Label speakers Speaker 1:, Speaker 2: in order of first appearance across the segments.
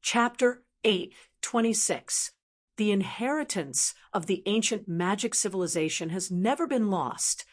Speaker 1: Chapter 8:26. The inheritance of the ancient magic civilization has never been lost.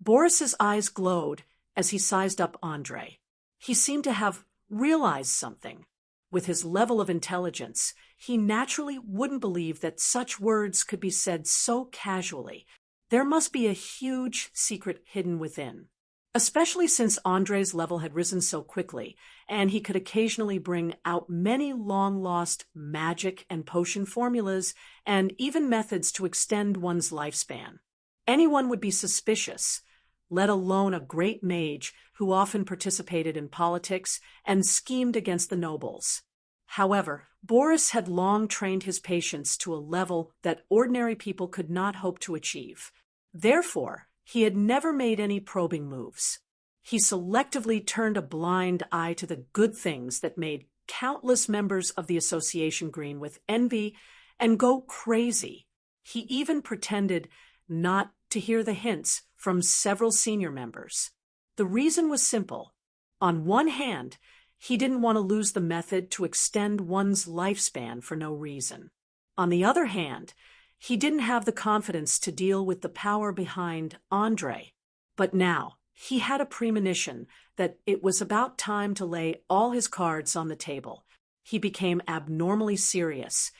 Speaker 1: Boris's eyes glowed as he sized up Andre. He seemed to have realized something. With his level of intelligence, he naturally wouldn't believe that such words could be said so casually. There must be a huge secret hidden within. Especially since Andre's level had risen so quickly, and he could occasionally bring out many long-lost magic and potion formulas and even methods to extend one's lifespan. Anyone would be suspicious, let alone a great mage who often participated in politics and schemed against the nobles. However, Boris had long trained his patience to a level that ordinary people could not hope to achieve. Therefore, he had never made any probing moves. He selectively turned a blind eye to the good things that made countless members of the association green with envy and go crazy. He even pretended not to hear the hints from several senior members. The reason was simple. On one hand, he didn't want to lose the method to extend one's lifespan for no reason. On the other hand, he didn't have the confidence to deal with the power behind Andre. But now, he had a premonition that it was about time to lay all his cards on the table. He became abnormally serious,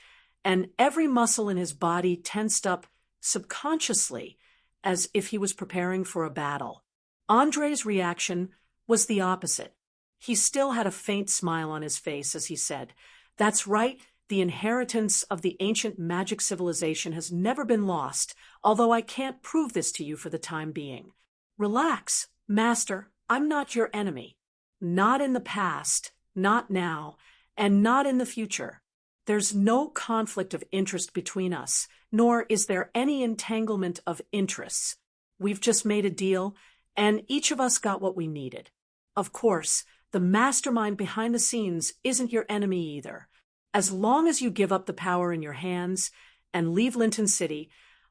Speaker 1: and every muscle in his body tensed up subconsciously as if he was preparing for a battle. Andre's reaction was the opposite. He still had a faint smile on his face as he said, "That's right. The inheritance of the ancient magic civilization has never been lost, although I can't prove this to you for the time being. Relax, Master, I'm not your enemy. Not in the past, not now, and not in the future. There's no conflict of interest between us, nor is there any entanglement of interests. We've just made a deal, and each of us got what we needed. Of course, the mastermind behind the scenes isn't your enemy either. As long as you give up the power in your hands and leave Linton City,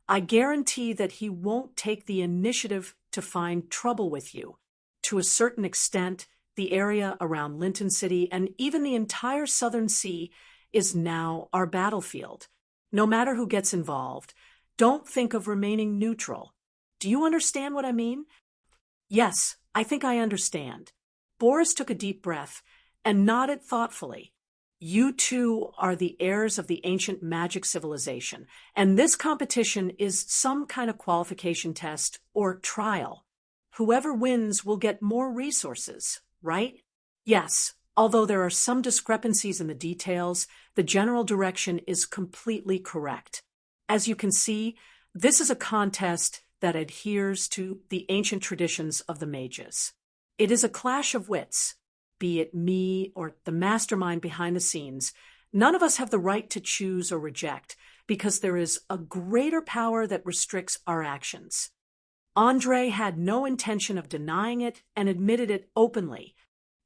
Speaker 1: I guarantee that he won't take the initiative to find trouble with you. To a certain extent, the area around Linton City and even the entire Southern Sea is now our battlefield. No matter who gets involved, don't think of remaining neutral. Do you understand what I mean?" "Yes, I think I understand." Boris took a deep breath and nodded thoughtfully. "You two are the heirs of the ancient magic civilization, and this competition is some kind of qualification test or trial. Whoever wins will get more resources, right?" "Yes, although there are some discrepancies in the details, the general direction is completely correct. As you can see, this is a contest that adheres to the ancient traditions of the mages. It is a clash of wits. Be it me or the mastermind behind the scenes, none of us have the right to choose or reject because there is a greater power that restricts our actions." Andre had no intention of denying it and admitted it openly.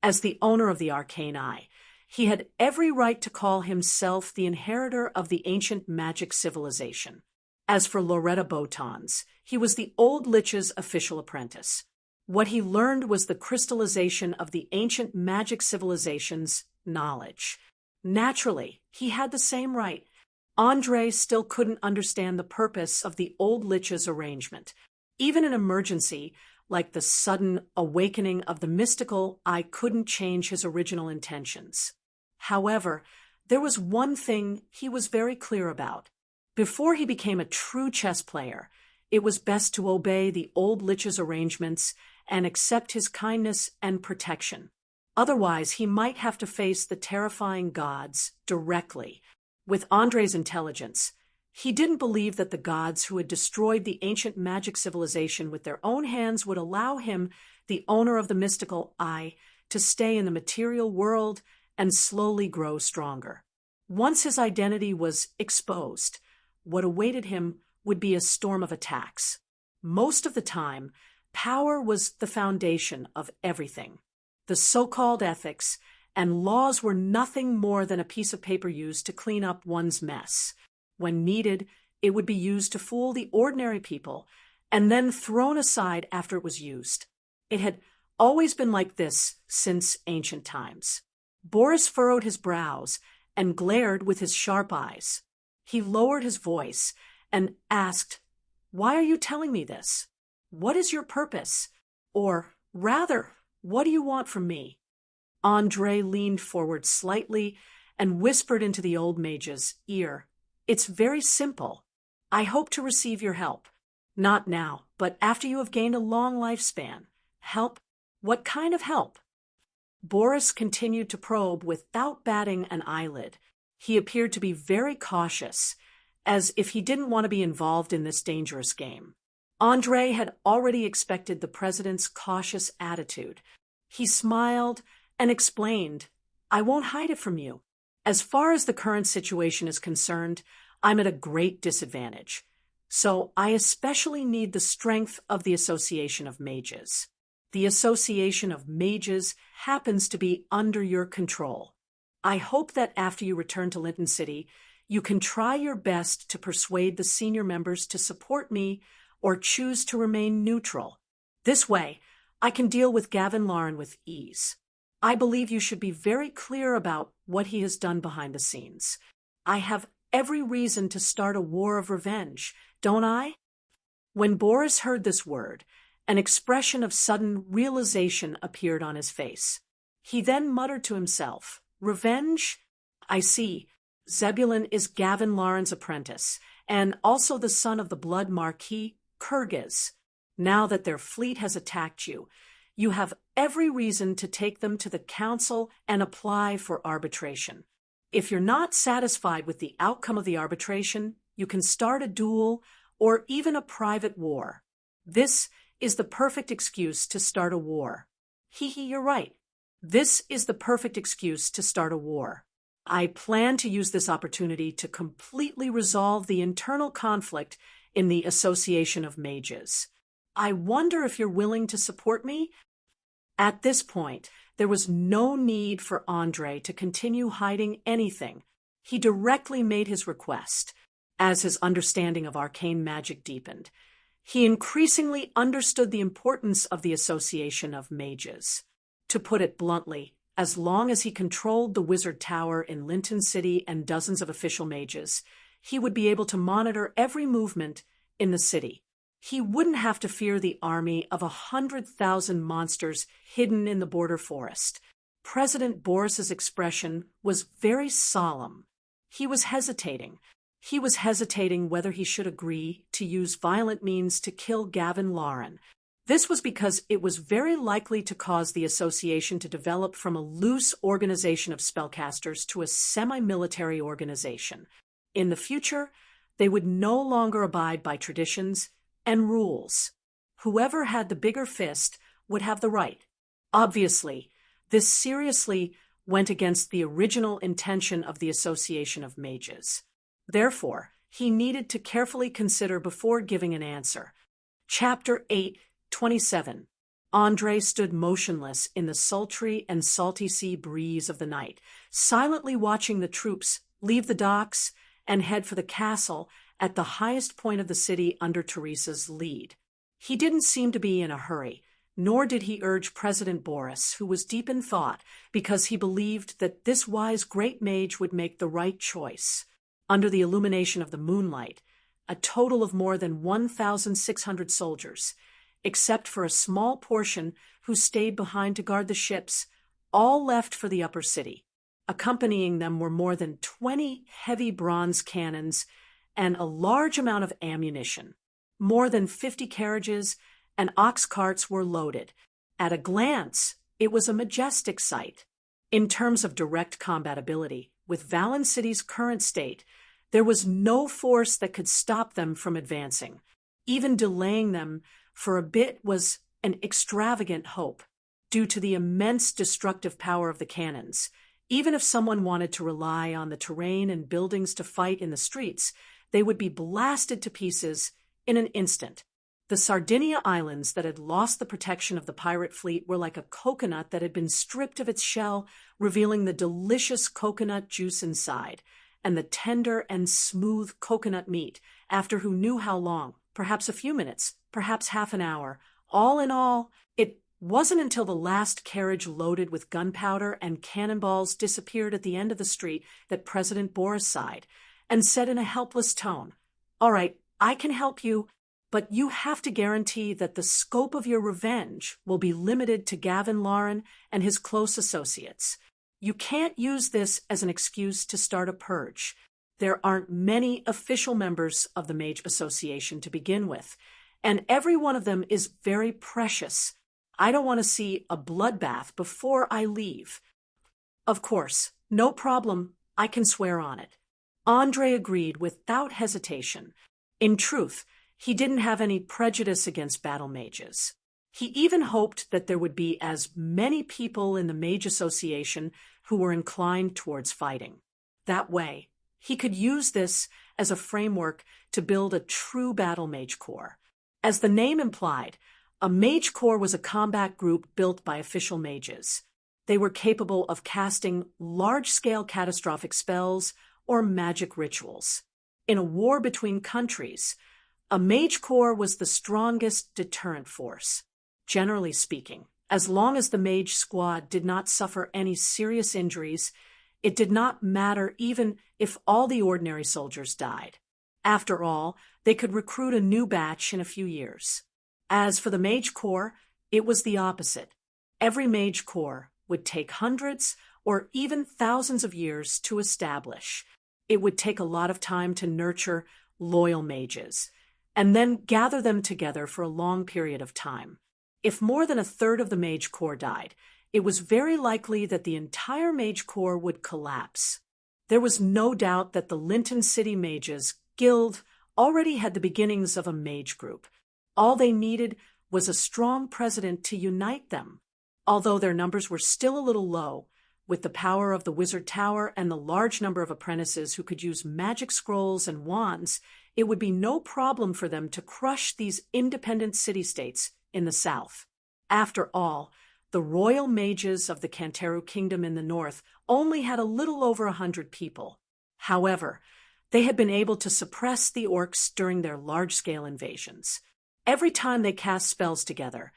Speaker 1: As the owner of the Arcane Eye, he had every right to call himself the inheritor of the ancient magic civilization. As for Loretta Botons, he was the old Lich's official apprentice. What he learned was the crystallization of the ancient magic civilization's knowledge. Naturally, he had the same right. Andre still couldn't understand the purpose of the old Lich's arrangement. Even an emergency, like the sudden awakening of the mystical, I couldn't change his original intentions. However, there was one thing he was very clear about. Before he became a true chess player, it was best to obey the old Lich's arrangements and accept his kindness and protection. Otherwise, he might have to face the terrifying gods directly. With Andre's intelligence, he didn't believe that the gods who had destroyed the ancient magic civilization with their own hands would allow him, the owner of the mystical eye, to stay in the material world and slowly grow stronger. Once his identity was exposed, what awaited him would be a storm of attacks. Most of the time, power was the foundation of everything. The so-called ethics and laws were nothing more than a piece of paper used to clean up one's mess. When needed, it would be used to fool the ordinary people and then thrown aside after it was used. It had always been like this since ancient times. Boris furrowed his brows and glared with his sharp eyes. He lowered his voice and asked, "Why are you telling me this? What is your purpose? Or, rather, what do you want from me?" Andre leaned forward slightly and whispered into the old mage's ear, "It's very simple. I hope to receive your help. Not now, but after you have gained a long lifespan. Help? What kind of help?" Boris continued to probe without batting an eyelid. He appeared to be very cautious, as if he didn't want to be involved in this dangerous game. Andre had already expected the president's cautious attitude. He smiled and explained, "I won't hide it from you. As far as the current situation is concerned, I'm at a great disadvantage. So I especially need the strength of the Association of Mages. The Association of Mages happens to be under your control. I hope that after you return to Linton City, you can try your best to persuade the senior members to support me or choose to remain neutral. This way, I can deal with Gavin Lauren with ease. I believe you should be very clear about what he has done behind the scenes. I have every reason to start a war of revenge, don't I?" When Boris heard this word, an expression of sudden realization appeared on his face. He then muttered to himself, "Revenge? I see. Zebulun is Gavin Lauren's apprentice, and also the son of the Blood Marquis, Kyrgyz. Now that their fleet has attacked you, you have every reason to take them to the council and apply for arbitration. If you're not satisfied with the outcome of the arbitration, you can start a duel or even a private war. This is the perfect excuse to start a war." You're right. This is the perfect excuse to start a war. I plan to use this opportunity to completely resolve the internal conflict in the Association of Mages. I wonder if you're willing to support me? At this point, there was no need for Andre to continue hiding anything. He directly made his request. As his understanding of arcane magic deepened, he increasingly understood the importance of the Association of Mages. To put it bluntly, as long as he controlled the Wizard Tower in Linton City and dozens of official mages, he would be able to monitor every movement in the city. He wouldn't have to fear the army of 100,000 monsters hidden in the border forest. President Boris's expression was very solemn. He was hesitating. He was hesitating whether he should agree to use violent means to kill Gavin Lauren. This was because it was very likely to cause the association to develop from a loose organization of spellcasters to a semi-military organization. In the future, they would no longer abide by traditions and rules. Whoever had the bigger fist would have the right. Obviously, this seriously went against the original intention of the Association of Mages. Therefore, he needed to carefully consider before giving an answer. Chapter 8:27. Andre stood motionless in the sultry and salty sea breeze of the night, silently watching the troops leave the docks and head for the castle at the highest point of the city under Teresa's lead. He didn't seem to be in a hurry, nor did he urge President Boris, who was deep in thought, because he believed that this wise great mage would make the right choice. Under the illumination of the moonlight, a total of more than 1,600 soldiers, except for a small portion who stayed behind to guard the ships, all left for the upper city. Accompanying them were more than 20 heavy bronze cannons and a large amount of ammunition. More than 50 carriages and ox carts were loaded. At a glance, it was a majestic sight. In terms of direct combatability, with Valen City's current state, there was no force that could stop them from advancing. Even delaying them for a bit was an extravagant hope, due to the immense destructive power of the cannons. Even if someone wanted to rely on the terrain and buildings to fight in the streets, they would be blasted to pieces in an instant. The Sardinia Islands that had lost the protection of the pirate fleet were like a coconut that had been stripped of its shell, revealing the delicious coconut juice inside, and the tender and smooth coconut meat, after who knew how long, perhaps a few minutes, perhaps half an hour. All in all, it wasn't until the last carriage loaded with gunpowder and cannonballs disappeared at the end of the street that President Boris sighed and said in a helpless tone, "All right, I can help you, but you have to guarantee that the scope of your revenge will be limited to Gavin Lauren and his close associates. You can't use this as an excuse to start a purge. There aren't many official members of the Mage Association to begin with, and every one of them is very precious. I don't want to see a bloodbath before I leave." "Of course, no problem. I can swear on it." Andre agreed without hesitation. In truth, he didn't have any prejudice against battle mages. He even hoped that there would be as many people in the Mage Association who were inclined towards fighting. That way, he could use this as a framework to build a true battle mage corps. As the name implied, a mage corps was a combat group built by official mages. They were capable of casting large-scale catastrophic spells or magic rituals. In a war between countries, a mage corps was the strongest deterrent force. Generally speaking, as long as the mage squad did not suffer any serious injuries, it did not matter even if all the ordinary soldiers died. After all, they could recruit a new batch in a few years. As for the Mage Corps, it was the opposite. Every Mage Corps would take hundreds or even thousands of years to establish. It would take a lot of time to nurture loyal mages, and then gather them together for a long period of time. If more than a third of the Mage Corps died, it was very likely that the entire Mage Corps would collapse. There was no doubt that the Linton City Mages Guild already had the beginnings of a mage group. All they needed was a strong president to unite them. Although their numbers were still a little low, with the power of the Wizard Tower and the large number of apprentices who could use magic scrolls and wands, it would be no problem for them to crush these independent city-states in the south. After all, the royal mages of the Canteru Kingdom in the north only had a little over 100 people. However, they had been able to suppress the orcs during their large-scale invasions. Every time they cast spells together,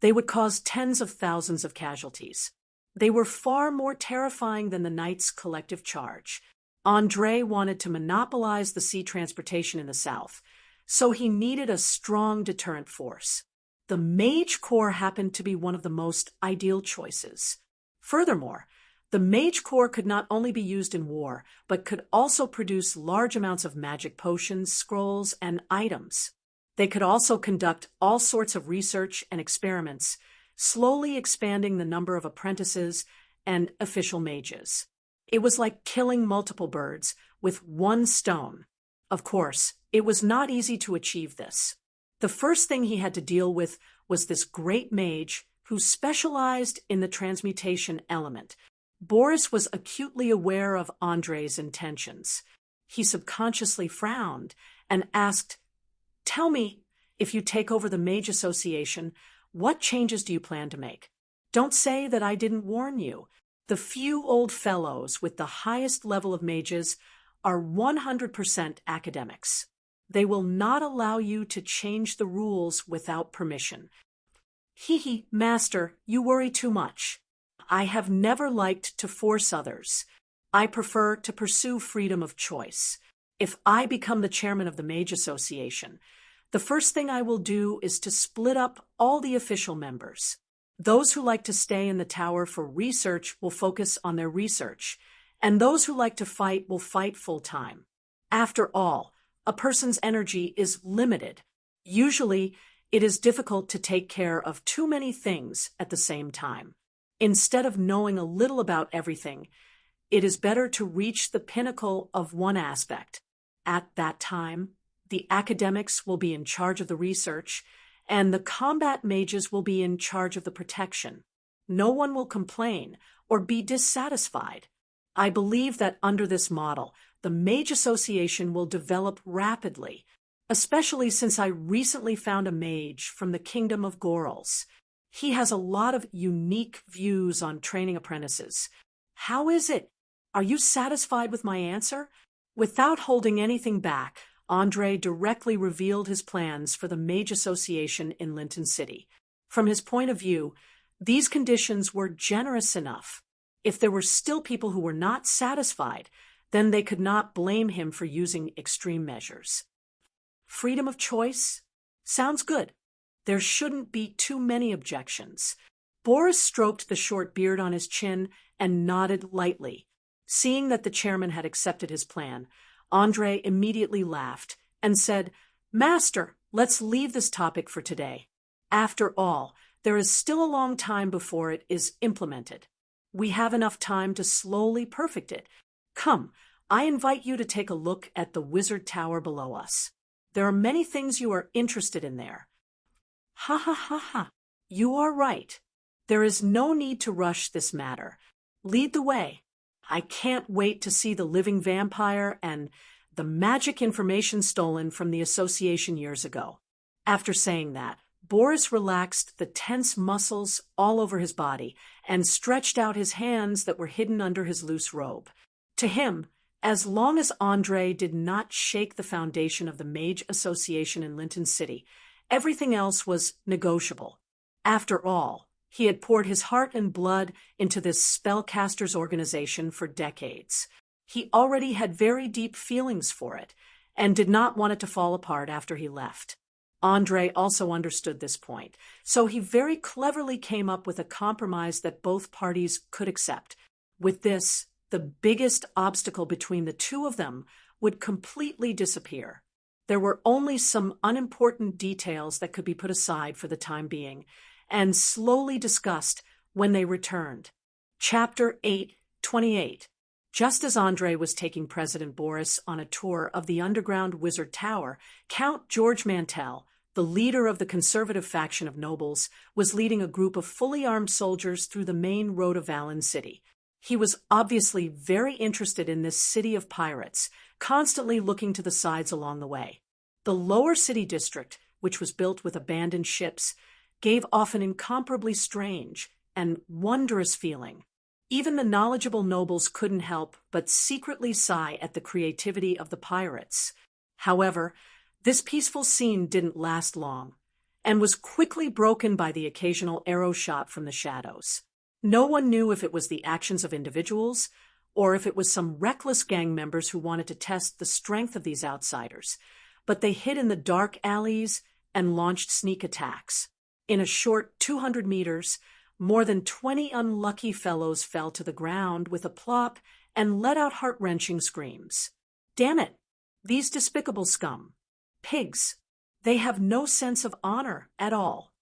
Speaker 1: they would cause tens of thousands of casualties. They were far more terrifying than the knights' collective charge. Andre wanted to monopolize the sea transportation in the south, so he needed a strong deterrent force. The Mage Corps happened to be one of the most ideal choices. Furthermore, the Mage Corps could not only be used in war, but could also produce large amounts of magic potions, scrolls, and items. They could also conduct all sorts of research and experiments, slowly expanding the number of apprentices and official mages. It was like killing multiple birds with one stone. Of course, it was not easy to achieve this. The first thing he had to deal with was this great mage who specialized in the transmutation element. Boris was acutely aware of Andre's intentions. He subconsciously frowned and asked, "Tell me, if you take over the Mage Association, what changes do you plan to make? Don't say that I didn't warn you. The few old fellows with the highest level of mages are 100% academics. They will not allow you to change the rules without permission." "Hee, Master, you worry too much. I have never liked to force others. I prefer to pursue freedom of choice. If I become the chairman of the Mage Association, the first thing I will do is to split up all the official members. Those who like to stay in the tower for research will focus on their research, and those who like to fight will fight full-time. After all, a person's energy is limited. Usually, it is difficult to take care of too many things at the same time. Instead of knowing a little about everything, it is better to reach the pinnacle of one aspect. At that time, the academics will be in charge of the research, and the combat mages will be in charge of the protection. No one will complain or be dissatisfied. I believe that under this model, the Mage Association will develop rapidly, especially since I recently found a mage from the Kingdom of Gorals. He has a lot of unique views on training apprentices. How is it? Are you satisfied with my answer?" Without holding anything back, Andre directly revealed his plans for the Mage Association in Linton City. From his point of view, These conditions were generous enough. If there were still people who were not satisfied, then they could not blame him for using extreme measures. Freedom of choice? Sounds good. There shouldn't be too many objections. Boris stroked the short beard on his chin and nodded lightly. Seeing that the chairman had accepted his plan, Andrei immediately laughed and said, "Master, let's leave this topic for today. After all, there is still a long time before it is implemented. We have enough time to slowly perfect it. Come, I invite you to take a look at the wizard tower below us. There are many things you are interested in there." Ha ha ha ha. You are right. There is no need to rush this matter. Lead the way. I can't wait to see the living vampire and the magic information stolen from the association years ago. After saying that, Boris relaxed the tense muscles all over his body and stretched out his hands that were hidden under his loose robe. To him, as long as Andrei did not shake the foundation of the Mage Association in Linton City, everything else was negotiable. After all, he had poured his heart and blood into this spellcasters organization for decades. He already had very deep feelings for it, and did not want it to fall apart after he left. Andrei also understood this point, so he very cleverly came up with a compromise that both parties could accept. With this, the biggest obstacle between the two of them would completely disappear. There were only some unimportant details that could be put aside for the time being, and slowly discussed when they returned. Chapter 8:28. Just as Andrei was taking President Boris on a tour of the underground wizard tower, Count George Mantell, the leader of the conservative faction of nobles, was leading a group of fully armed soldiers through the main road of Valen City. He was obviously very interested in this city of pirates, constantly looking to the sides along the way. The lower city district, which was built with abandoned ships, gave off an incomparably strange and wondrous feeling. Even the knowledgeable nobles couldn't help but secretly sigh at the creativity of the pirates. However, this peaceful scene didn't last long, and was quickly broken by the occasional arrow shot from the shadows. No one knew if it was the actions of individuals, or if it was some reckless gang members who wanted to test the strength of these outsiders, but they hid in the dark alleys and launched sneak attacks. In a short 200 meters, more than 20 unlucky fellows fell to the ground with a plop and let out heart-wrenching screams. Damn it! These despicable scum. Pigs. They have no sense of honor at all.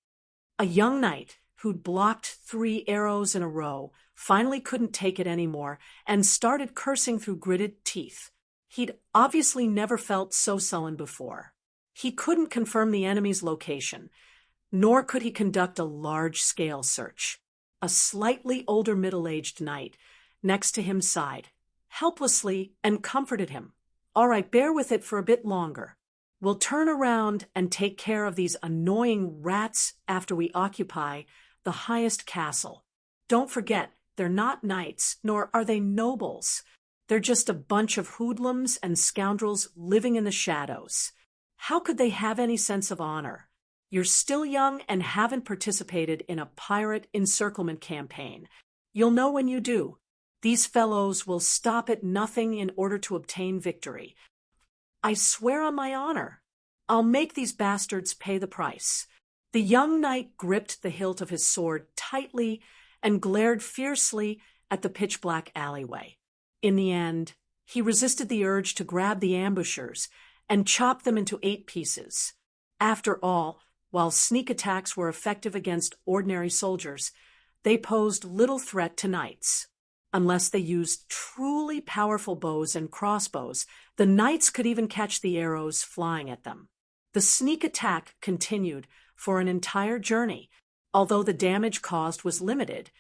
Speaker 1: A young knight who'd blocked 3 arrows in a row finally couldn't take it anymore and started cursing through gritted teeth. He'd obviously never felt so sullen before. He couldn't confirm the enemy's location, nor could he conduct a large-scale search. A slightly older middle-aged knight next to him sighed helplessly and comforted him. "All right, bear with it for a bit longer. We'll turn around and take care of these annoying rats after we occupy the highest castle. Don't forget, they're not knights, nor are they nobles. They're just a bunch of hoodlums and scoundrels living in the shadows. How could they have any sense of honor? You're still young and haven't participated in a pirate encirclement campaign. You'll know when you do. These fellows will stop at nothing in order to obtain victory. I swear on my honor, I'll make these bastards pay the price." The young knight gripped the hilt of his sword tightly and glared fiercely at the pitch-black alleyway. In the end, he resisted the urge to grab the ambushers and chop them into 8 pieces. After all, while sneak attacks were effective against ordinary soldiers, they posed little threat to knights. Unless they used truly powerful bows and crossbows, the knights could even catch the arrows flying at them. The sneak attack continued for an entire journey. Although the damage caused was limited,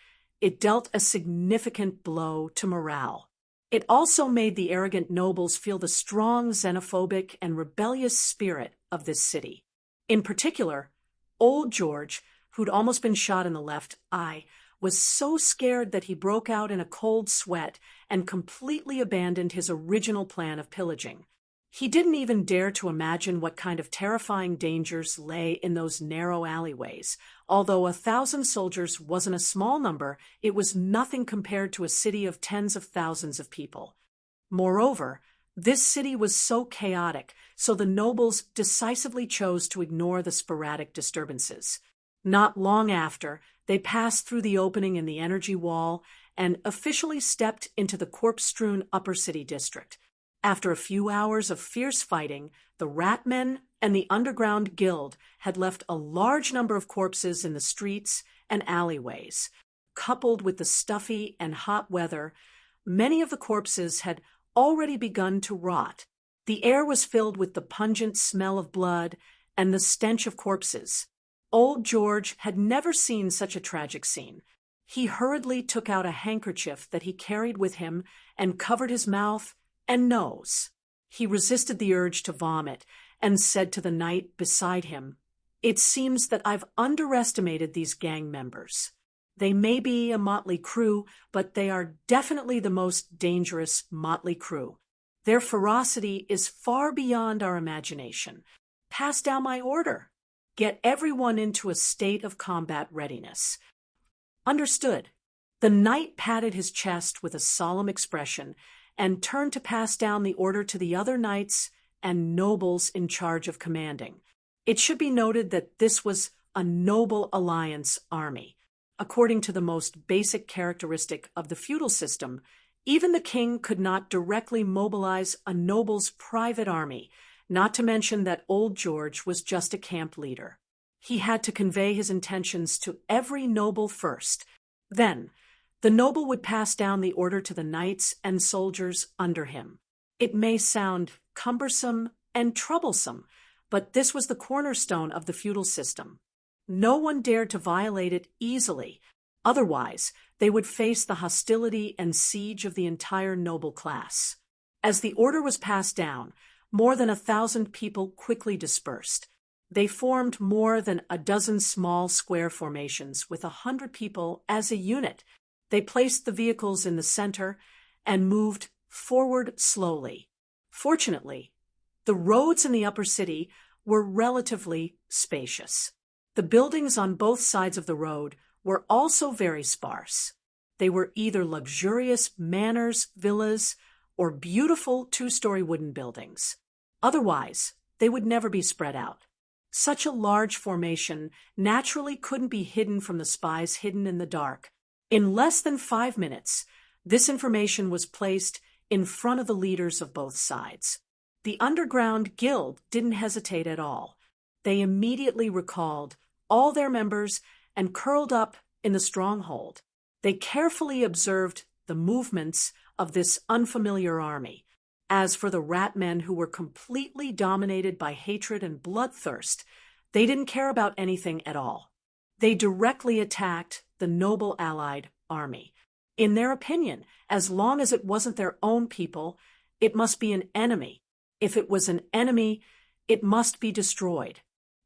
Speaker 1: it dealt a significant blow to morale. It also made the arrogant nobles feel the strong xenophobic and rebellious spirit of this city. In particular, old George, who'd almost been shot in the left eye, was so scared that he broke out in a cold sweat and completely abandoned his original plan of pillaging. He didn't even dare to imagine what kind of terrifying dangers lay in those narrow alleyways. Although 1,000 soldiers wasn't a small number, it was nothing compared to a city of tens of thousands of people. Moreover, this city was so chaotic, so the nobles decisively chose to ignore the sporadic disturbances. Not long after, they passed through the opening in the energy wall and officially stepped into the corpse-strewn upper city district. After a few hours of fierce fighting, the Ratmen and the underground guild had left a large number of corpses in the streets and alleyways. Coupled with the stuffy and hot weather, many of the corpses had already begun to rot. The air was filled with the pungent smell of blood and the stench of corpses. Old George had never seen such a tragic scene. He hurriedly took out a handkerchief that he carried with him and covered his mouth and nose. He resisted the urge to vomit and said to the knight beside him, "It seems that I've underestimated these gang members. They may be a motley crew, but they are definitely the most dangerous motley crew. Their ferocity is far beyond our imagination. Pass down my order. Get everyone into a state of combat readiness." Understood. The knight patted his chest with a solemn expression and turned to pass down the order to the other knights and nobles in charge of commanding. It should be noted that this was a noble alliance army. According to the most basic characteristic of the feudal system, even the king could not directly mobilize a noble's private army, not to mention that old George was just a camp leader. He had to convey his intentions to every noble first. Then, the noble would pass down the order to the knights and soldiers under him. It may sound cumbersome and troublesome, but this was the cornerstone of the feudal system. No one dared to violate it easily. Otherwise, they would face the hostility and siege of the entire noble class. As the order was passed down, more than 1,000 people quickly dispersed. They formed more than a dozen small square formations with 100 people as a unit. They placed the vehicles in the center and moved forward slowly. Fortunately, the roads in the upper city were relatively spacious. The buildings on both sides of the road were also very sparse. They were either luxurious manors, villas, or beautiful two-story wooden buildings. Otherwise, they would never be spread out. Such a large formation naturally couldn't be hidden from the spies hidden in the dark. In less than 5 minutes, this information was placed in front of the leaders of both sides. The underground guild didn't hesitate at all. They immediately recalled all their members and curled up in the stronghold. They carefully observed the movements of this unfamiliar army. As for the Ratmen, who were completely dominated by hatred and bloodthirst, they didn't care about anything at all. They directly attacked the noble allied army. In their opinion, as long as it wasn't their own people, it must be an enemy. If it was an enemy, it must be destroyed.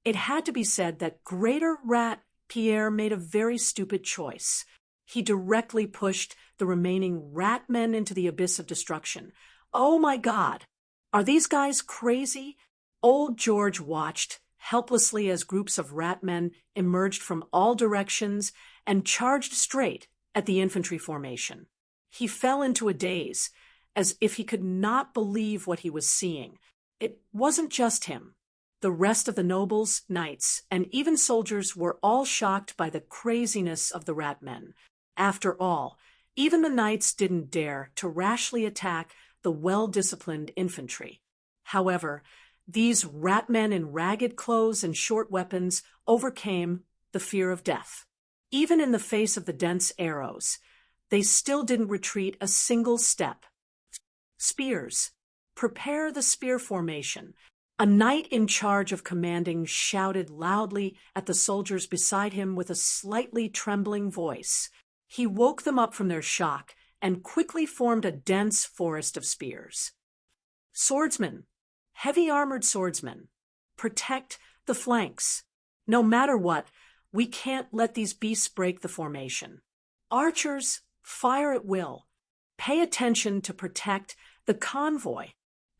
Speaker 1: It had to be said that Greater Rat Pierre made a very stupid choice. He directly pushed the remaining Ratmen into the abyss of destruction. Oh my God! Are these guys crazy? Old George watched helplessly as groups of Ratmen emerged from all directions and charged straight at the infantry formation. He fell into a daze, as if he could not believe what he was seeing. It wasn't just him. The rest of the nobles, knights, and even soldiers were all shocked by the craziness of the Ratmen. After all, even the knights didn't dare to rashly attack the well-disciplined infantry. However, these Ratmen in ragged clothes and short weapons overcame the fear of death. Even in the face of the dense arrows, they still didn't retreat a single step. Spears. Prepare the spear formation. A knight in charge of commanding shouted loudly at the soldiers beside him with a slightly trembling voice. He woke them up from their shock and quickly formed a dense forest of spears. Swordsmen. Heavy armored swordsmen. Protect the flanks. No matter what, we can't let these beasts break the formation. Archers, fire at will. Pay attention to protect the convoy.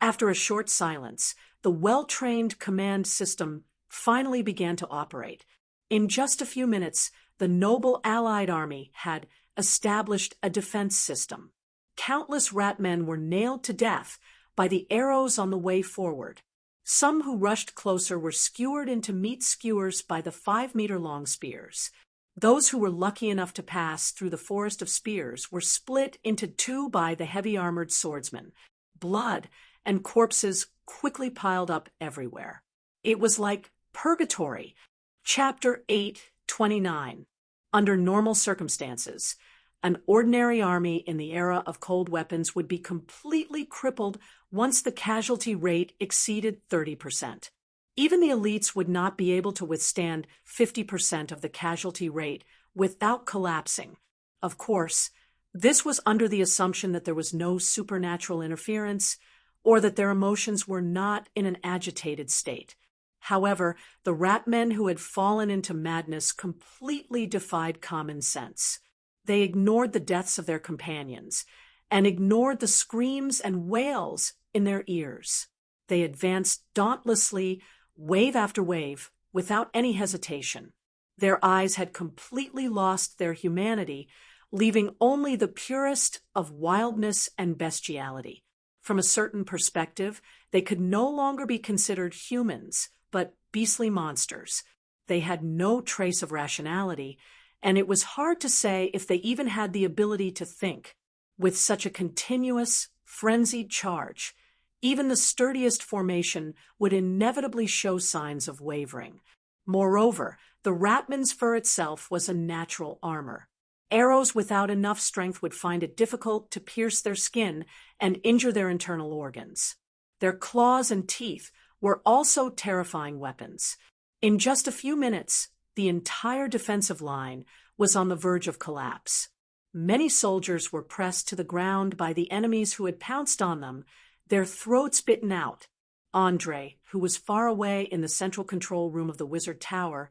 Speaker 1: After a short silence, the well-trained command system finally began to operate. In just a few minutes, the noble Allied army had established a defense system. Countless ratmen were nailed to death by the arrows on the way forward. Some who rushed closer were skewered into meat skewers by the 5-meter-long spears. Those who were lucky enough to pass through the forest of spears were split into two by the heavy-armored swordsmen. Blood and corpses quickly piled up everywhere. It was like purgatory. Chapter 8:29. Under normal circumstances, an ordinary army in the era of cold weapons would be completely crippled once the casualty rate exceeded 30%. Even the elites would not be able to withstand 50% of the casualty rate without collapsing. Of course, this was under the assumption that there was no supernatural interference or that their emotions were not in an agitated state. However, the ratmen who had fallen into madness completely defied common sense. They ignored the deaths of their companions and ignored the screams and wails in their ears. They advanced dauntlessly, wave after wave, without any hesitation. Their eyes had completely lost their humanity, leaving only the purest of wildness and bestiality. From a certain perspective, they could no longer be considered humans, but beastly monsters. They had no trace of rationality, and it was hard to say if they even had the ability to think. With such a continuous, frenzied charge, even the sturdiest formation would inevitably show signs of wavering. Moreover, the ratman's fur itself was a natural armor. Arrows without enough strength would find it difficult to pierce their skin and injure their internal organs. Their claws and teeth were also terrifying weapons. In just a few minutes, the entire defensive line was on the verge of collapse. Many soldiers were pressed to the ground by the enemies who had pounced on them, their throats bitten out. Andre, who was far away in the central control room of the Wizard Tower,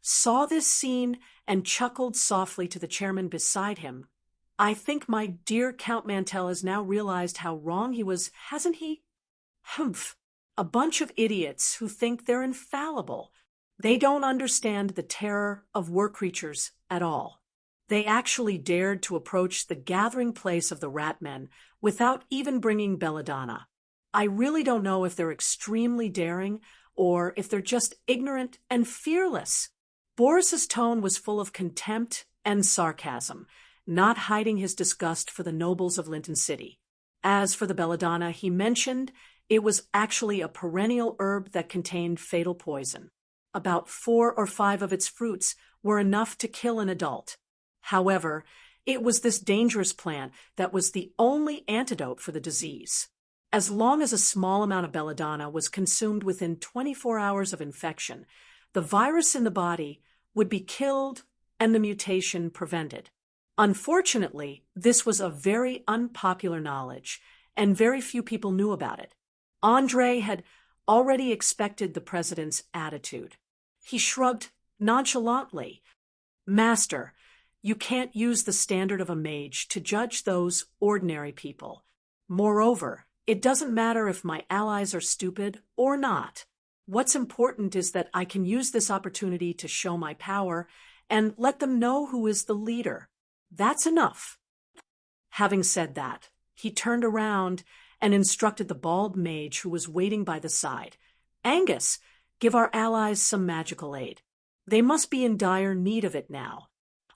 Speaker 1: saw this scene and chuckled softly to the chairman beside him. "I think my dear Count Mantell has now realized how wrong he was, hasn't he?" "Humph! A bunch of idiots who think they're infallible. They don't understand the terror of war creatures at all. They actually dared to approach the gathering place of the ratmen without even bringing belladonna. I really don't know if they're extremely daring or if they're just ignorant and fearless." Boris's tone was full of contempt and sarcasm, not hiding his disgust for the nobles of Linton City. As for the belladonna he mentioned, it was actually a perennial herb that contained fatal poison. About 4 or 5 of its fruits were enough to kill an adult. However, it was this dangerous plant that was the only antidote for the disease. As long as a small amount of belladonna was consumed within 24 hours of infection, the virus in the body would be killed and the mutation prevented. Unfortunately, this was a very unpopular knowledge, and very few people knew about it. Andre had already expected the president's attitude. He shrugged nonchalantly. "Master, you can't use the standard of a mage to judge those ordinary people. Moreover, it doesn't matter if my allies are stupid or not. What's important is that I can use this opportunity to show my power and let them know who is the leader. That's enough." Having said that, he turned around and instructed the bald mage who was waiting by the side. "Angus, give our allies some magical aid. They must be in dire need of it now.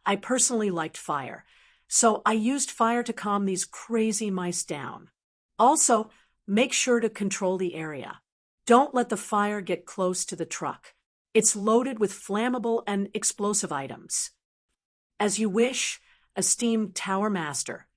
Speaker 1: I personally liked fire, so I used fire to calm these crazy mice down. Also, make sure to control the area. Don't let the fire get close to the truck. It's loaded with flammable and explosive items." "As you wish, esteemed Tower Master."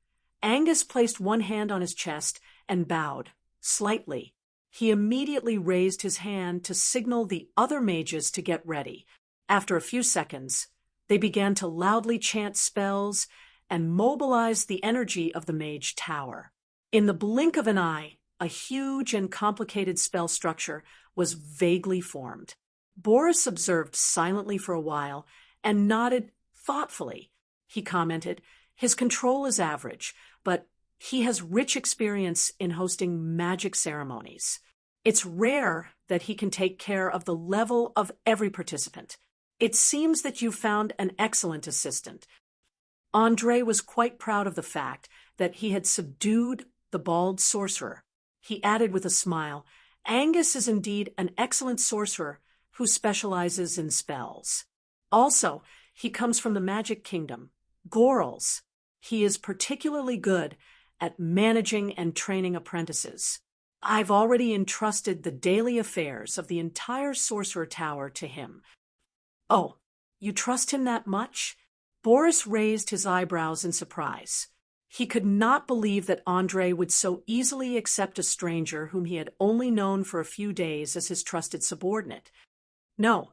Speaker 1: Angus placed one hand on his chest and bowed, slightly. He immediately raised his hand to signal the other mages to get ready. After a few seconds, they began to loudly chant spells and mobilize the energy of the mage tower. In the blink of an eye, a huge and complicated spell structure was vaguely formed. Boris observed silently for a while and nodded thoughtfully. He commented, "His control is average, but He has rich experience in hosting magic ceremonies. It's rare that he can take care of the level of every participant. It seems that you found an excellent assistant. Andre was quite proud of the fact that he had subdued the bald sorcerer. He added with a smile, Angus is indeed an excellent sorcerer who specializes in spells. Also, he comes from the Magic Kingdom, Gorals. He is particularly good at managing and training apprentices. I've already entrusted the daily affairs of the entire Sorcerer Tower to him. Oh, you trust him that much? Boris raised his eyebrows in surprise. He could not believe that Andre would so easily accept a stranger whom he had only known for a few days as his trusted subordinate. No,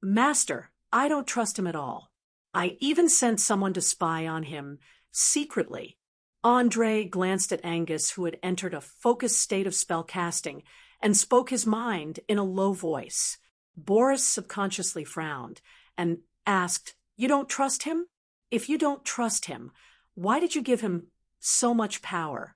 Speaker 1: Master, I don't trust him at all. I even sent someone to spy on him, secretly. Andre glanced at Angus, who had entered a focused state of spellcasting, and spoke his mind in a low voice. Boris subconsciously frowned and asked, You don't trust him? If you don't trust him, why did you give him so much power?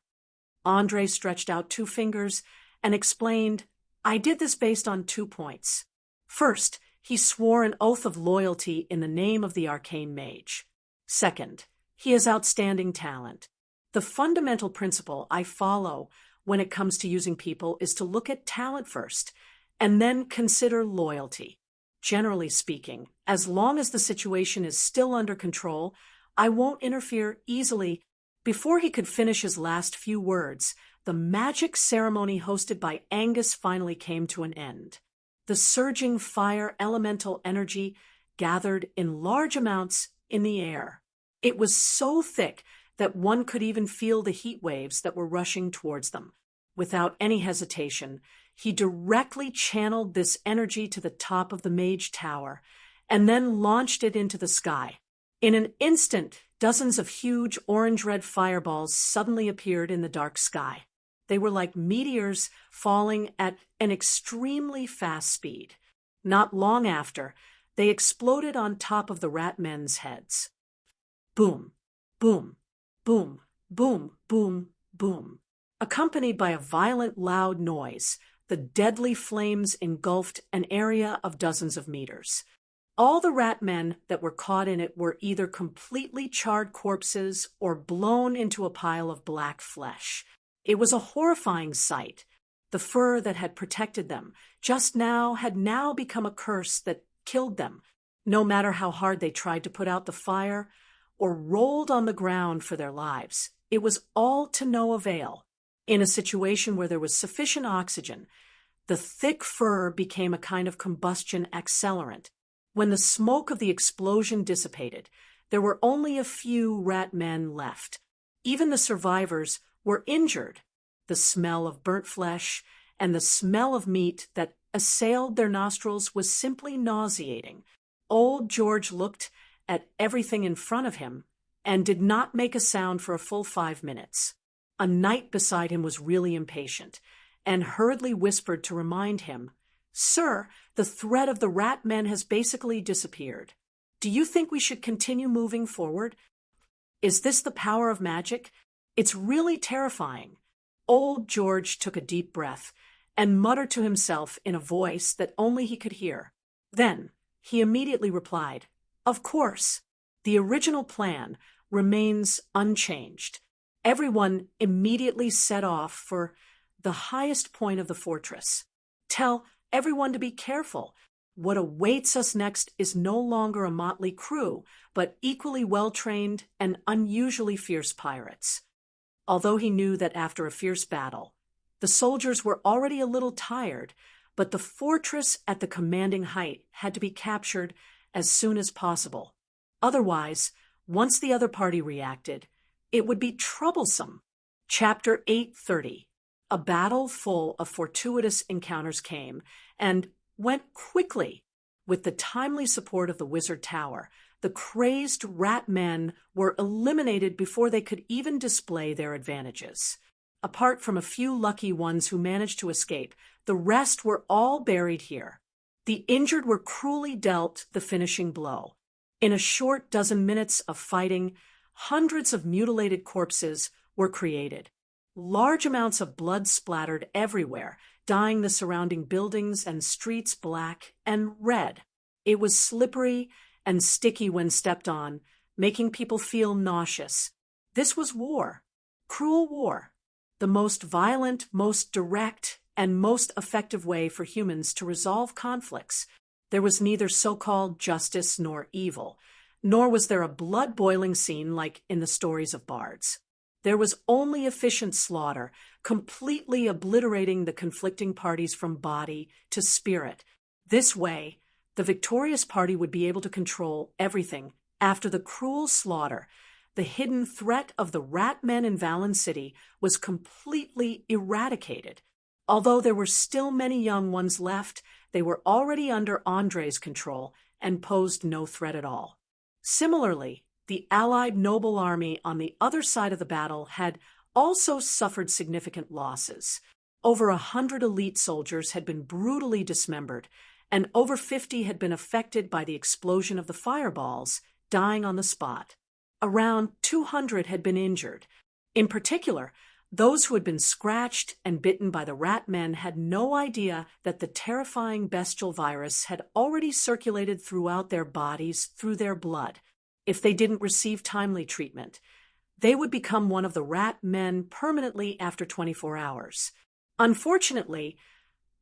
Speaker 1: Andre stretched out 2 fingers and explained, I did this based on 2 points. First, he swore an oath of loyalty in the name of the Arcane Mage. Second, he has outstanding talent. The fundamental principle I follow when it comes to using people is to look at talent first, and then consider loyalty. Generally speaking, as long as the situation is still under control, I won't interfere easily. Before he could finish his last few words, the magic ceremony hosted by Angus finally came to an end. The surging fire elemental energy gathered in large amounts in the air. It was so thick that one could even feel the heat waves that were rushing towards them. Without any hesitation, he directly channeled this energy to the top of the Mage Tower, and then launched it into the sky. In an instant, dozens of huge orange-red fireballs suddenly appeared in the dark sky. They were like meteors falling at an extremely fast speed. Not long after, they exploded on top of the rat men's heads. Boom, boom, boom, boom, boom, boom. Accompanied by a violent, loud noise, the deadly flames engulfed an area of dozens of meters. All the rat men that were caught in it were either completely charred corpses or blown into a pile of black flesh. It was a horrifying sight. The fur that had protected them just now had now become a curse that killed them, no matter how hard they tried to put out the fire or rolled on the ground for their lives. It was all to no avail. In a situation where there was sufficient oxygen, the thick fur became a kind of combustion accelerant. When the smoke of the explosion dissipated, there were only a few rat men left. Even the survivors were injured. The smell of burnt flesh and the smell of meat that assailed their nostrils was simply nauseating. Old George looked at everything in front of him and did not make a sound for a full 5 minutes. A knight beside him was really impatient and hurriedly whispered to remind him, Sir, the threat of the rat men has basically disappeared. Do you think we should continue moving forward? Is this the power of magic? It's really terrifying. Old George took a deep breath and muttered to himself in a voice that only he could hear. Then he immediately replied, Of course, the original plan remains unchanged. Everyone immediately set off for the highest point of the fortress. Tell everyone to be careful. What awaits us next is no longer a motley crew, but equally well-trained and unusually fierce pirates. Although he knew that after a fierce battle, the soldiers were already a little tired, but the fortress at the commanding height had to be captured as soon as possible. Otherwise, once the other party reacted, it would be troublesome. Chapter 830. A battle full of fortuitous encounters came and went quickly. With the timely support of the Wizard Tower, the crazed rat men were eliminated before they could even display their advantages. Apart from a few lucky ones who managed to escape, the rest were all buried here. The injured were cruelly dealt the finishing blow. In a short dozen minutes of fighting, hundreds of mutilated corpses were created. Large amounts of blood splattered everywhere, dyeing the surrounding buildings and streets black and red. It was slippery and sticky when stepped on, making people feel nauseous. This was war. Cruel war. The most violent, most direct, and most effective way for humans to resolve conflicts. There was neither so-called justice nor evil, nor was there a blood-boiling scene like in the stories of bards. There was only efficient slaughter, completely obliterating the conflicting parties from body to spirit. This way, the victorious party would be able to control everything. After the cruel slaughter, the hidden threat of the rat men in Valen City was completely eradicated. Although there were still many young ones left, they were already under Andre's control and posed no threat at all. Similarly, the Allied noble army on the other side of the battle had also suffered significant losses. Over 100 elite soldiers had been brutally dismembered, and over 50 had been affected by the explosion of the fireballs, dying on the spot. Around 200 had been injured. In particular, those who had been scratched and bitten by the rat men had no idea that the terrifying bestial virus had already circulated throughout their bodies through their blood. If they didn't receive timely treatment, they would become one of the rat men permanently after 24 hours. Unfortunately,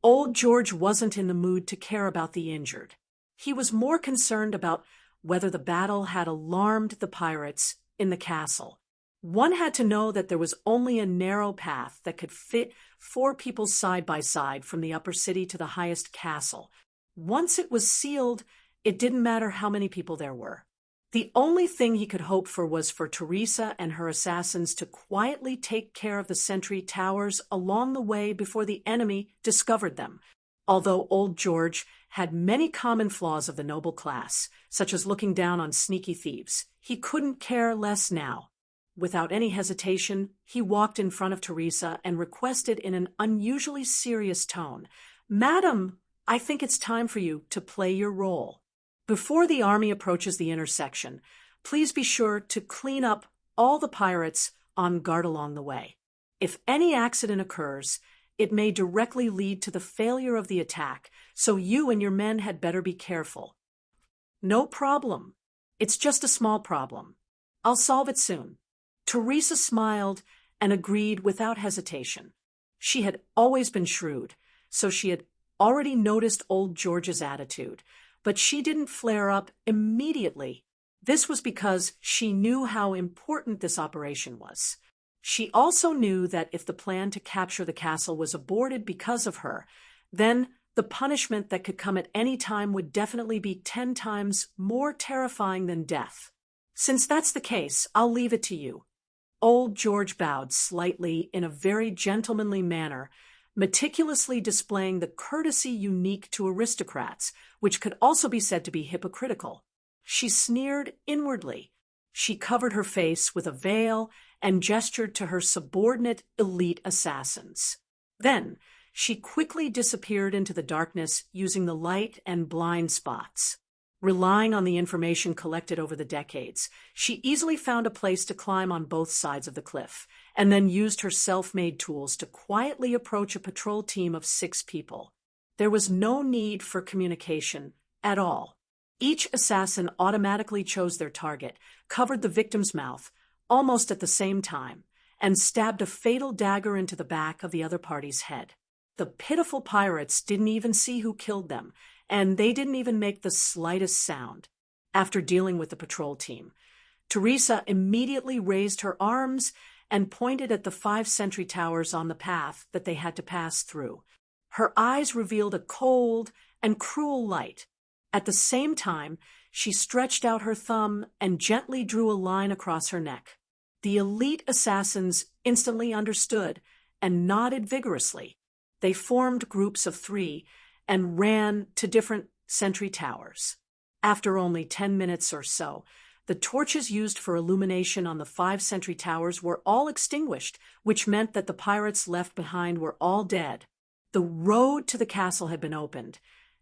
Speaker 1: old George wasn't in the mood to care about the injured. He was more concerned about whether the battle had alarmed the pirates in the castle. One had to know that there was only a narrow path that could fit 4 people side by side from the upper city to the highest castle. Once it was sealed, it didn't matter how many people there were. The only thing he could hope for was for Teresa and her assassins to quietly take care of the sentry towers along the way before the enemy discovered them. Although old George had many common flaws of the noble class, such as looking down on sneaky thieves, he couldn't care less now. Without any hesitation, he walked in front of Teresa and requested in an unusually serious tone, "Madam, I think it's time for you to play your role. Before the army approaches the intersection, please be sure to clean up all the pirates on guard along the way. If any accident occurs, it may directly lead to the failure of the attack, so you and your men had better be careful." "No problem. It's just a small problem. I'll solve it soon." Teresa smiled and agreed without hesitation. She had always been shrewd, so she had already noticed old George's attitude, but she didn't flare up immediately. This was because she knew how important this operation was. She also knew that if the plan to capture the castle was aborted because of her, then the punishment that could come at any time would definitely be 10 times more terrifying than death. "Since that's the case, I'll leave it to you." Old George bowed slightly in a very gentlemanly manner, meticulously displaying the courtesy unique to aristocrats, which could also be said to be hypocritical. She sneered inwardly. She covered her face with a veil and gestured to her subordinate elite assassins. Then she quickly disappeared into the darkness using the light and blind spots. Relying on the information collected over the decades, she easily found a place to climb on both sides of the cliff, and then used her self-made tools to quietly approach a patrol team of 6 people. There was no need for communication at all. Each assassin automatically chose their target, covered the victim's mouth, almost at the same time, and stabbed a fatal dagger into the back of the other party's head. The pitiful pirates didn't even see who killed them, and they didn't even make the slightest sound. After dealing with the patrol team, Teresa immediately raised her arms and pointed at the 5 sentry towers on the path that they had to pass through. Her eyes revealed a cold and cruel light. At the same time, she stretched out her thumb and gently drew a line across her neck. The elite assassins instantly understood and nodded vigorously. They formed groups of 3 and ran to different sentry towers. After only 10 minutes or so, the torches used for illumination on the 5 sentry towers were all extinguished, which meant that the pirates left behind were all dead. The road to the castle had been opened,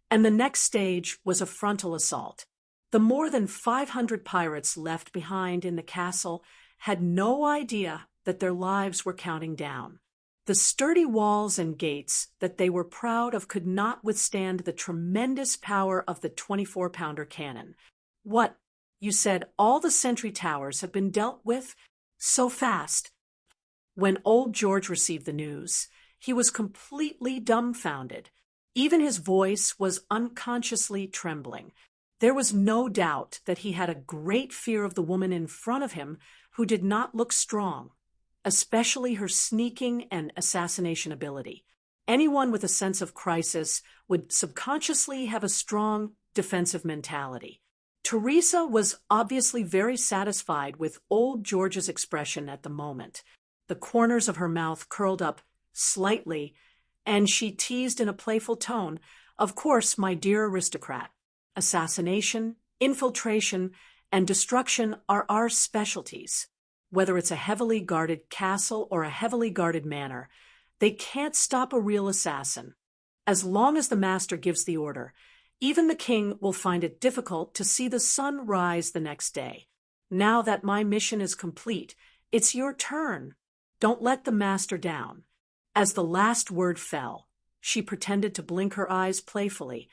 Speaker 1: and the next stage was a frontal assault. The more than 500 pirates left behind in the castle had no idea that their lives were counting down. The sturdy walls and gates that they were proud of could not withstand the tremendous power of the 24-pounder cannon. What? You said all the sentry towers have been dealt with? So fast. When old George received the news, he was completely dumbfounded. Even his voice was unconsciously trembling. There was no doubt that he had a great fear of the woman in front of him who did not look strong, especially her sneaking and assassination ability. Anyone with a sense of crisis would subconsciously have a strong defensive mentality. Teresa was obviously very satisfied with old George's expression at the moment. The corners of her mouth curled up slightly, and she teased in a playful tone, "Of course, my dear aristocrat. Assassination, infiltration, and destruction are our specialties. Whether it's a heavily guarded castle or a heavily guarded manor, they can't stop a real assassin. As long as the master gives the order, even the king will find it difficult to see the sun rise the next day. Now that my mission is complete, it's your turn. Don't let the master down." As the last word fell, she pretended to blink her eyes playfully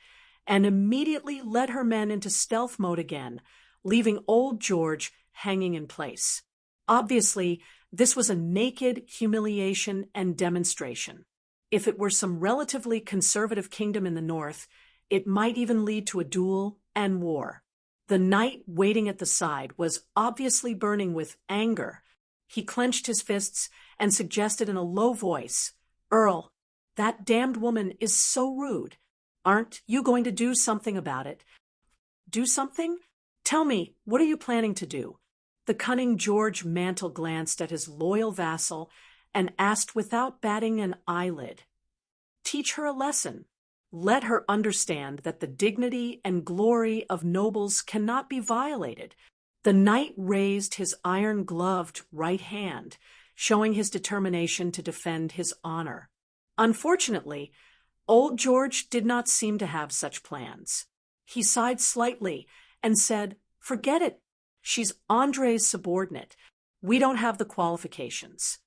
Speaker 1: and immediately led her men into stealth mode again, leaving old George hanging in place. Obviously, this was a naked humiliation and demonstration. If it were some relatively conservative kingdom in the north, it might even lead to a duel and war. The knight waiting at the side was obviously burning with anger. He clenched his fists and suggested in a low voice, "Earl, that damned woman is so rude. Aren't you going to do something about it?" "Do something? Tell me, what are you planning to do?" The cunning George Mantle glanced at his loyal vassal and asked without batting an eyelid. "Teach her a lesson. Let her understand that the dignity and glory of nobles cannot be violated." The knight raised his iron-gloved right hand, showing his determination to defend his honor. Unfortunately, old George did not seem to have such plans. He sighed slightly and said, "Forget it. She's Andre's subordinate. We don't have the qualifications."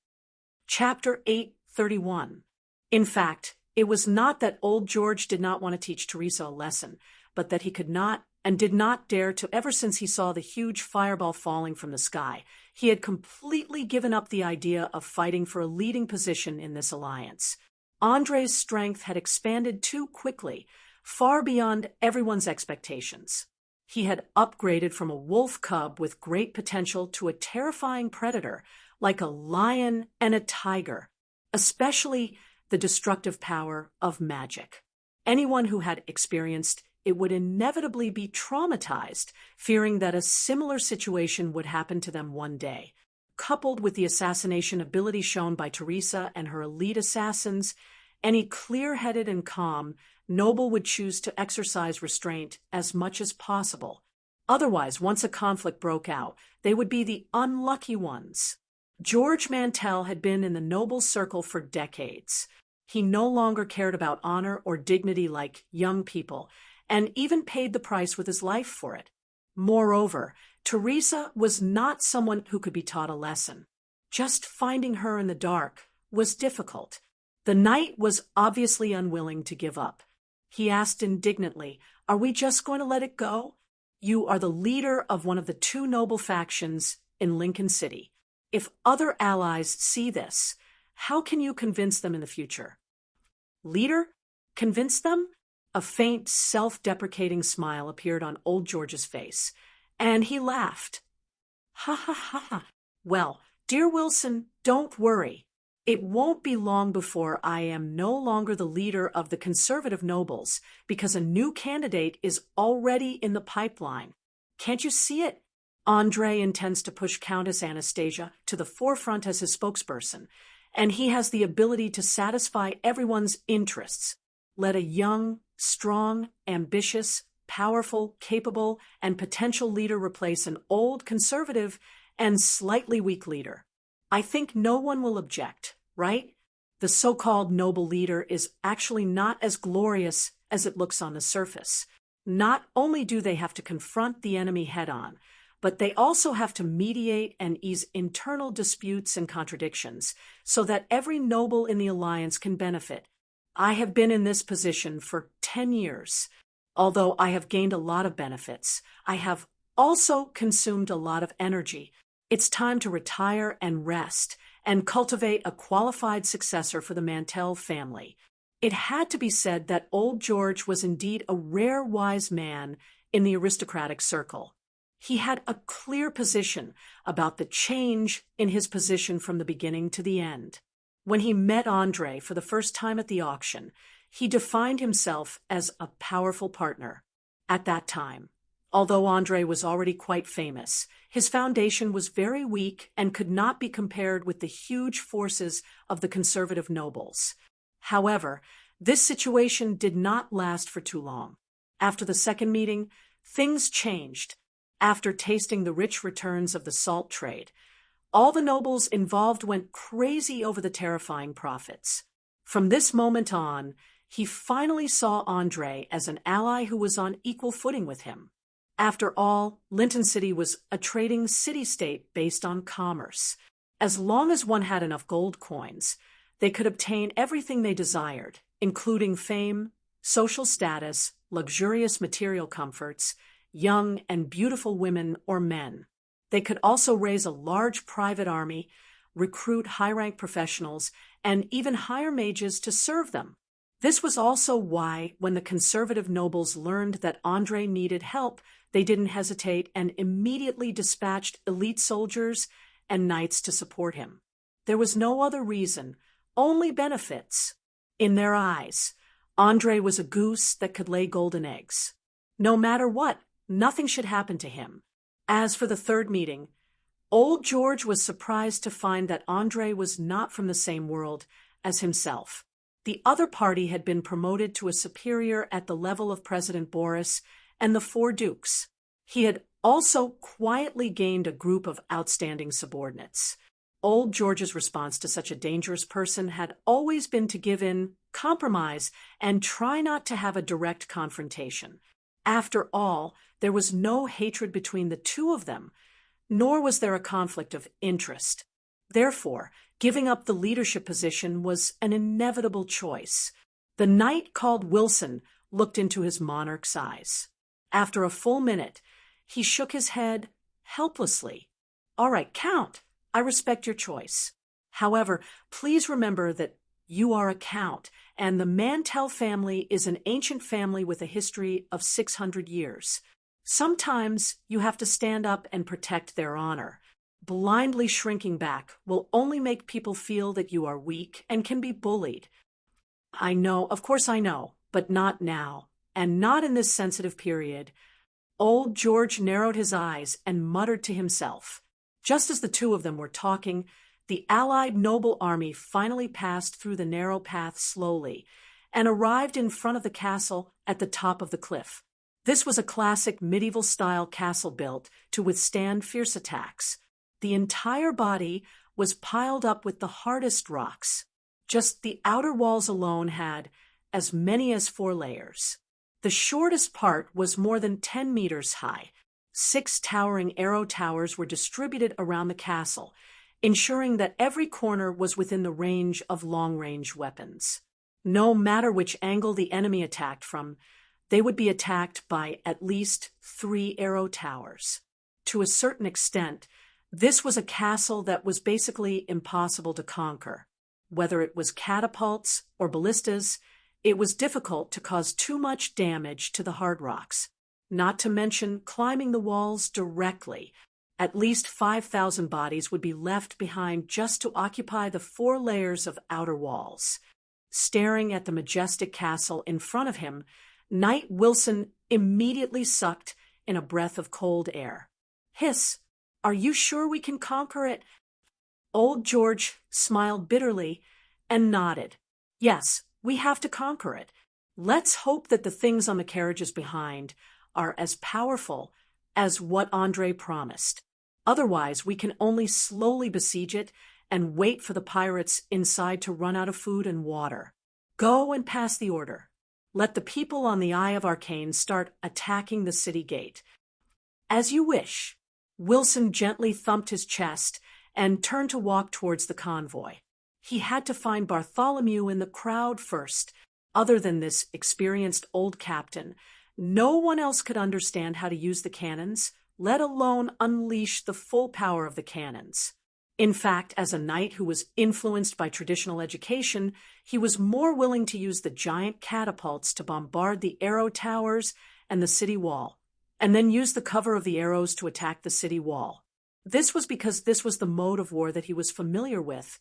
Speaker 1: Chapter 831. In fact, it was not that old George did not want to teach Teresa a lesson, but that he could not and did not dare to. Ever since he saw the huge fireball falling from the sky, he had completely given up the idea of fighting for a leading position in this alliance. Andre's strength had expanded too quickly, far beyond everyone's expectations. He had upgraded from a wolf cub with great potential to a terrifying predator, like a lion and a tiger, especially the destructive power of magic. Anyone who had experienced it would inevitably be traumatized, fearing that a similar situation would happen to them one day. Coupled with the assassination ability shown by Teresa and her elite assassins, any clear-headed and calm noble would choose to exercise restraint as much as possible. Otherwise, once a conflict broke out, they would be the unlucky ones. George Mantell had been in the noble circle for decades. He no longer cared about honor or dignity like young people, and even paid the price with his life for it. Moreover, Teresa was not someone who could be taught a lesson. Just finding her in the dark was difficult. The knight was obviously unwilling to give up. He asked indignantly, "Are we just going to let it go? You are the leader of one of the two noble factions in Lincoln City. If other allies see this, how can you convince them in the future?" "Leader? Convince them?" A faint, self-deprecating smile appeared on old George's face, and he laughed. "Ha ha ha. Well, dear Wilson, don't worry. It won't be long before I am no longer the leader of the conservative nobles, because a new candidate is already in the pipeline. Can't you see it? Andre intends to push Countess Anastasia to the forefront as his spokesperson, and he has the ability to satisfy everyone's interests. Let a young, strong, ambitious, powerful, capable, and potential leader replace an old, conservative, and slightly weak leader. I think no one will object, right? The so-called noble leader is actually not as glorious as it looks on the surface. Not only do they have to confront the enemy head-on, but they also have to mediate and ease internal disputes and contradictions so that every noble in the alliance can benefit. I have been in this position for 10 years. Although I have gained a lot of benefits, I have also consumed a lot of energy. It's time to retire and rest and cultivate a qualified successor for the Mantell family. It had to be said that old George was indeed a rare wise man in the aristocratic circle. He had a clear position about the change in his position from the beginning to the end. When he met Andre for the first time at the auction, he defined himself as a powerful partner. At that time, although Andre was already quite famous, his foundation was very weak and could not be compared with the huge forces of the conservative nobles. However, this situation did not last for too long. After the second meeting, things changed. After tasting the rich returns of the salt trade, all the nobles involved went crazy over the terrifying profits. From this moment on, he finally saw Andre as an ally who was on equal footing with him. After all, Linton City was a trading city-state based on commerce. As long as one had enough gold coins, they could obtain everything they desired, including fame, social status, luxurious material comforts, young and beautiful women or men. They could also raise a large private army, recruit high-rank professionals, and even hire mages to serve them. This was also why, when the conservative nobles learned that Andre needed help, they didn't hesitate and immediately dispatched elite soldiers and knights to support him. There was no other reason, only benefits. In their eyes, Andre was a goose that could lay golden eggs. No matter what, nothing should happen to him. As for the third meeting, old George was surprised to find that Andre was not from the same world as himself. The other party had been promoted to a superior at the level of President Boris and the four dukes. He had also quietly gained a group of outstanding subordinates. Old George's response to such a dangerous person had always been to give in, compromise, and try not to have a direct confrontation. After all, there was no hatred between the two of them, nor was there a conflict of interest. Therefore, giving up the leadership position was an inevitable choice. The knight called Wilson looked into his monarch's eyes. After a full minute, he shook his head helplessly. "All right, Count, I respect your choice. However, please remember that you are a count, and the Mantell family is an ancient family with a history of 600 years. Sometimes you have to stand up and protect their honor. Blindly shrinking back will only make people feel that you are weak and can be bullied. I know, of course I know, but not now, and not in this sensitive period." Old George narrowed his eyes and muttered to himself. Just as the two of them were talking, the allied noble army finally passed through the narrow path slowly and arrived in front of the castle at the top of the cliff. This was a classic medieval-style castle built to withstand fierce attacks. The entire body was piled up with the hardest rocks. Just the outer walls alone had as many as 4 layers. The shortest part was more than 10 meters high. 6 towering arrow towers were distributed around the castle, ensuring that every corner was within the range of long-range weapons. No matter which angle the enemy attacked from, they would be attacked by at least 3 arrow towers. To a certain extent, this was a castle that was basically impossible to conquer. Whether it was catapults or ballistas, it was difficult to cause too much damage to the hard rocks, not to mention climbing the walls directly. At least 5,000 bodies would be left behind just to occupy the 4 layers of outer walls. Staring at the majestic castle in front of him, Knight Wilson immediately sucked in a breath of cold air. "Hiss, are you sure we can conquer it?" Old George smiled bitterly and nodded. "Yes, we have to conquer it. Let's hope that the things on the carriages behind are as powerful as what Andre promised. Otherwise, we can only slowly besiege it and wait for the pirates inside to run out of food and water. Go and pass the order. Let the people on the Eye of Arcane start attacking the city gate." "As you wish." Wilson gently thumped his chest and turned to walk towards the convoy. He had to find Bartholomew in the crowd first. Other than this experienced old captain, no one else could understand how to use the cannons, let alone unleash the full power of the cannons. In fact, as a knight who was influenced by traditional education, he was more willing to use the giant catapults to bombard the arrow towers and the city wall, and then use the cover of the arrows to attack the city wall. This was because this was the mode of war that he was familiar with,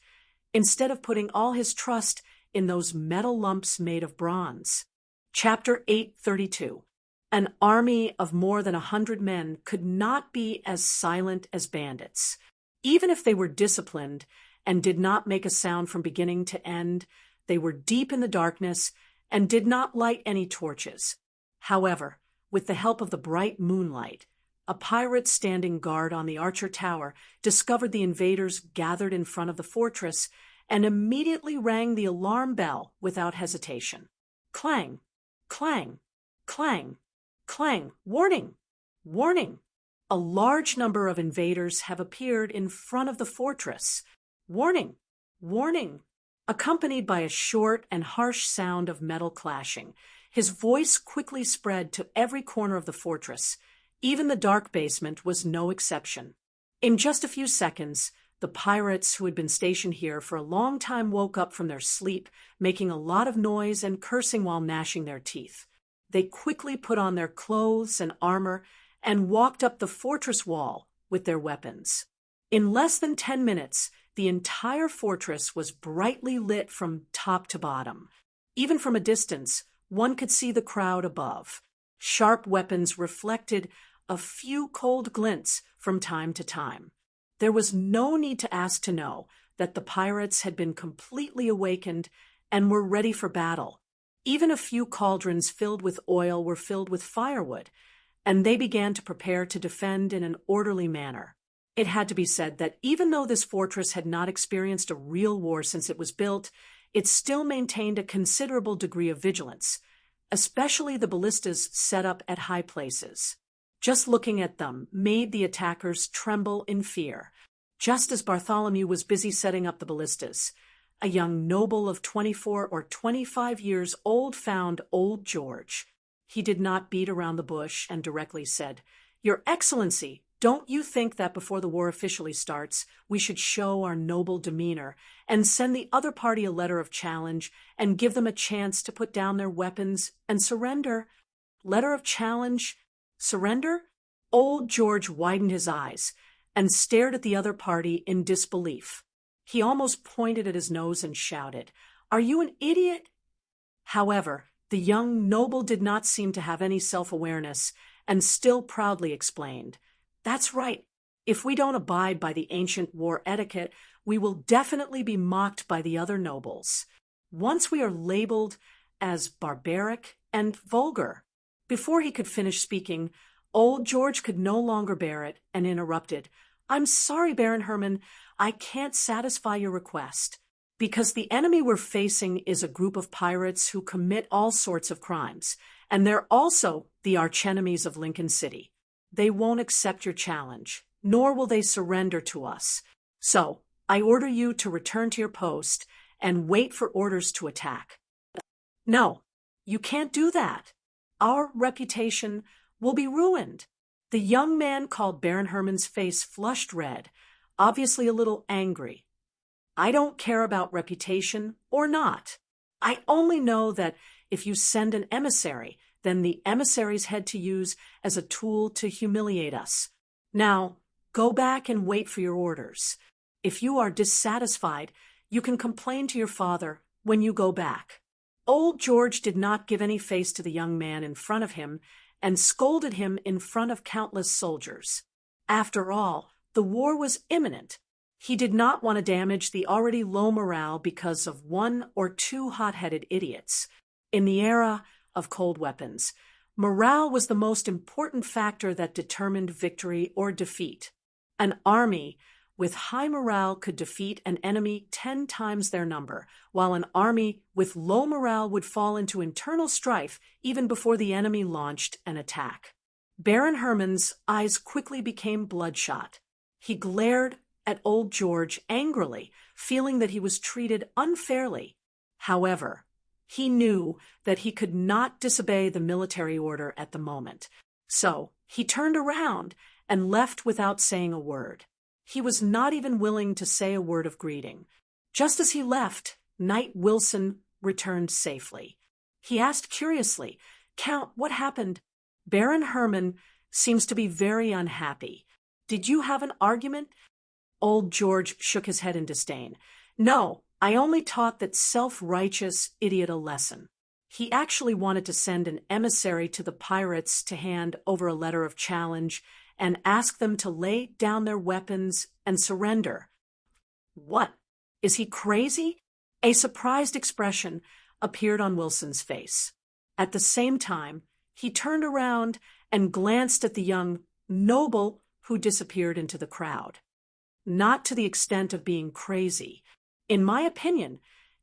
Speaker 1: instead of putting all his trust in those metal lumps made of bronze. Chapter 832. An army of more than 100 men could not be as silent as bandits. Even if they were disciplined and did not make a sound from beginning to end, they were deep in the darkness and did not light any torches. However, with the help of the bright moonlight, a pirate standing guard on the Archer Tower discovered the invaders gathered in front of the fortress and immediately rang the alarm bell without hesitation. Clang, clang, clang, clang, warning, warning. A large number of invaders have appeared in front of the fortress. Warning, warning. Accompanied by a short and harsh sound of metal clashing, his voice quickly spread to every corner of the fortress. Even the dark basement was no exception. In just a few seconds, the pirates who had been stationed here for a long time woke up from their sleep, making a lot of noise and cursing while gnashing their teeth. They quickly put on their clothes and armor and walked up the fortress wall with their weapons. In less than 10 minutes, the entire fortress was brightly lit from top to bottom. Even from a distance, one could see the crowd above. Sharp weapons reflected a few cold glints from time to time. There was no need to ask to know that the pirates had been completely awakened and were ready for battle. Even a few cauldrons filled with oil were filled with firewood, and they began to prepare to defend in an orderly manner. It had to be said that even though this fortress had not experienced a real war since it was built, it still maintained a considerable degree of vigilance, especially the ballistas set up at high places. Just looking at them made the attackers tremble in fear. Just as Bartholomew was busy setting up the ballistas, a young noble of 24 or 25 years old found Old George. He did not beat around the bush and directly said, "Your Excellency, don't you think that before the war officially starts, we should show our noble demeanor and send the other party a letter of challenge and give them a chance to put down their weapons and surrender?" Letter of challenge? Surrender? Old George widened his eyes and stared at the other party in disbelief. He almost pointed at his nose and shouted, "Are you an idiot?" However, the young noble did not seem to have any self-awareness and still proudly explained, "That's right. If we don't abide by the ancient war etiquette, we will definitely be mocked by the other nobles. Once we are labeled as barbaric and vulgar." Before he could finish speaking, Old George could no longer bear it and interrupted, "I'm sorry, Baron Herman, I can't satisfy your request. Because the enemy we're facing is a group of pirates who commit all sorts of crimes, and they're also the archenemies of Lincoln City. They won't accept your challenge, nor will they surrender to us. So, I order you to return to your post and wait for orders to attack." "No, you can't do that. Our reputation will be ruined." The young man called Baron Herman's face flushed red, obviously a little angry. "I don't care about reputation or not. I only know that if you send an emissary, then the emissaries head to use as a tool to humiliate us. Now, go back and wait for your orders. If you are dissatisfied, you can complain to your father when you go back." Old George did not give any face to the young man in front of him and scolded him in front of countless soldiers. After all, the war was imminent. He did not want to damage the already low morale because of one or two hot-headed idiots. In the era of cold weapons, morale was the most important factor that determined victory or defeat. An army with high morale could defeat an enemy 10 times their number, while an army with low morale would fall into internal strife even before the enemy launched an attack. Baron Herman's eyes quickly became bloodshot. He glared at old George angrily, feeling that he was treated unfairly. However, he knew that he could not disobey the military order at the moment, so he turned around and left without saying a word. He was not even willing to say a word of greeting. Just as he left, Knight Wilson returned safely. He asked curiously, "Count, what happened?" "Baron Herman seems to be very unhappy. Did you have an argument?" Old George shook his head in disdain. "No, I only taught that self-righteous idiot a lesson. He actually wanted to send an emissary to the pirates to hand over a letter of challenge and ask them to lay down their weapons and surrender." "What? Is he crazy?" A surprised expression appeared on Wilson's face. At the same time, he turned around and glanced at the young noble who disappeared into the crowd. "Not to the extent of being crazy. In my opinion,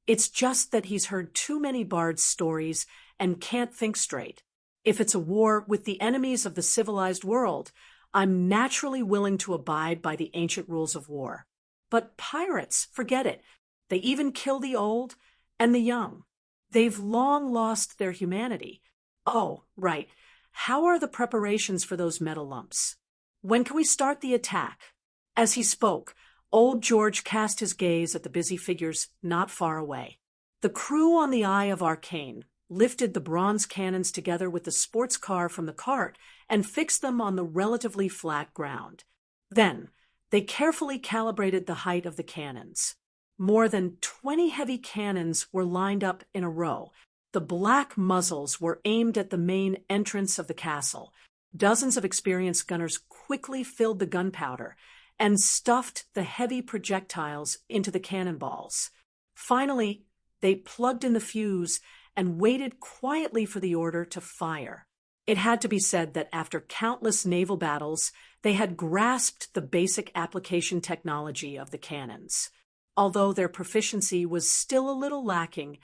Speaker 1: it's just that he's heard too many bards' stories and can't think straight. If it's a war with the enemies of the civilized world, I'm naturally willing to abide by the ancient rules of war. But pirates, forget it. They even kill the old and the young. They've long lost their humanity. Oh, right. How are the preparations for those metal lumps? When can we start the attack?" As he spoke, old George cast his gaze at the busy figures not far away. The crew on the Eye of Arcane lifted the bronze cannons together with the sports car from the cart and fixed them on the relatively flat ground. Then, they carefully calibrated the height of the cannons. More than 20 heavy cannons were lined up in a row. The black muzzles were aimed at the main entrance of the castle. Dozens of experienced gunners quickly filled the gunpowder and stuffed the heavy projectiles into the cannonballs. Finally, they plugged in the fuse and waited quietly for the order to fire. It had to be said that after countless naval battles, they had grasped the basic application technology of the cannons. Although their proficiency was still a little lacking,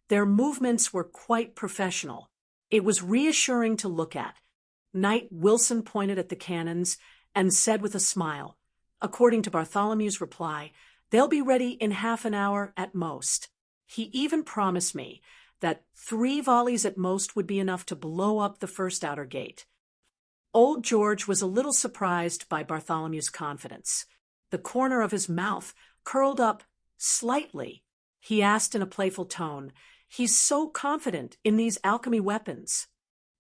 Speaker 1: their movements were quite professional. It was reassuring to look at. Knight Wilson pointed at the cannons and said with a smile, according to Bartholomew's reply, "They'll be ready in half an hour at most." He even promised me that 3 volleys at most would be enough to blow up the first outer gate. Old George was a little surprised by Bartholomew's confidence. The corner of his mouth curled up slightly. He asked in a playful tone, "He's so confident in these alchemy weapons."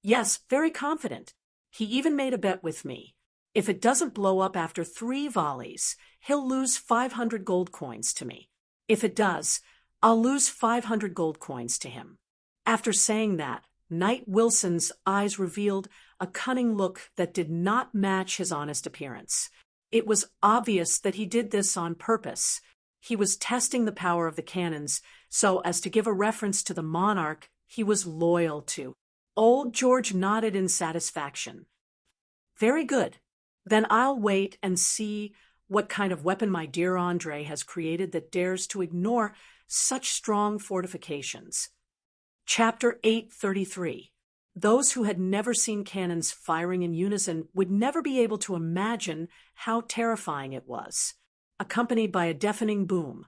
Speaker 1: "Yes, very confident. He even made a bet with me. If it doesn't blow up after 3 volleys, he'll lose 500 gold coins to me. If it does, I'll lose 500 gold coins to him." After saying that, Knight Wilson's eyes revealed a cunning look that did not match his honest appearance. It was obvious that he did this on purpose. He was testing the power of the cannons so as to give a reference to the monarch he was loyal to. Old George nodded in satisfaction. "Very good. Then I'll wait and see what kind of weapon my dear Andre has created that dares to ignore such strong fortifications." Chapter 833. Those who had never seen cannons firing in unison would never be able to imagine how terrifying it was. Accompanied by a deafening boom,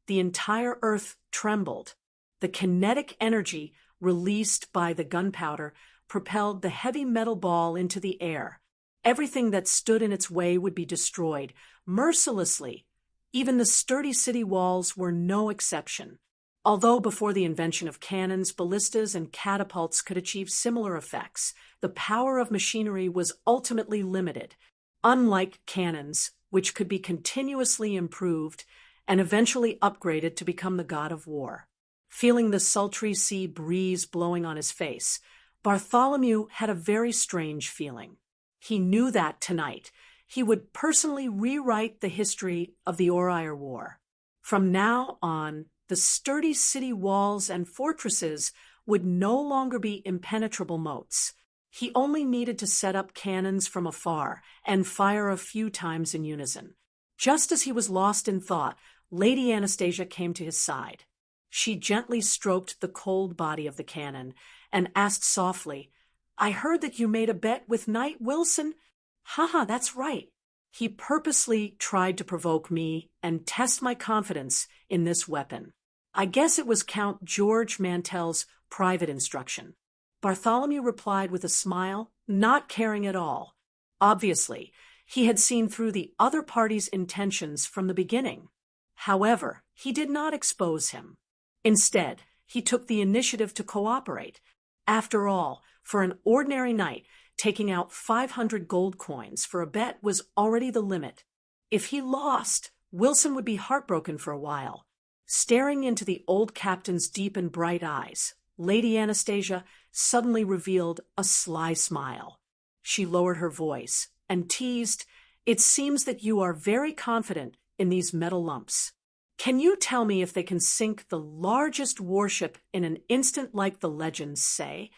Speaker 1: the entire earth trembled. The kinetic energy released by the gunpowder propelled the heavy metal ball into the air. Everything that stood in its way would be destroyed, mercilessly. Even the sturdy city walls were no exception. Although before the invention of cannons, ballistas, and catapults could achieve similar effects, the power of machinery was ultimately limited. Unlike cannons, which could be continuously improved and eventually upgraded to become the god of war. Feeling the sultry sea breeze blowing on his face, Bartholomew had a very strange feeling. He knew that tonight he would personally rewrite the history of the Oreir War. From now on, the sturdy city walls and fortresses would no longer be impenetrable moats. He only needed to set up cannons from afar and fire a few times in unison. Just as he was lost in thought, Lady Anastasia came to his side. She gently stroked the cold body of the cannon and asked softly, I heard that you made a bet with Knight Wilson. Haha, that's right. He purposely tried to provoke me and test my confidence in this weapon. I guess it was Count George Mantell's private instruction. Bartholomew replied with a smile, not caring at all. Obviously, he had seen through the other party's intentions from the beginning. However, he did not expose him. Instead, he took the initiative to cooperate. After all, for an ordinary knight, taking out 500 gold coins for a bet was already the limit. If he lost, Wilson would be heartbroken for a while. Staring into the old captain's deep and bright eyes, Lady Anastasia suddenly revealed a sly smile. She lowered her voice and teased, "It seems that you are very confident in these metal lumps. Can you tell me if they can sink the largest warship in an instant like the legends say?"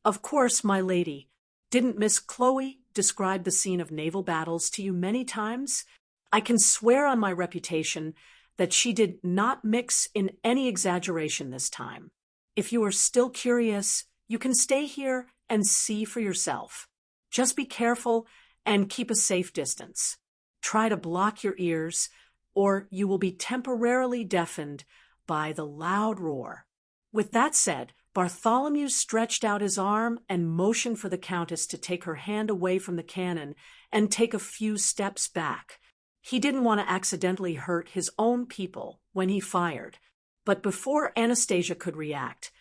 Speaker 1: Of course, my lady. Didn't Miss Chloe describe the scene of naval battles to you many times? I can swear on my reputation that she did not mix in any exaggeration this time. If you are still curious, you can stay here and see for yourself. Just be careful and keep a safe distance. Try to block your ears, or you will be temporarily deafened by the loud roar. With that said, Bartholomew stretched out his arm and motioned for the Countess to take her hand away from the cannon and take a few steps back. He didn't want to accidentally hurt his own people when he fired. But before Anastasia could react,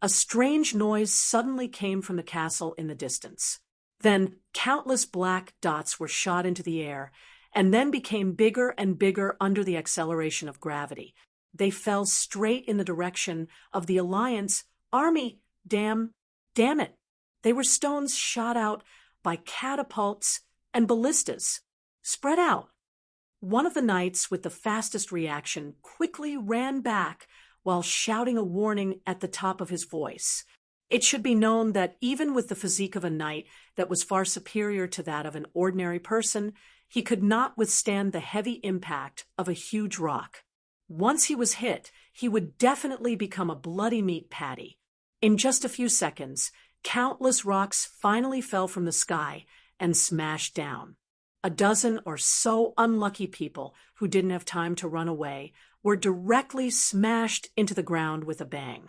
Speaker 1: a strange noise suddenly came from the castle in the distance. Then countless black dots were shot into the air, and then became bigger and bigger under the acceleration of gravity. They fell straight in the direction of the Alliance army. Damn it. They were stones shot out by catapults and ballistas. Spread out. One of the knights with the fastest reaction quickly ran back while shouting a warning at the top of his voice. It should be known that even with the physique of a knight that was far superior to that of an ordinary person, he could not withstand the heavy impact of a huge rock. Once he was hit, he would definitely become a bloody meat patty. In just a few seconds, countless rocks finally fell from the sky and smashed down. A dozen or so unlucky people who didn't have time to run away were directly smashed into the ground with a bang.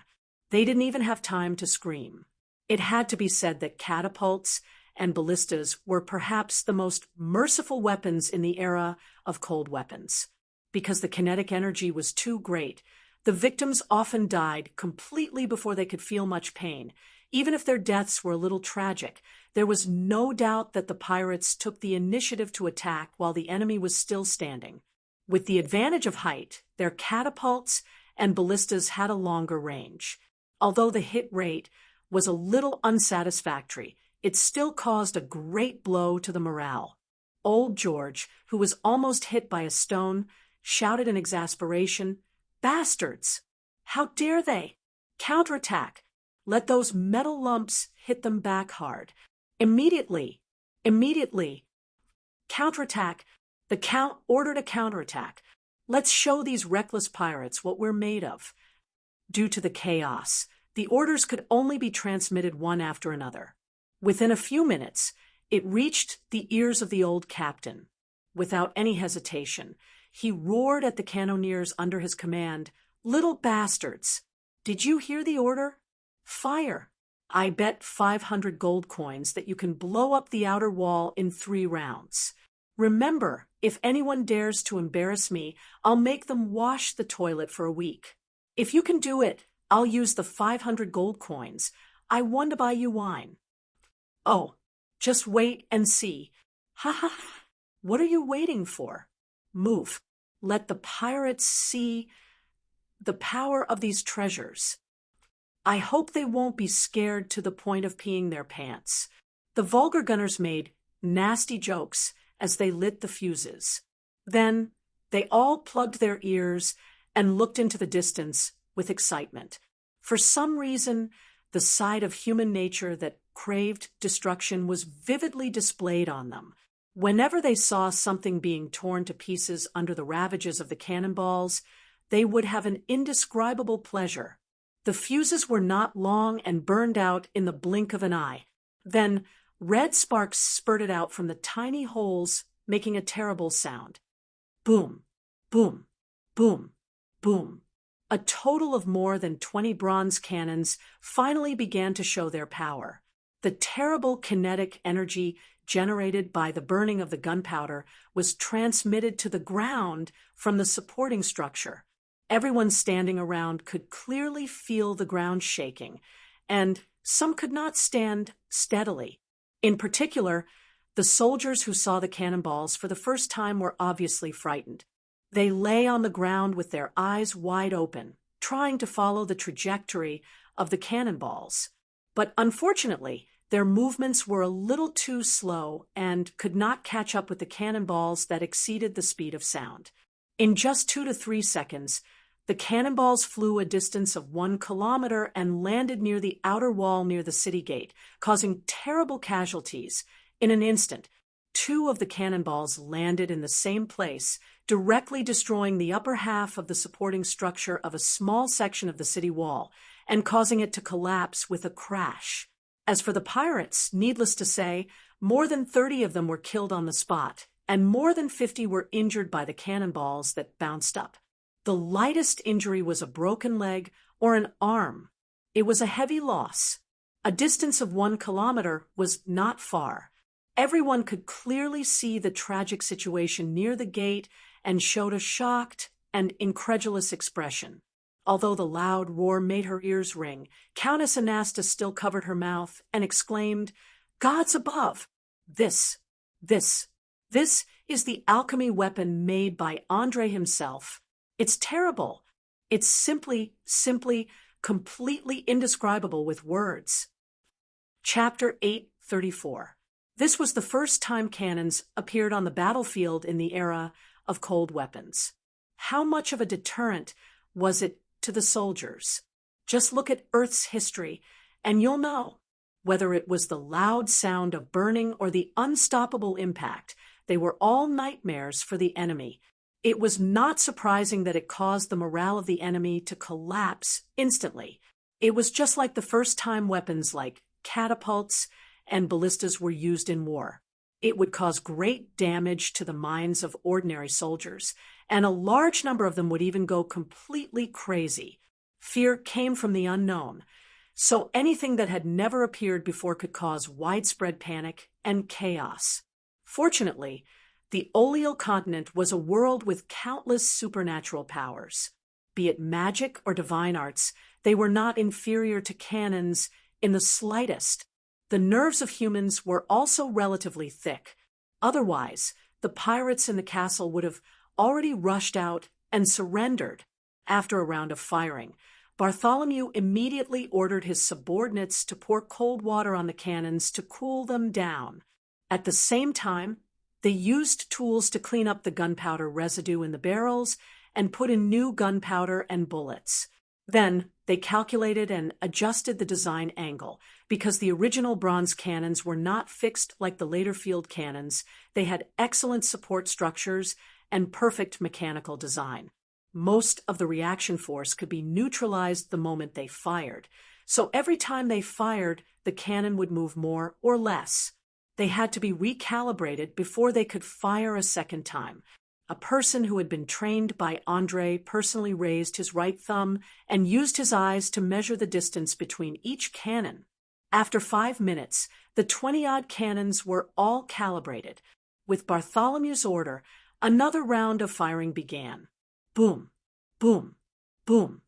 Speaker 1: They didn't even have time to scream. It had to be said that catapults and ballistas were perhaps the most merciful weapons in the era of cold weapons. Because the kinetic energy was too great, the victims often died completely before they could feel much pain. Even if their deaths were a little tragic, there was no doubt that the pirates took the initiative to attack while the enemy was still standing. With the advantage of height, their catapults and ballistas had a longer range. Although the hit rate was a little unsatisfactory, it still caused a great blow to the morale. Old George, who was almost hit by a stone, shouted in exasperation, "Bastards! How dare they? Counterattack! Let those metal lumps hit them back hard. Immediately! Counterattack! The Count ordered a counterattack. Let's show these reckless pirates what we're made of." Due to the chaos, the orders could only be transmitted one after another. Within a few minutes, it reached the ears of the old captain. Without any hesitation, he roared at the cannoneers under his command, "Little bastards! Did you hear the order? Fire! I bet 500 gold coins that you can blow up the outer wall in 3 rounds. Remember, if anyone dares to embarrass me, I'll make them wash the toilet for a week. If you can do it, I'll use the 500 gold coins I won to buy you wine." "Oh, just wait and see. Ha ha ha. What are you waiting for? Move. Let the pirates see the power of these treasures. I hope they won't be scared to the point of peeing their pants." The vulgar gunners made nasty jokes as they lit the fuses. Then they all plugged their ears and looked into the distance with excitement. For some reason, the side of human nature that craved destruction was vividly displayed on them. Whenever they saw something being torn to pieces under the ravages of the cannonballs, they would have an indescribable pleasure. The fuses were not long and burned out in the blink of an eye. Then red sparks spurted out from the tiny holes, making a terrible sound. Boom, boom, boom, boom. A total of more than 20 bronze cannons finally began to show their power. The terrible kinetic energy generated by the burning of the gunpowder was transmitted to the ground from the supporting structure. Everyone standing around could clearly feel the ground shaking, and some could not stand steadily. In particular, the soldiers who saw the cannonballs for the first time were obviously frightened. They lay on the ground with their eyes wide open, trying to follow the trajectory of the cannonballs. But unfortunately, their movements were a little too slow and could not catch up with the cannonballs that exceeded the speed of sound. In just 2 to 3 seconds, the cannonballs flew a distance of 1 kilometer and landed near the outer wall near the city gate, causing terrible casualties. In an instant, 2 of the cannonballs landed in the same place, directly destroying the upper half of the supporting structure of a small section of the city wall and causing it to collapse with a crash. As for the pirates, needless to say, more than 30 of them were killed on the spot, and more than 50 were injured by the cannonballs that bounced up. The lightest injury was a broken leg or an arm. It was a heavy loss. A distance of 1 kilometer was not far. Everyone could clearly see the tragic situation near the gate and showed a shocked and incredulous expression. Although the loud roar made her ears ring, Countess Anasta still covered her mouth and exclaimed, "Gods above! This is the alchemy weapon made by Andre himself. It's terrible. It's simply, completely indescribable with words." Chapter 834. This was the first time cannons appeared on the battlefield in the era of cold weapons. How much of a deterrent was it to the soldiers? Just look at Earth's history, and you'll know. Whether it was the loud sound of burning or the unstoppable impact, they were all nightmares for the enemy. It was not surprising that it caused the morale of the enemy to collapse instantly. It was just like the first time weapons like catapults and ballistas were used in war. It would cause great damage to the minds of ordinary soldiers, and a large number of them would even go completely crazy. Fear came from the unknown, so anything that had never appeared before could cause widespread panic and chaos. Fortunately, the Oleal continent was a world with countless supernatural powers. Be it magic or divine arts, they were not inferior to cannons in the slightest. The nerves of humans were also relatively thick. Otherwise, the pirates in the castle would have already rushed out and surrendered. After a round of firing, Bartholomew immediately ordered his subordinates to pour cold water on the cannons to cool them down. At the same time, they used tools to clean up the gunpowder residue in the barrels and put in new gunpowder and bullets. Then they calculated and adjusted the design angle. Because the original bronze cannons were not fixed like the later field cannons, they had excellent support structures and perfect mechanical design. Most of the reaction force could be neutralized the moment they fired. So every time they fired, the cannon would move more or less. They had to be recalibrated before they could fire a second time. A person who had been trained by Andre personally raised his right thumb and used his eyes to measure the distance between each cannon. After 5 minutes, the 20-odd cannons were all calibrated. With Bartholomew's order, another round of firing began. Boom, boom, boom,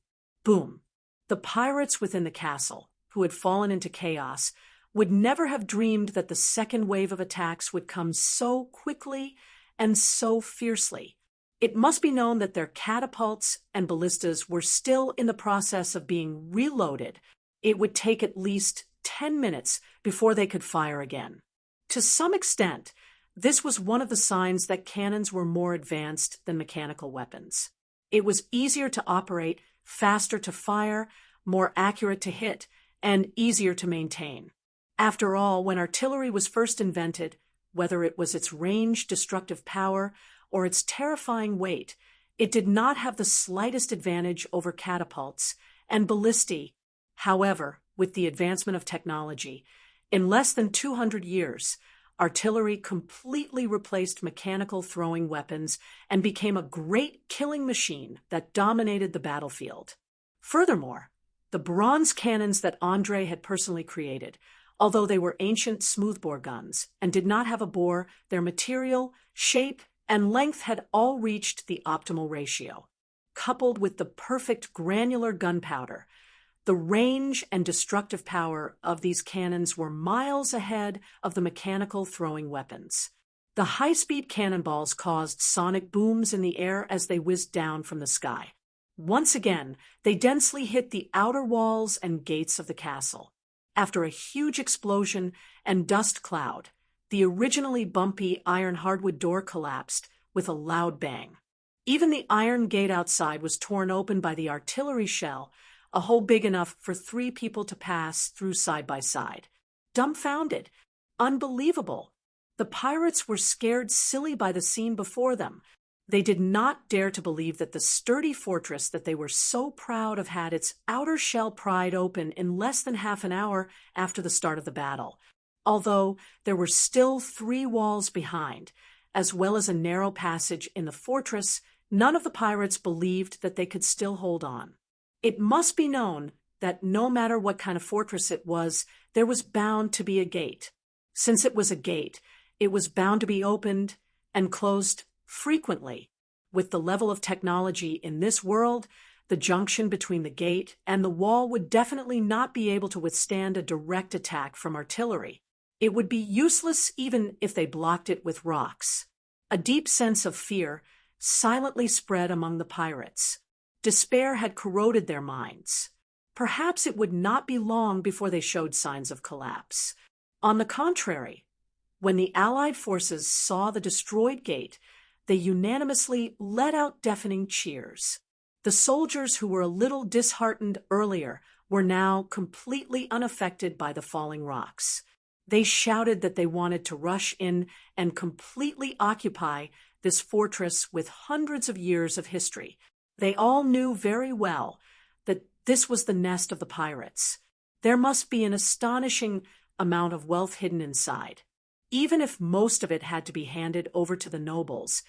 Speaker 1: boom. The pirates within the castle, who had fallen into chaos, would never have dreamed that the second wave of attacks would come so quickly and so fiercely. It must be known that their catapults and ballistas were still in the process of being reloaded. It would take at least 10 minutes before they could fire again. To some extent, this was one of the signs that cannons were more advanced than mechanical weapons. It was easier to operate, faster to fire, more accurate to hit, and easier to maintain. After all, when artillery was first invented, whether it was its range, destructive power, or its terrifying weight, it did not have the slightest advantage over catapults and ballistae. However, with the advancement of technology, In less than 200 years, artillery completely replaced mechanical throwing weapons and became a great killing machine that dominated the battlefield. Furthermore, the bronze cannons that Andrei had personally created, although they were ancient smoothbore guns and did not have a bore, their material, shape, and length had all reached the optimal ratio. Coupled with the perfect granular gunpowder, the range and destructive power of these cannons were miles ahead of the mechanical throwing weapons. The high-speed cannonballs caused sonic booms in the air as they whizzed down from the sky. Once again, they densely hit the outer walls and gates of the castle. After a huge explosion and dust cloud, the originally bumpy iron hardwood door collapsed with a loud bang. Even the iron gate outside was torn open by the artillery shell, a hole big enough for 3 people to pass through side by side. Dumbfounded, unbelievable. The pirates were scared silly by the scene before them. They did not dare to believe that the sturdy fortress that they were so proud of had its outer shell pried open in less than half an hour after the start of the battle. Although there were still 3 walls behind, as well as a narrow passage in the fortress, none of the pirates believed that they could still hold on. It must be known that no matter what kind of fortress it was, there was bound to be a gate. Since it was a gate, it was bound to be opened and closed frequently. With the level of technology in this world, the junction between the gate and the wall would definitely not be able to withstand a direct attack from artillery. It would be useless even if they blocked it with rocks. A deep sense of fear silently spread among the pirates. Despair had corroded their minds. Perhaps it would not be long before they showed signs of collapse. On the contrary, when the Allied forces saw the destroyed gate, they unanimously let out deafening cheers. The soldiers who were a little disheartened earlier were now completely unaffected by the falling rocks. They shouted that they wanted to rush in and completely occupy this fortress with hundreds of years of history. They all knew very well that this was the nest of the pirates. There must be an astonishing amount of wealth hidden inside. Even if most of it had to be handed over to the nobles,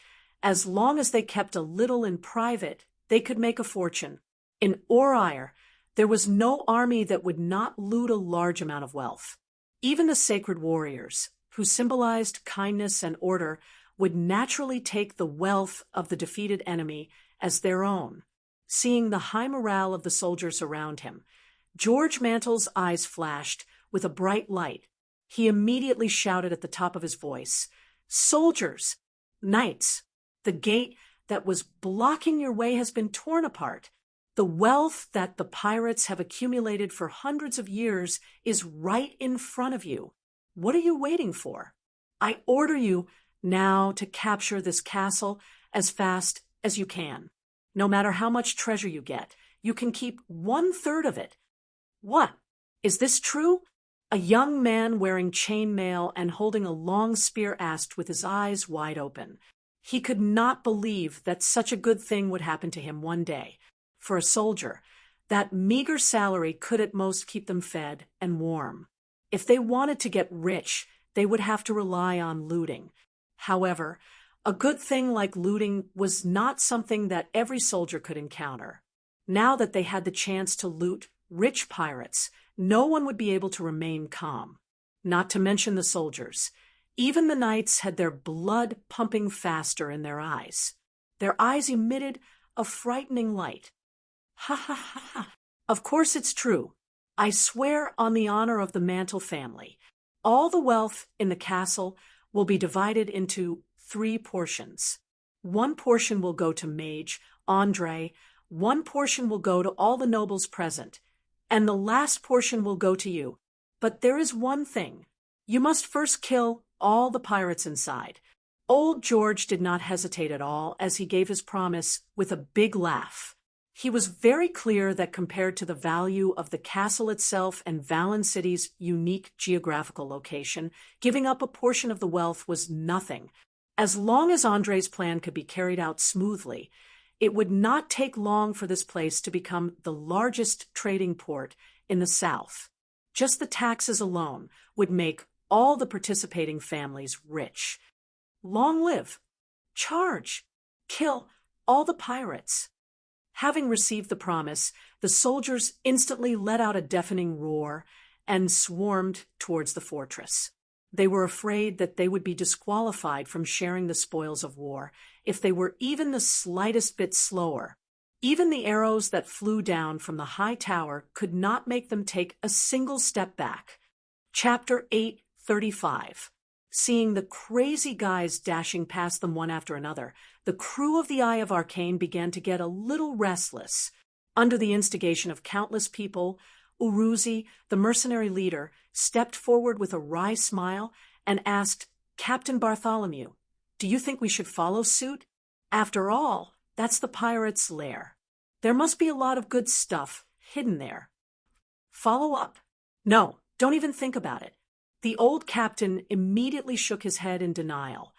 Speaker 1: as long as they kept a little in private, they could make a fortune. In Orire, there was no army that would not loot a large amount of wealth. Even the sacred warriors, who symbolized kindness and order, would naturally take the wealth of the defeated enemy as their own. Seeing the high morale of the soldiers around him, George Mantle's eyes flashed with a bright light. He immediately shouted at the top of his voice, "Soldiers! Knights! The gate that was blocking your way has been torn apart. The wealth that the pirates have accumulated for hundreds of years is right in front of you. What are you waiting for? I order you now to capture this castle as fast as you can. No matter how much treasure you get, you can keep 1/3 of it." "What? Is this true?" a young man wearing chainmail and holding a long spear asked with his eyes wide open. He could not believe that such a good thing would happen to him one day. For a soldier, that meager salary could at most keep them fed and warm. If they wanted to get rich, they would have to rely on looting. However, a good thing like looting was not something that every soldier could encounter. Now that they had the chance to loot rich pirates, no one would be able to remain calm. Not to mention the soldiers. Even the knights had their blood pumping faster in their eyes. Their eyes emitted a frightening light. "Ha ha ha ha! Of course it's true. I swear on the honor of the Mantle family, all the wealth in the castle will be divided into 3 portions. 1 portion will go to Mage, Andrei, 1 portion will go to all the nobles present, and the last portion will go to you. But there is one thing. You must first kill all the pirates inside." Old George did not hesitate at all as he gave his promise with a big laugh. He was very clear that compared to the value of the castle itself and Valen City's unique geographical location, giving up a portion of the wealth was nothing. As long as Andrei's plan could be carried out smoothly, it would not take long for this place to become the largest trading port in the south. Just the taxes alone would make all the participating families rich. Long live! Charge! Kill all the pirates! Having received the promise, the soldiers instantly let out a deafening roar and swarmed towards the fortress. They were afraid that they would be disqualified from sharing the spoils of war if they were even the slightest bit slower. Even the arrows that flew down from the high tower could not make them take a single step back. Chapter 8:35. Seeing the crazy guys dashing past them one after another, the crew of the Eye of Arcane began to get a little restless. Under the instigation of countless people, Uruzi, the mercenary leader, stepped forward with a wry smile and asked, "Captain Bartholomew, do you think we should follow suit? After all, that's the pirates' lair. There must be a lot of good stuff hidden there." "Follow up? No, don't even think about it." The old captain immediately shook his head in denial.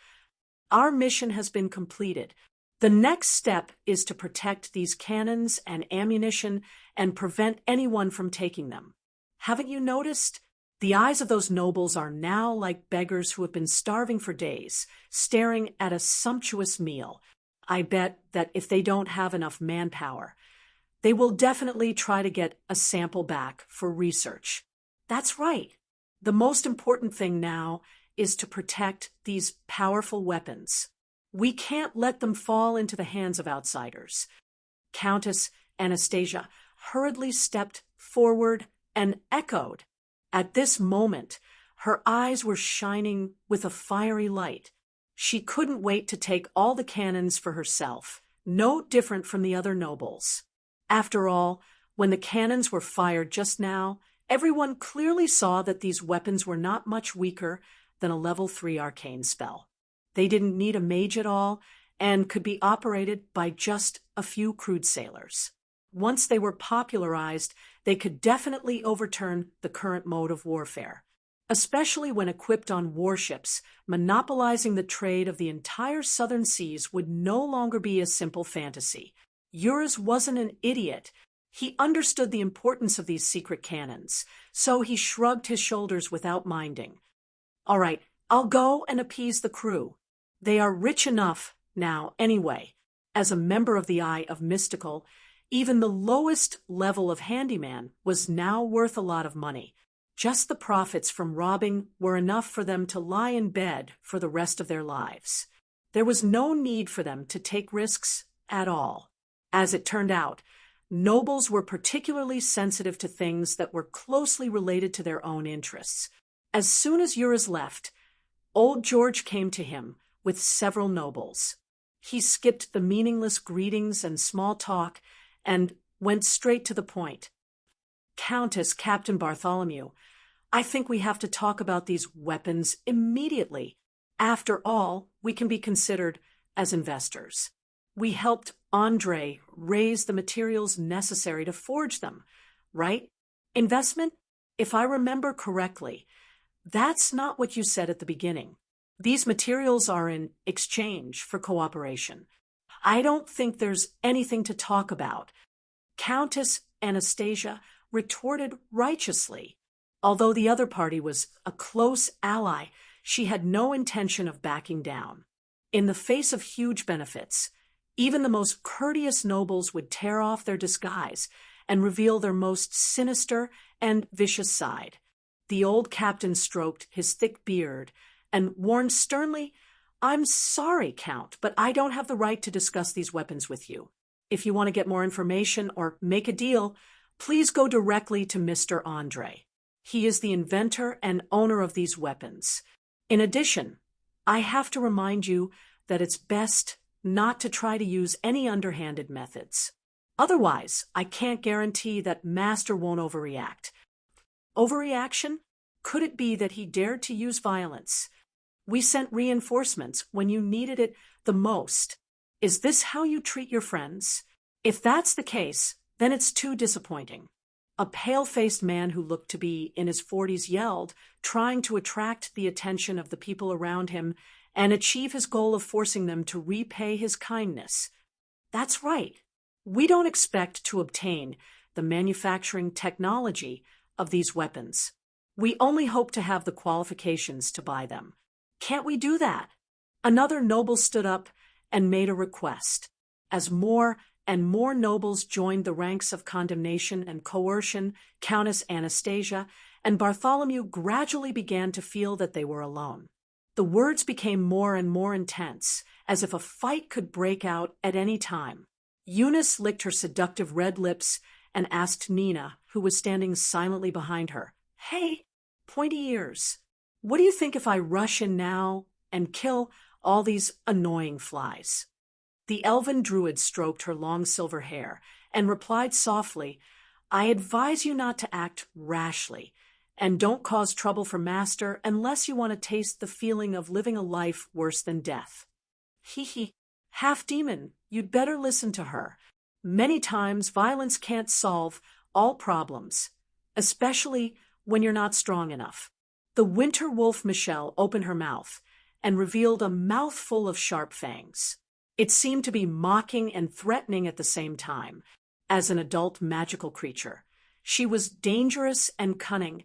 Speaker 1: "Our mission has been completed. The next step is to protect these cannons and ammunition and prevent anyone from taking them. Haven't you noticed? The eyes of those nobles are now like beggars who have been starving for days, staring at a sumptuous meal. I bet that if they don't have enough manpower, they will definitely try to get a sample back for research." That's right. The most important thing now is to protect these powerful weapons. We can't let them fall into the hands of outsiders. Countess Anastasia hurriedly stepped forward and echoed. At this moment, her eyes were shining with a fiery light. She couldn't wait to take all the cannons for herself, no different from the other nobles. After all, when the cannons were fired just now, everyone clearly saw that these weapons were not much weaker than a level 3 arcane spell. They didn't need a mage at all and could be operated by just a few crude sailors. Once they were popularized, they could definitely overturn the current mode of warfare. Especially when equipped on warships, monopolizing the trade of the entire southern seas would no longer be a simple fantasy. Eurus wasn't an idiot. He understood the importance of these secret cannons, so he shrugged his shoulders without minding. "All right, I'll go and appease the crew. They are rich enough now anyway. As a member of the Eye of Mystical, even the lowest level of handyman was now worth a lot of money. Just the profits from robbing were enough for them to lie in bed for the rest of their lives. There was no need for them to take risks at all. As it turned out, nobles were particularly sensitive to things that were closely related to their own interests. As soon as Eurus left, old George came to him with several nobles. He skipped the meaningless greetings and small talk and went straight to the point. "Countess, Captain Bartholomew, I think we have to talk about these weapons immediately. After all, we can be considered as investors. We helped Andre raise the materials necessary to forge them, right? Investment? If I remember correctly, that's not what you said at the beginning. These materials are in exchange for cooperation. I don't think there's anything to talk about." Countess Anastasia retorted righteously. Although the other party was a close ally, she had no intention of backing down. In the face of huge benefits, even the most courteous nobles would tear off their disguise and reveal their most sinister and vicious side. The old captain stroked his thick beard and warned sternly, "I'm sorry, Count, but I don't have the right to discuss these weapons with you. If you want to get more information or make a deal, please go directly to Mr. Andre. He is the inventor and owner of these weapons. In addition, I have to remind you that it's best not to try to use any underhanded methods. Otherwise, I can't guarantee that Master won't overreact." Overreaction? Could it be that he dared to use violence? We sent reinforcements when you needed it the most. Is this how you treat your friends? If that's the case, then it's too disappointing. A pale-faced man who looked to be in his 40s yelled, trying to attract the attention of the people around him and achieve his goal of forcing them to repay his kindness. "That's right. We don't expect to obtain the manufacturing technology of these weapons. We only hope to have the qualifications to buy them. Can't we do that? Another noble stood up and made a request. As more and more nobles joined the ranks of condemnation and coercion, Countess Anastasia and Bartholomew gradually began to feel that they were alone. The words became more and more intense, as if a fight could break out at any time. Eunice licked her seductive red lips and asked Nina, who was standing silently behind her, "Hey, pointy ears, what do you think if I rush in now and kill all these annoying flies?" The elven druid stroked her long silver hair and replied softly, "I advise you not to act rashly, and don't cause trouble for Master unless you want to taste the feeling of living a life worse than death." Hee hee. Half-demon, you'd better listen to her. Many times violence can't solve all problems, especially when you're not strong enough. The winter wolf Michelle opened her mouth and revealed a mouthful of sharp fangs. It seemed to be mocking and threatening at the same time. As an adult magical creature, she was dangerous and cunning,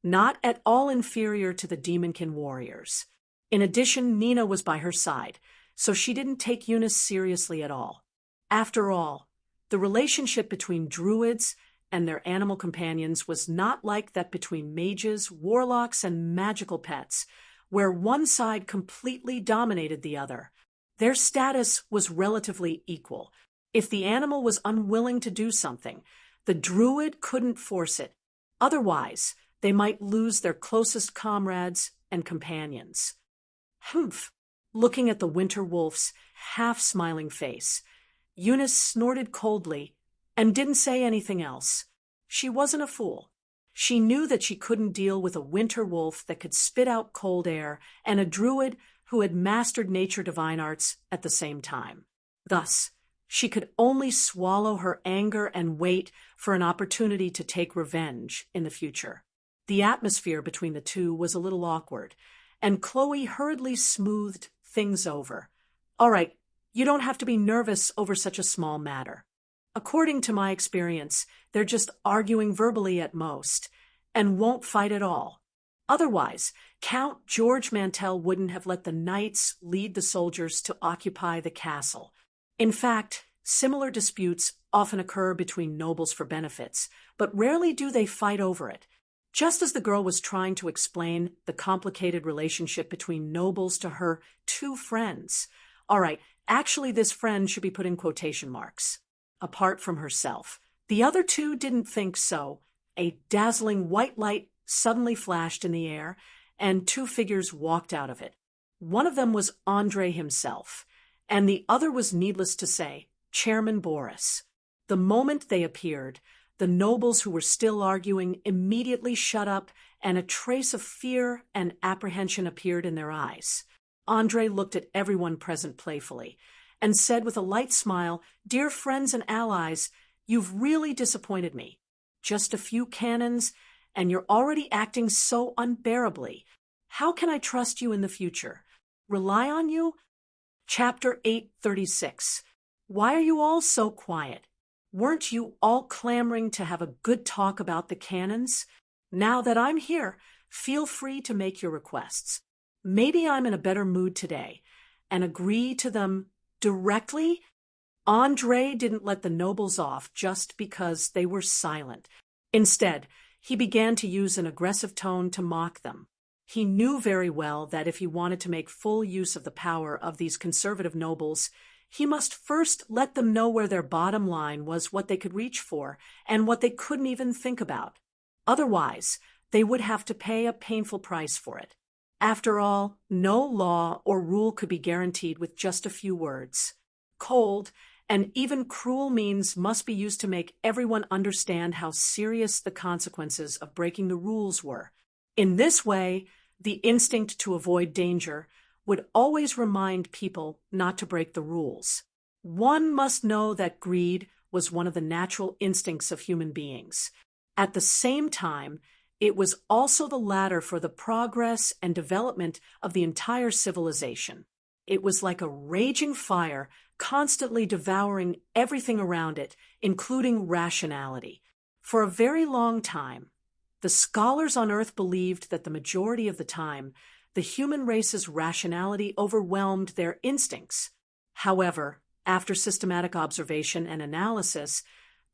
Speaker 1: not at all inferior to the Demonkin warriors. In addition, Nina was by her side, so she didn't take Eunice seriously at all. After all, the relationship between druids and their animal companions was not like that between mages, warlocks, and magical pets, where one side completely dominated the other. Their status was relatively equal. If the animal was unwilling to do something, the druid couldn't force it. Otherwise, they might lose their closest comrades and companions. Humph! Looking at the winter wolf's half-smiling face, Eunice snorted coldly and didn't say anything else. She wasn't a fool. She knew that she couldn't deal with a winter wolf that could spit out cold air and a druid who had mastered nature divine arts at the same time. Thus, she could only swallow her anger and wait for an opportunity to take revenge in the future. The atmosphere between the two was a little awkward, and Chloe hurriedly smoothed things over. "All right, you don't have to be nervous over such a small matter. According to my experience, they're just arguing verbally at most, and won't fight at all. Otherwise, Count George Mantell wouldn't have let the knights lead the soldiers to occupy the castle. In fact, similar disputes often occur between nobles for benefits, but rarely do they fight over it." Just as the girl was trying to explain the complicated relationship between nobles to her two friends. All right, actually this friend should be put in quotation marks. Apart from herself. The other two didn't think so. A dazzling white light suddenly flashed in the air, and two figures walked out of it. One of them was Andre himself, and the other was, needless to say, Chairman Boris. The moment they appeared, the nobles who were still arguing immediately shut up, and a trace of fear and apprehension appeared in their eyes. Andre looked at everyone present playfully, and said with a light smile, "Dear friends and allies, you've really disappointed me. Just a few cannons, and you're already acting so unbearably. How can I trust you in the future? Rely on you?" Chapter 836. Why are you all so quiet? Weren't you all clamoring to have a good talk about the cannons? Now that I'm here, feel free to make your requests. Maybe I'm in a better mood today, and agree to them directly. Andre didn't let the nobles off just because they were silent. Instead, he began to use an aggressive tone to mock them. He knew very well that if he wanted to make full use of the power of these conservative nobles, he must first let them know where their bottom line was, what they could reach for, and what they couldn't even think about. Otherwise, they would have to pay a painful price for it. After all, no law or rule could be guaranteed with just a few words. Cold and even cruel means must be used to make everyone understand how serious the consequences of breaking the rules were. In this way, the instinct to avoid danger would always remind people not to break the rules. One must know that greed was one of the natural instincts of human beings. At the same time, it was also the ladder for the progress and development of the entire civilization. It was like a raging fire, constantly devouring everything around it, including rationality. For a very long time, The scholars on Earth believed that the majority of the time, the human race's rationality overwhelmed their instincts. However, after systematic observation and analysis,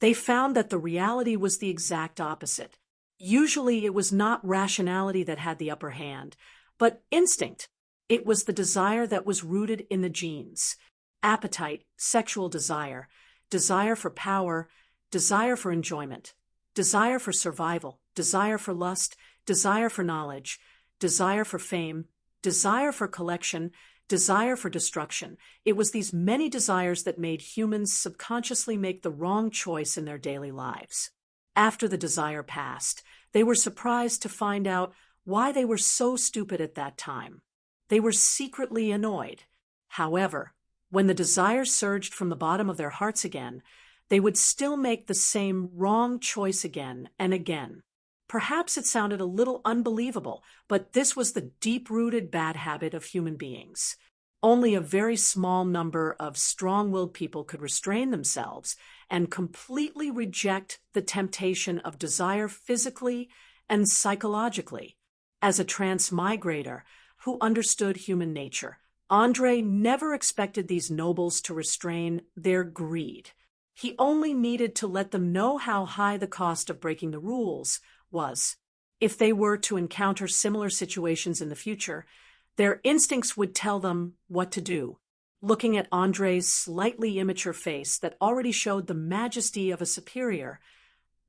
Speaker 1: they found that the reality was the exact opposite. Usually it was not rationality that had the upper hand, but instinct. It was the desire that was rooted in the genes. Appetite, sexual desire, desire for power, desire for enjoyment, desire for survival, desire for lust, desire for knowledge, desire for fame, desire for collection, desire for destruction. It was these many desires that made humans subconsciously make the wrong choice in their daily lives. After the desire passed, they were surprised to find out why they were so stupid at that time. They were secretly annoyed. However, when the desire surged from the bottom of their hearts again, they would still make the same wrong choice again and again. Perhaps it sounded a little unbelievable, but this was the deep-rooted bad habit of human beings. Only a very small number of strong-willed people could restrain themselves and completely reject the temptation of desire physically and psychologically. As a transmigrator who understood human nature, André never expected these nobles to restrain their greed. He only needed to let them know how high the cost of breaking the rules was. If they were to encounter similar situations in the future, their instincts would tell them what to do. Looking at André's slightly immature face that already showed the majesty of a superior,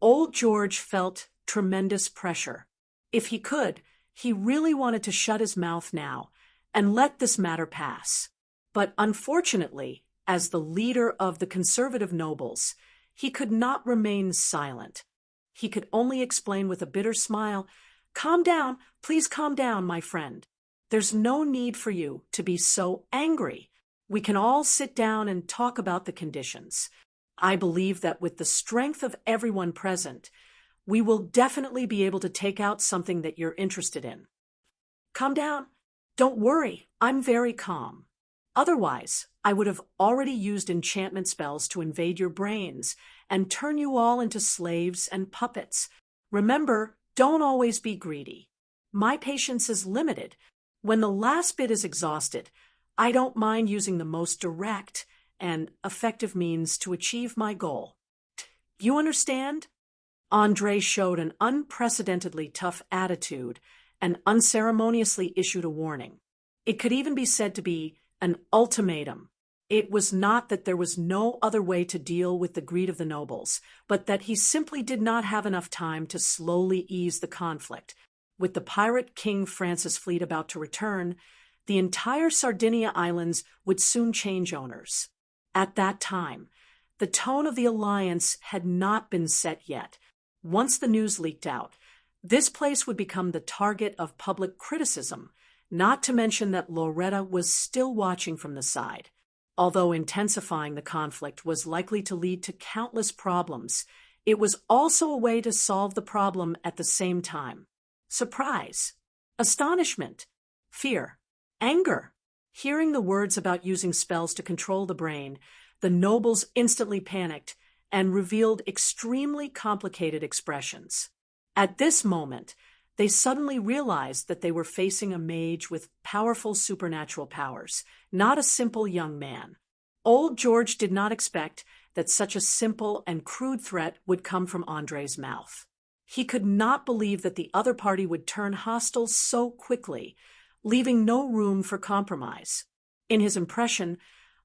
Speaker 1: old George felt tremendous pressure. If he could, he really wanted to shut his mouth now and let this matter pass. But unfortunately, as the leader of the conservative nobles, he could not remain silent. He could only explain with a bitter smile, "Calm down, please calm down, my friend. There's no need for you to be so angry. We can all sit down and talk about the conditions. I believe that with the strength of everyone present, we will definitely be able to take out something that you're interested in. Calm down. Don't worry, I'm very calm. Otherwise, I would have already used enchantment spells to invade your brains and turn you all into slaves and puppets. Remember, don't always be greedy. My patience is limited. When the last bit is exhausted, I don't mind using the most direct and effective means to achieve my goal. You understand?" André showed an unprecedentedly tough attitude and unceremoniously issued a warning. It could even be said to be an ultimatum. It was not that there was no other way to deal with the greed of the nobles, but that he simply did not have enough time to slowly ease the conflict. With the pirate King Francis fleet about to return, the entire Sardinia Islands would soon change owners. At that time, the tone of the alliance had not been set yet. Once the news leaked out, this place would become the target of public criticism, not to mention that Loretta was still watching from the side. Although intensifying the conflict was likely to lead to countless problems, it was also a way to solve the problem at the same time. Surprise, astonishment, fear, anger. Hearing the words about using spells to control the brain, the nobles instantly panicked and revealed extremely complicated expressions. At this moment, they suddenly realized that they were facing a mage with powerful supernatural powers, not a simple young man. Old George did not expect that such a simple and crude threat would come from André's mouth. He could not believe that the other party would turn hostile so quickly, leaving no room for compromise. In his impression,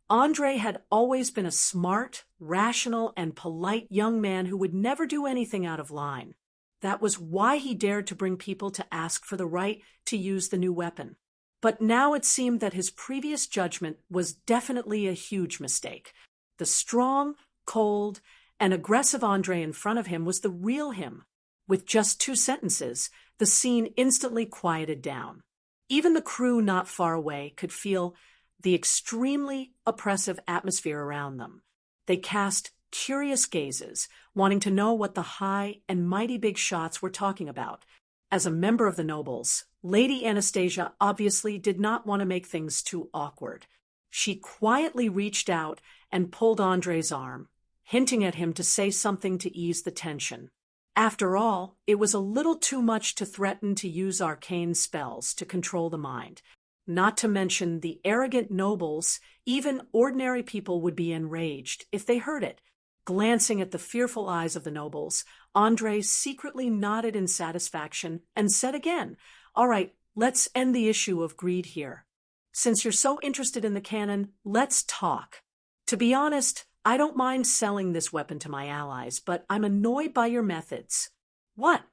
Speaker 1: André had always been a smart, rational, and polite young man who would never do anything out of line. That was why he dared to bring people to ask for the right to use the new weapon. But now it seemed that his previous judgment was definitely a huge mistake. The strong, cold, and aggressive André in front of him was the real him. With just 2 sentences, the scene instantly quieted down. Even the crew not far away could feel the extremely oppressive atmosphere around them. They cast curious gazes, wanting to know what the high and mighty big shots were talking about. As a member of the nobles, Lady Anastasia obviously did not want to make things too awkward. She quietly reached out and pulled André's arm, hinting at him to say something to ease the tension. After all, it was a little too much to threaten to use arcane spells to control the mind. Not to mention the arrogant nobles, even ordinary people would be enraged if they heard it. Glancing at the fearful eyes of the nobles, Andre secretly nodded in satisfaction and said again, "All right, let's end the issue of greed here. Since you're so interested in the cannon, let's talk. To be honest, I don't mind selling this weapon to my allies, but I'm annoyed by your methods." "What?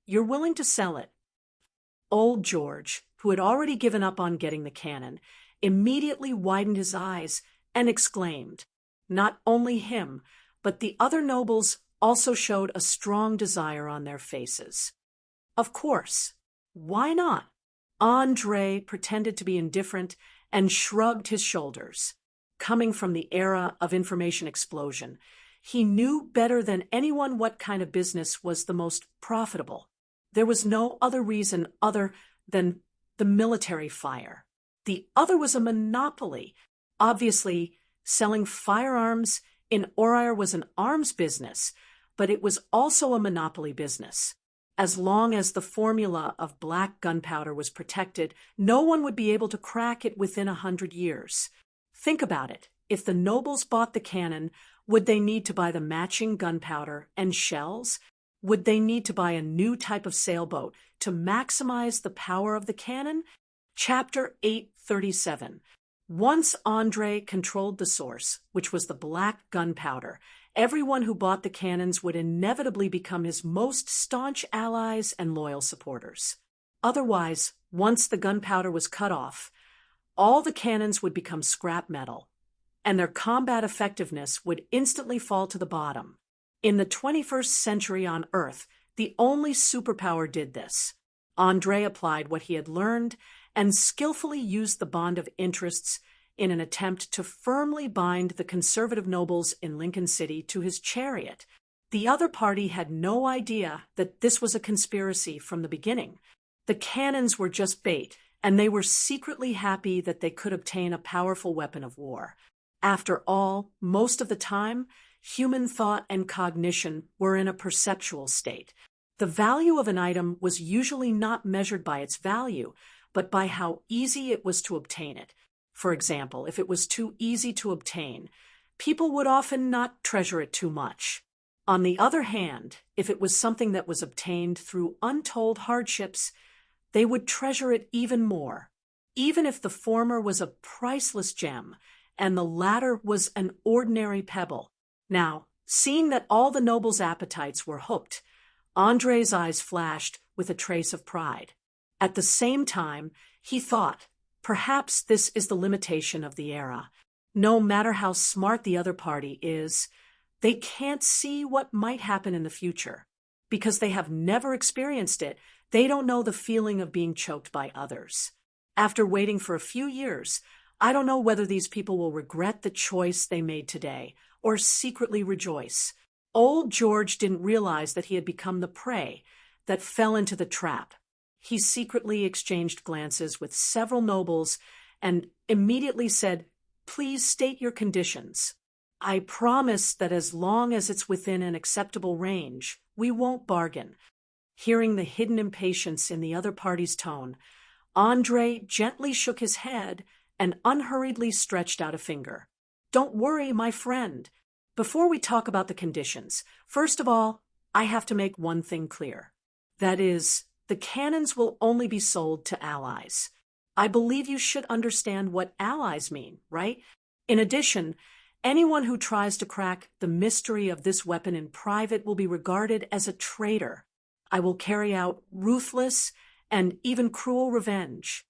Speaker 1: You're willing to sell it?" Old George, who had already given up on getting the cannon, immediately widened his eyes and exclaimed. Not only him, but the other nobles also showed a strong desire on their faces. Of course. Why not? Andre pretended to be indifferent and shrugged his shoulders. Coming from the era of information explosion, he knew better than anyone what kind of business was the most profitable. There was no other reason other than the military fire. The other was a monopoly. Obviously, selling firearms in Orire was an arms business, but it was also a monopoly business. As long as the formula of black gunpowder was protected, no one would be able to crack it within 100 years. Think about it. If the nobles bought the cannon, would they need to buy the matching gunpowder and shells? Would they need to buy a new type of sailboat to maximize the power of the cannon? Chapter 837. Once Andre controlled the source, which was the black gunpowder, everyone who bought the cannons would inevitably become his most staunch allies and loyal supporters. Otherwise, once the gunpowder was cut off, all the cannons would become scrap metal, and their combat effectiveness would instantly fall to the bottom. In the 21st century on Earth, the only superpower did this. Andre applied what he had learned and skillfully used the bond of interests in an attempt to firmly bind the conservative nobles in Lincoln City to his chariot. The other party had no idea that this was a conspiracy from the beginning. The cannons were just bait, and they were secretly happy that they could obtain a powerful weapon of war. After all, most of the time, human thought and cognition were in a perceptual state. The value of an item was usually not measured by its value, but by how easy it was to obtain it. For example, if it was too easy to obtain, people would often not treasure it too much. On the other hand, if it was something that was obtained through untold hardships, they would treasure it even more, even if the former was a priceless gem and the latter was an ordinary pebble. Now, seeing that all the nobles' appetites were hooked, Andre's eyes flashed with a trace of pride. At the same time, he thought, perhaps this is the limitation of the era. No matter how smart the other party is, they can't see what might happen in the future. Because they have never experienced it, they don't know the feeling of being choked by others. After waiting for a few years, I don't know whether these people will regret the choice they made today or secretly rejoice. Old George didn't realize that he had become the prey that fell into the trap. He secretly exchanged glances with several nobles and immediately said, "Please state your conditions. I promise that as long as it's within an acceptable range, we won't bargain." Hearing the hidden impatience in the other party's tone, Andre gently shook his head and unhurriedly stretched out a finger. "Don't worry, my friend. Before we talk about the conditions, first of all, I have to make one thing clear. That is, the cannons will only be sold to allies. I believe you should understand what allies mean, right? In addition, anyone who tries to crack the mystery of this weapon in private will be regarded as a traitor. I will carry out ruthless and even cruel revenge."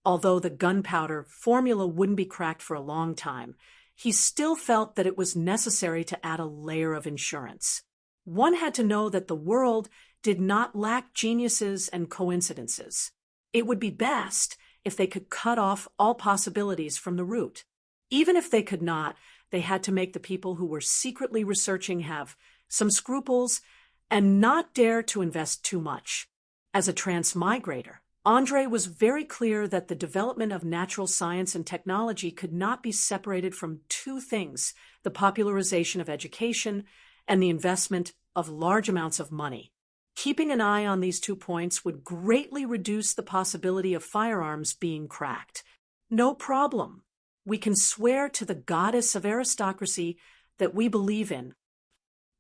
Speaker 1: Although the gunpowder formula wouldn't be cracked for a long time, he still felt that it was necessary to add a layer of insurance. One had to know that the world did not lack geniuses and coincidences. It would be best if they could cut off all possibilities from the root. Even if they could not, they had to make the people who were secretly researching have some scruples and not dare to invest too much. As a transmigrator, Andre was very clear that the development of natural science and technology could not be separated from two things: the popularization of education and the investment of large amounts of money. Keeping an eye on these 2 points would greatly reduce the possibility of firearms being cracked. No problem. We can swear to the goddess of aristocracy that we believe in.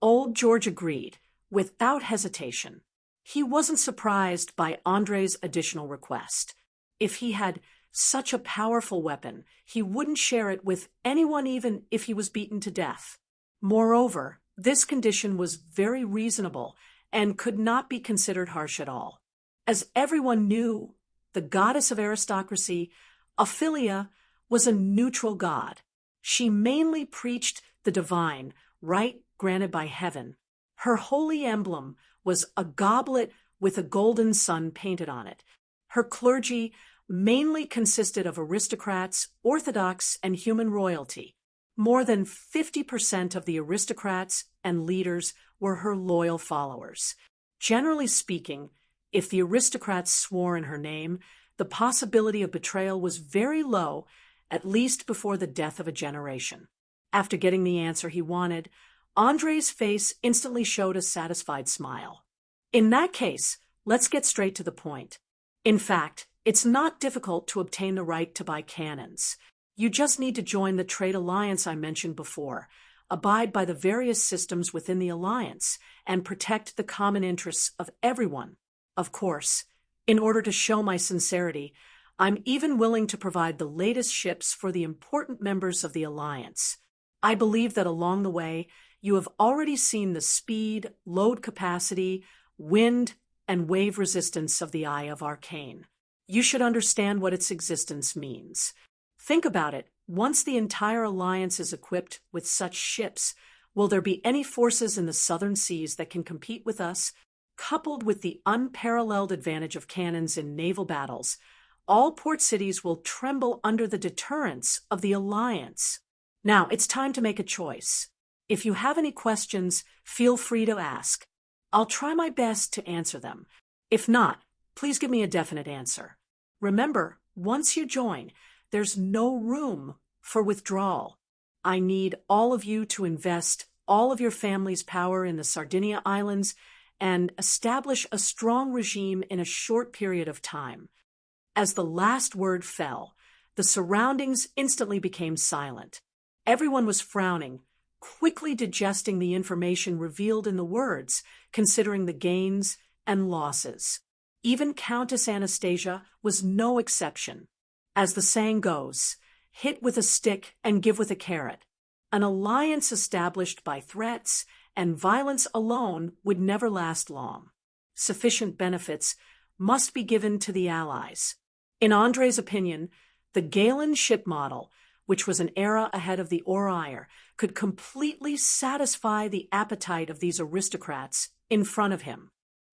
Speaker 1: Old George agreed, without hesitation. He wasn't surprised by Andre's additional request. If he had such a powerful weapon, he wouldn't share it with anyone even if he was beaten to death. Moreover, this condition was very reasonable and could not be considered harsh at all. As everyone knew, the goddess of aristocracy, Ophelia, was a neutral god. She mainly preached the divine right granted by heaven. Her holy emblem was a goblet with a golden sun painted on it. Her clergy mainly consisted of aristocrats, orthodox, and human royalty. More than 50% of the aristocrats and leaders were her loyal followers. Generally speaking, if the aristocrats swore in her name, the possibility of betrayal was very low, at least before the death of a generation. After getting the answer he wanted, Andre's face instantly showed a satisfied smile. In that case, let's get straight to the point. In fact, it's not difficult to obtain the right to buy cannons. You just need to join the trade alliance I mentioned before, abide by the various systems within the alliance, and protect the common interests of everyone. Of course, in order to show my sincerity, I'm even willing to provide the latest ships for the important members of the alliance. I believe that along the way, you have already seen the speed, load capacity, wind, and wave resistance of the Eye of Arcane. You should understand what its existence means. Think about it. Once the entire alliance is equipped with such ships, will there be any forces in the southern seas that can compete with us? Coupled with the unparalleled advantage of cannons in naval battles, all port cities will tremble under the deterrence of the alliance. Now, it's time to make a choice. If you have any questions, feel free to ask. I'll try my best to answer them. If not, please give me a definite answer. Remember, once you join, there's no room for withdrawal. I need all of you to invest all of your family's power in the Sardinia Islands and establish a strong regime in a short period of time. As the last word fell, the surroundings instantly became silent. Everyone was frowning, quickly digesting the information revealed in the words, considering the gains and losses. Even Countess Anastasia was no exception. As the saying goes, hit with a stick and give with a carrot. An alliance established by threats and violence alone would never last long. Sufficient benefits must be given to the allies. In Andre's opinion, the Galen ship model, which was an era ahead of the Orier, could completely satisfy the appetite of these aristocrats in front of him.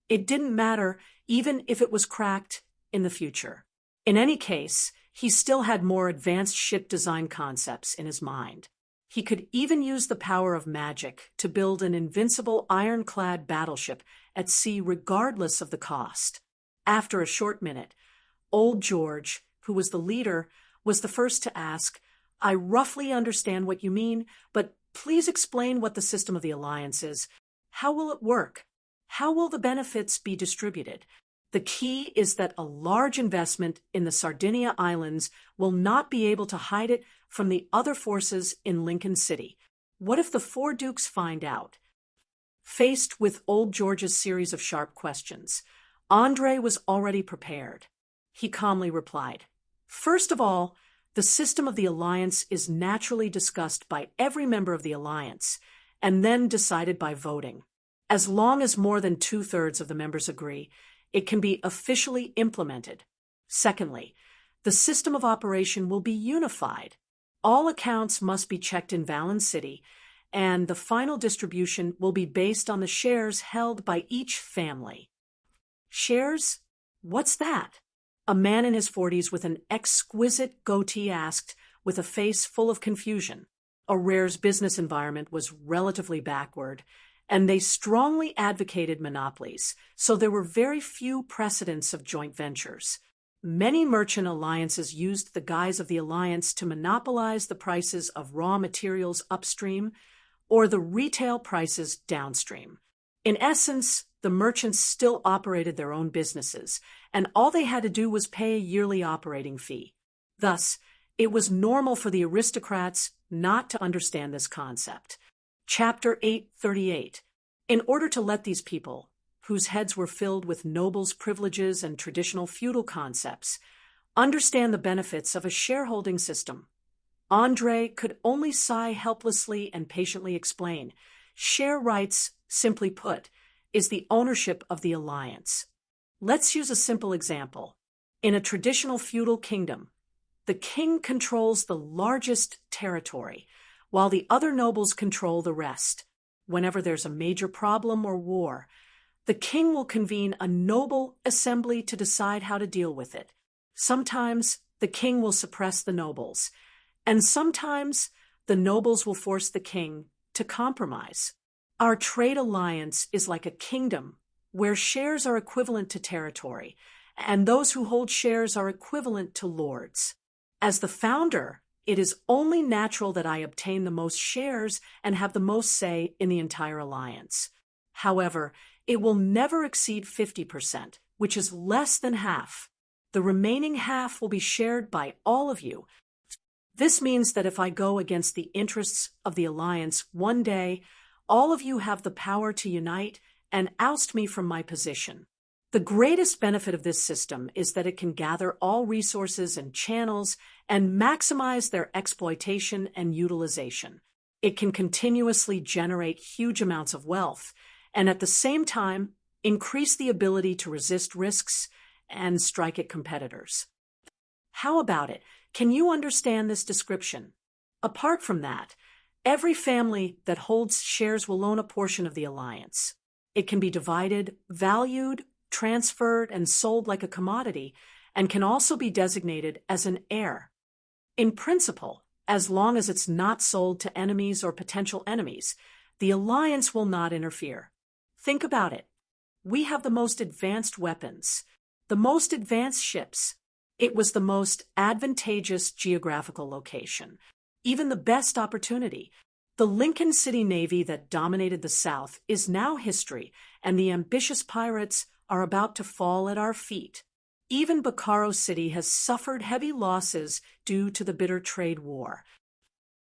Speaker 1: It didn't matter even if it was cracked in the future. In any case, he still had more advanced ship design concepts in his mind. He could even use the power of magic to build an invincible ironclad battleship at sea regardless of the cost. After a short minute, Old George, who was the leader, was the first to ask, "I roughly understand what you mean, but please explain what the system of the alliance is. How will it work? How will the benefits be distributed? The key is that a large investment in the Sardinia Islands will not be able to hide it from the other forces in Lincoln City. What if the four dukes find out?" Faced with Old George's series of sharp questions, Andre was already prepared. He calmly replied, "First of all, the system of the alliance is naturally discussed by every member of the alliance, and then decided by voting. As long as more than 2/3 of the members agree, it can be officially implemented. Secondly, the system of operation will be unified. All accounts must be checked in Valen City, and the final distribution will be based on the shares held by each family." Shares? What's that? A man in his 40s with an exquisite goatee asked, with a face full of confusion. Arare's business environment was relatively backward, and they strongly advocated monopolies, so there were very few precedents of joint ventures. Many merchant alliances used the guise of the alliance to monopolize the prices of raw materials upstream or the retail prices downstream. In essence, the merchants still operated their own businesses, and all they had to do was pay a yearly operating fee. Thus, it was normal for the aristocrats not to understand this concept. Chapter 838. In order to let these people, whose heads were filled with nobles' privileges and traditional feudal concepts, understand the benefits of a shareholding system, André could only sigh helplessly and patiently explain. Share rights, simply put, is the ownership of the alliance. Let's use a simple example. In a traditional feudal kingdom, the king controls the largest territory, while the other nobles control the rest. Whenever there's a major problem or war, the king will convene a noble assembly to decide how to deal with it. Sometimes the king will suppress the nobles, and sometimes the nobles will force the king to compromise. Our trade alliance is like a kingdom where shares are equivalent to territory, and those who hold shares are equivalent to lords. As the founder, it is only natural that I obtain the most shares and have the most say in the entire alliance. However, it will never exceed 50%, which is less than half. The remaining half will be shared by all of you. This means that if I go against the interests of the alliance one day, all of you have the power to unite and oust me from my position. The greatest benefit of this system is that it can gather all resources and channels and maximize their exploitation and utilization. It can continuously generate huge amounts of wealth and at the same time increase the ability to resist risks and strike at competitors. How about it? Can you understand this description? Apart from that, every family that holds shares will own a portion of the alliance. It can be divided, valued, transferred, and sold like a commodity, and can also be designated as an heir. In principle, as long as it's not sold to enemies or potential enemies, the alliance will not interfere. Think about it. We have the most advanced weapons, the most advanced ships. It was the most advantageous geographical location, even the best opportunity. The Lincoln City Navy that dominated the South is now history, and the ambitious pirates are about to fall at our feet. Even Bokaro City has suffered heavy losses due to the bitter trade war.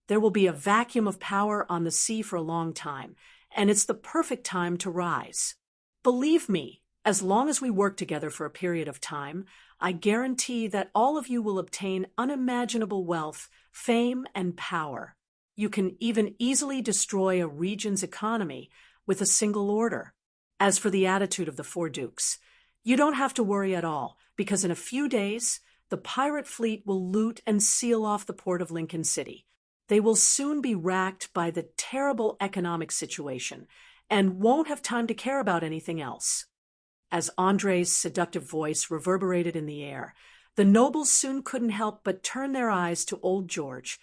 Speaker 1: There will be a vacuum of power on the sea for a long time, and it's the perfect time to rise. Believe me, as long as we work together for a period of time, I guarantee that all of you will obtain unimaginable wealth, fame, and power. You can even easily destroy a region's economy with a single order. As for the attitude of the four dukes, you don't have to worry at all, because in a few days, the pirate fleet will loot and seal off the port of Lincoln City. They will soon be racked by the terrible economic situation and won't have time to care about anything else. As André's seductive voice reverberated in the air, the nobles soon couldn't help but turn their eyes to old George,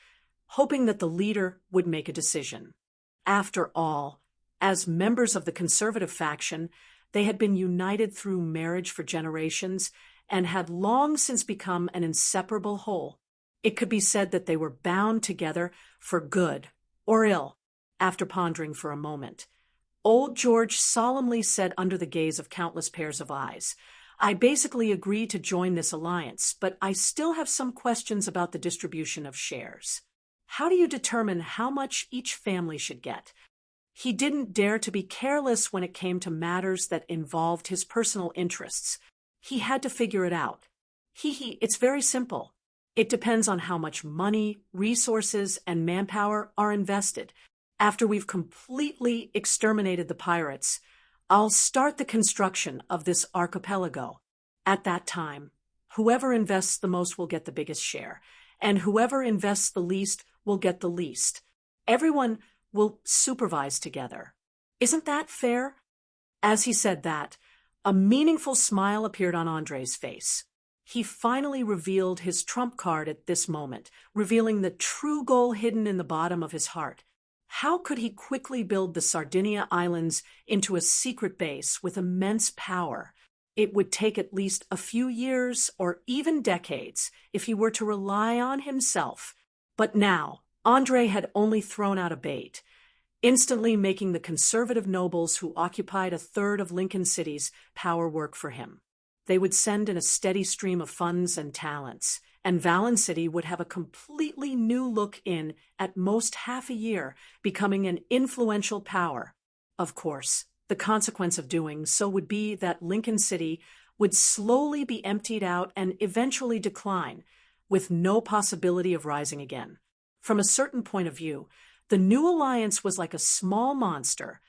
Speaker 1: hoping that the leader would make a decision. After all, as members of the conservative faction, they had been united through marriage for generations and had long since become an inseparable whole. It could be said that they were bound together for good or ill. After pondering for a moment, old George solemnly said under the gaze of countless pairs of eyes, "I basically agree to join this alliance, but I still have some questions about the distribution of shares. How do you determine how much each family should get?" He didn't dare to be careless when it came to matters that involved his personal interests. He had to figure it out. It's very simple. It depends on how much money, resources, and manpower are invested. After we've completely exterminated the pirates, I'll start the construction of this archipelago. At that time, whoever invests the most will get the biggest share, and whoever invests the least will get the least. Everyone will supervise together. Isn't that fair? As he said that, a meaningful smile appeared on André's face. He finally revealed his trump card at this moment, revealing the true goal hidden in the bottom of his heart. How could he quickly build the Sardinia Islands into a secret base with immense power? It would take at least a few years or even decades if he were to rely on himself. But now, André had only thrown out a bait. instantly making the conservative nobles who occupied a third of Lincoln City's power work for him. They would send in a steady stream of funds and talents, and Vallon City would have a completely new look in at most half a year, becoming an influential power. Of course, the consequence of doing so would be that Lincoln City would slowly be emptied out and eventually decline, with no possibility of rising again. From a certain point of view, the new alliance was like a small monster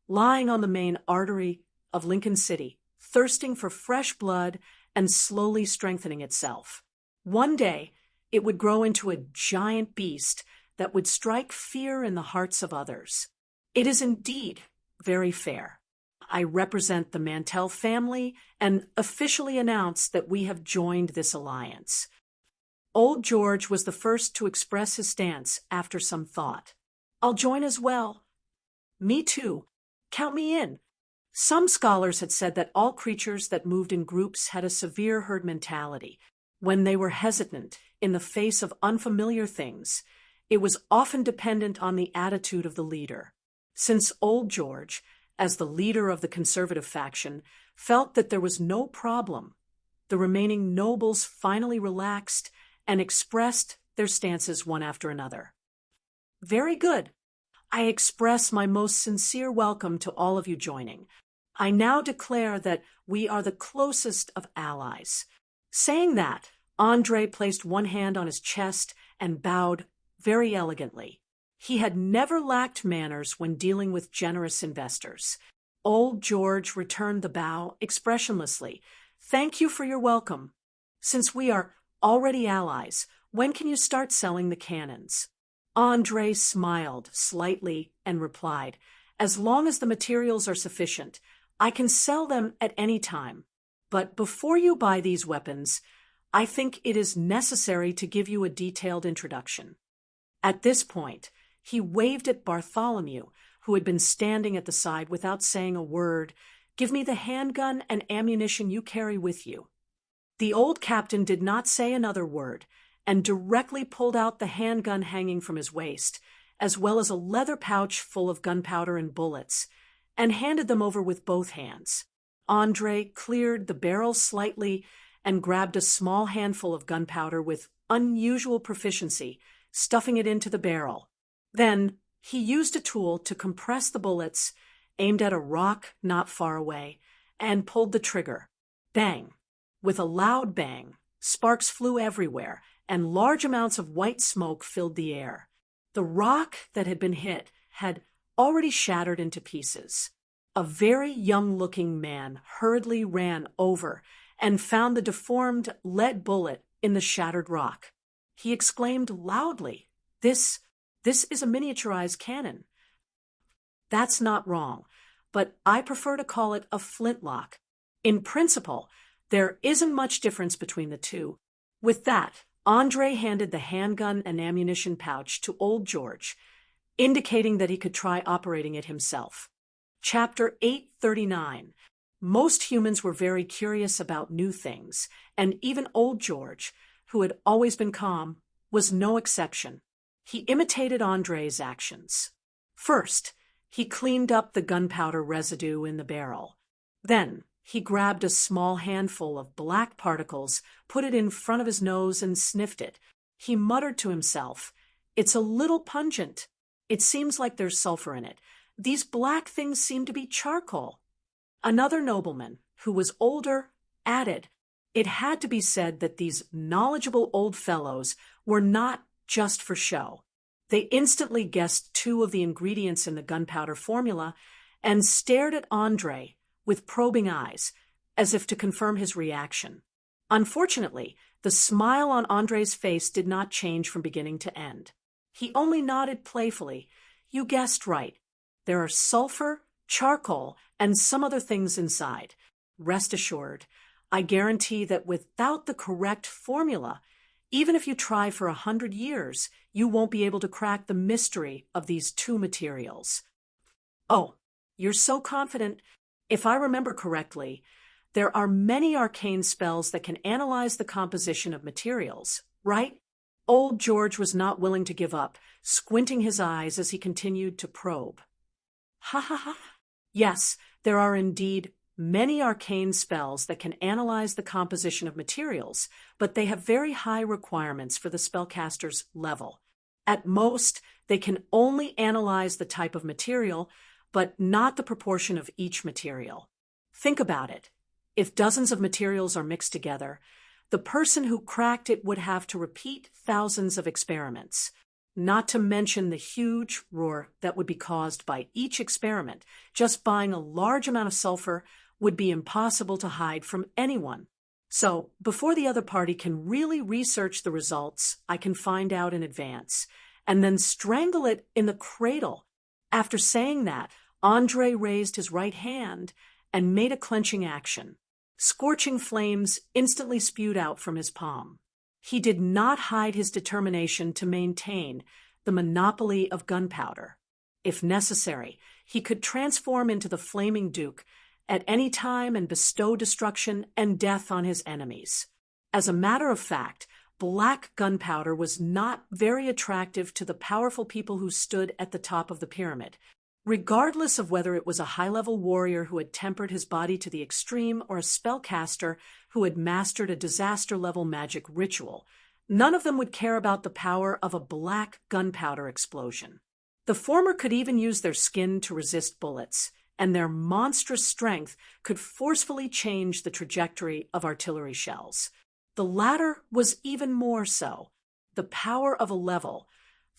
Speaker 1: lying on the main artery of Lincoln City, thirsting for fresh blood and slowly strengthening itself. One day, it would grow into a giant beast that would strike fear in the hearts of others. It is indeed very fair. I represent the Mantell family and officially announce that we have joined this alliance. Old George was the first to express his stance after some thought. I'll join as well. Me too. Count me in. Some scholars had said that all creatures that moved in groups had a severe herd mentality. When they were hesitant in the face of unfamiliar things, it was often dependent on the attitude of the leader. Since Old George, as the leader of the conservative faction, felt that there was no problem, the remaining nobles finally relaxed and expressed their stances one after another. Very good. I express my most sincere welcome to all of you joining. I now declare that we are the closest of allies. Saying that, Andre placed one hand on his chest and bowed very elegantly. He had never lacked manners when dealing with generous investors. Old George returned the bow expressionlessly. Thank you for your welcome. Since we are already allies, when can you start selling the cannons? Andre smiled slightly and replied, as long as the materials are sufficient, I can sell them at any time. But before you buy these weapons, I think it is necessary to give you a detailed introduction. At this point, he waved at Bartholomew, who had been standing at the side without saying a word. Give me the handgun and ammunition you carry with you. The old captain did not say another word, and directly pulled out the handgun hanging from his waist, as well as a leather pouch full of gunpowder and bullets, and handed them over with both hands. Andre cleared the barrel slightly and grabbed a small handful of gunpowder with unusual proficiency, stuffing it into the barrel. Then he used a tool to compress the bullets, aimed at a rock not far away, and pulled the trigger. Bang! With a loud bang, sparks flew everywhere, and large amounts of white smoke filled the air. The rock that had been hit had already shattered into pieces. A very young-looking man hurriedly ran over and found the deformed lead bullet in the shattered rock. He exclaimed loudly, This is a miniaturized cannon. That's not wrong, but I prefer to call it a flintlock. In principle, there isn't much difference between the two. With that, Andre handed the handgun and ammunition pouch to Old George, indicating that he could try operating it himself. Chapter 839. Most humans were very curious about new things, and even Old George, who had always been calm, was no exception. He imitated Andre's actions. First, he cleaned up the gunpowder residue in the barrel. Then, he grabbed a small handful of black particles, put it in front of his nose, and sniffed it. He muttered to himself, It's a little pungent. It seems like there's sulfur in it. These black things seem to be charcoal. Another nobleman, who was older, added, It had to be said that these knowledgeable old fellows were not just for show. They instantly guessed two of the ingredients in the gunpowder formula and stared at Andre with probing eyes, as if to confirm his reaction. Unfortunately, the smile on Andre's face did not change from beginning to end. He only nodded playfully. You guessed right. There are sulfur, charcoal, and some other things inside. Rest assured, I guarantee that without the correct formula, even if you try for 100 years, you won't be able to crack the mystery of these two materials. Oh, you're so confident. If I remember correctly, there are many arcane spells that can analyze the composition of materials, right? Old George was not willing to give up, squinting his eyes as he continued to probe. Ha ha ha. Yes, there are indeed many arcane spells that can analyze the composition of materials, but they have very high requirements for the spellcaster's level. At most, they can only analyze the type of material, but not the proportion of each material. Think about it. If dozens of materials are mixed together, the person who cracked it would have to repeat thousands of experiments, not to mention the huge roar that would be caused by each experiment. Just buying a large amount of sulfur would be impossible to hide from anyone. So, before the other party can really research the results, I can find out in advance, and then strangle it in the cradle. After saying that, Andre raised his right hand and made a clenching action. Scorching flames instantly spewed out from his palm. He did not hide his determination to maintain the monopoly of gunpowder. If necessary, he could transform into the Flaming Duke at any time and bestow destruction and death on his enemies. As a matter of fact, black gunpowder was not very attractive to the powerful people who stood at the top of the pyramid. Regardless of whether it was a high-level warrior who had tempered his body to the extreme or a spellcaster who had mastered a disaster-level magic ritual, none of them would care about the power of a black gunpowder explosion. The former could even use their skin to resist bullets, and their monstrous strength could forcefully change the trajectory of artillery shells. The latter was even more so. The power of a level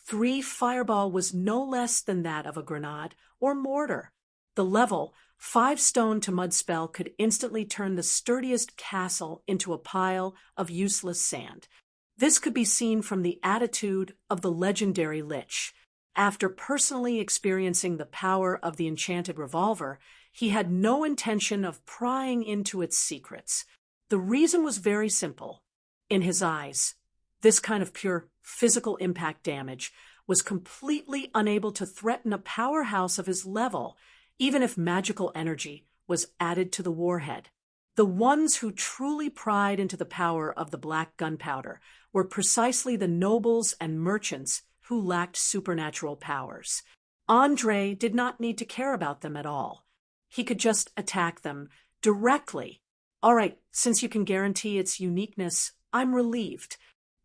Speaker 1: 3 fireball was no less than that of a grenade or mortar. The level 5 stone to mud spell could instantly turn the sturdiest castle into a pile of useless sand. This could be seen from the attitude of the legendary Lich. After personally experiencing the power of the enchanted revolver, he had no intention of prying into its secrets. The reason was very simple. In his eyes, this kind of pure physical impact damage was completely unable to threaten a powerhouse of his level, even if magical energy was added to the warhead. The ones who truly pried into the power of the black gunpowder were precisely the nobles and merchants who lacked supernatural powers. Andre did not need to care about them at all. He could just attack them directly. All right, since you can guarantee its uniqueness, I'm relieved.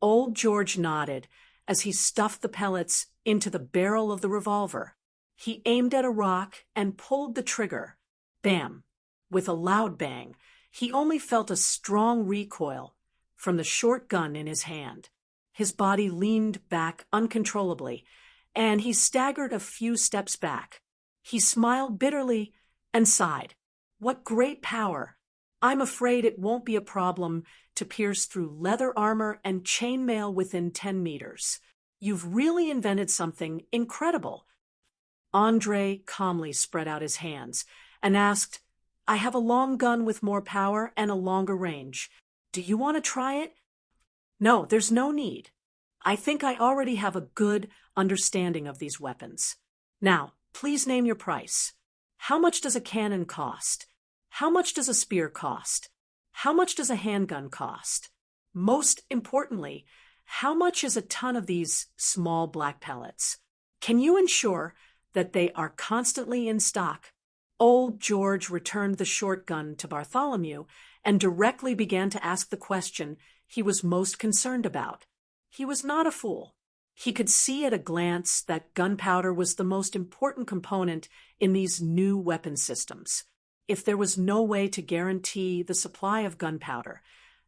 Speaker 1: Old George nodded as he stuffed the pellets into the barrel of the revolver. He aimed at a rock and pulled the trigger. Bam! With a loud bang, he only felt a strong recoil from the short gun in his hand. His body leaned back uncontrollably, and he staggered a few steps back. He smiled bitterly and sighed. What great power! I'm afraid it won't be a problem to pierce through leather armor and chainmail within 10 meters. You've really invented something incredible. Andre calmly spread out his hands and asked, I have a long gun with more power and a longer range. Do you want to try it? No, there's no need. I think I already have a good understanding of these weapons. Now, please name your price. How much does a cannon cost? How much does a spear cost? How much does a handgun cost? Most importantly, how much is a ton of these small black pellets? Can you ensure that they are constantly in stock? Old George returned the short gun to Bartholomew and directly began to ask the question he was most concerned about. He was not a fool. He could see at a glance that gunpowder was the most important component in these new weapon systems. If there was no way to guarantee the supply of gunpowder,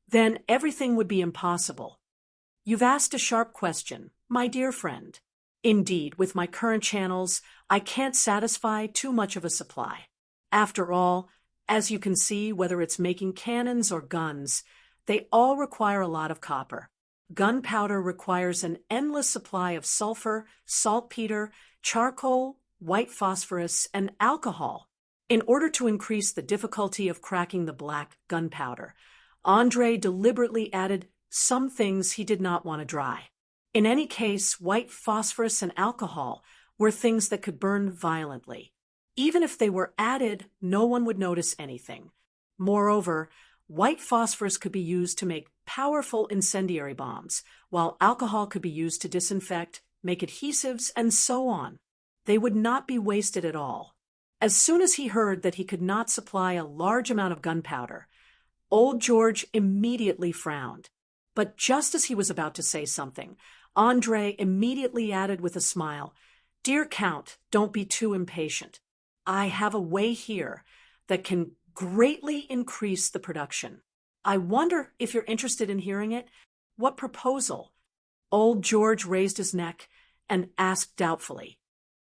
Speaker 1: then everything would be impossible. You've asked a sharp question, my dear friend. Indeed, with my current channels, I can't satisfy too much of a supply. After all, as you can see, whether it's making cannons or guns, they all require a lot of copper. Gunpowder requires an endless supply of sulfur, saltpeter, charcoal, white phosphorus, and alcohol. In order to increase the difficulty of cracking the black gunpowder, Andre deliberately added some things he did not want to dry. In any case, white phosphorus and alcohol were things that could burn violently. Even if they were added, no one would notice anything. Moreover, white phosphorus could be used to make powerful incendiary bombs, while alcohol could be used to disinfect, make adhesives, and so on. They would not be wasted at all. As soon as he heard that he could not supply a large amount of gunpowder, Old George immediately frowned. But just as he was about to say something, Andre immediately added with a smile, "Dear Count, don't be too impatient. I have a way here that can greatly increase the production. I wonder if you're interested in hearing it. What proposal?" Old George raised his neck and asked doubtfully.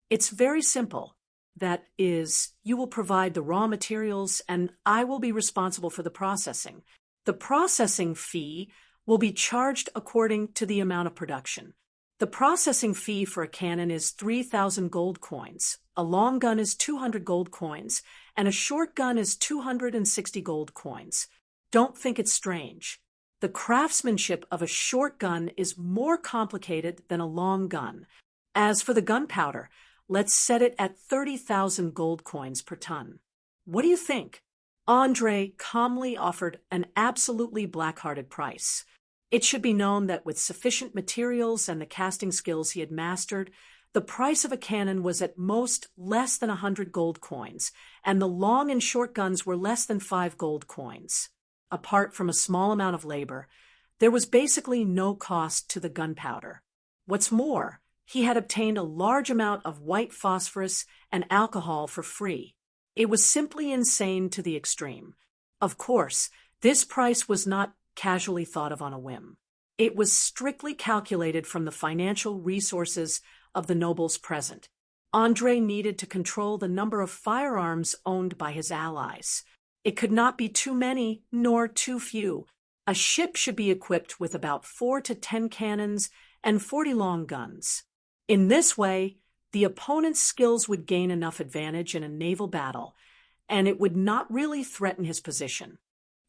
Speaker 1: "It's very simple. That is, you will provide the raw materials and I will be responsible for the processing. The processing fee will be charged according to the amount of production. The processing fee for a cannon is 3,000 gold coins, a long gun is 200 gold coins, and a short gun is 260 gold coins. Don't think it's strange. The craftsmanship of a short gun is more complicated than a long gun. As for the gunpowder, let's set it at 30,000 gold coins per ton. What do you think?" Andre calmly offered an absolutely black-hearted price. It should be known that with sufficient materials and the casting skills he had mastered, the price of a cannon was at most less than 100 gold coins, and the long and short guns were less than 5 gold coins. Apart from a small amount of labor, there was basically no cost to the gunpowder. What's more, he had obtained a large amount of white phosphorus and alcohol for free. It was simply insane to the extreme. Of course, this price was not casually thought of on a whim. It was strictly calculated from the financial resources of the nobles present. Andre needed to control the number of firearms owned by his allies. It could not be too many nor too few. A ship should be equipped with about 4 to 10 cannons and 40 long guns. In this way, the opponent's skills would gain enough advantage in a naval battle, and it would not really threaten his position.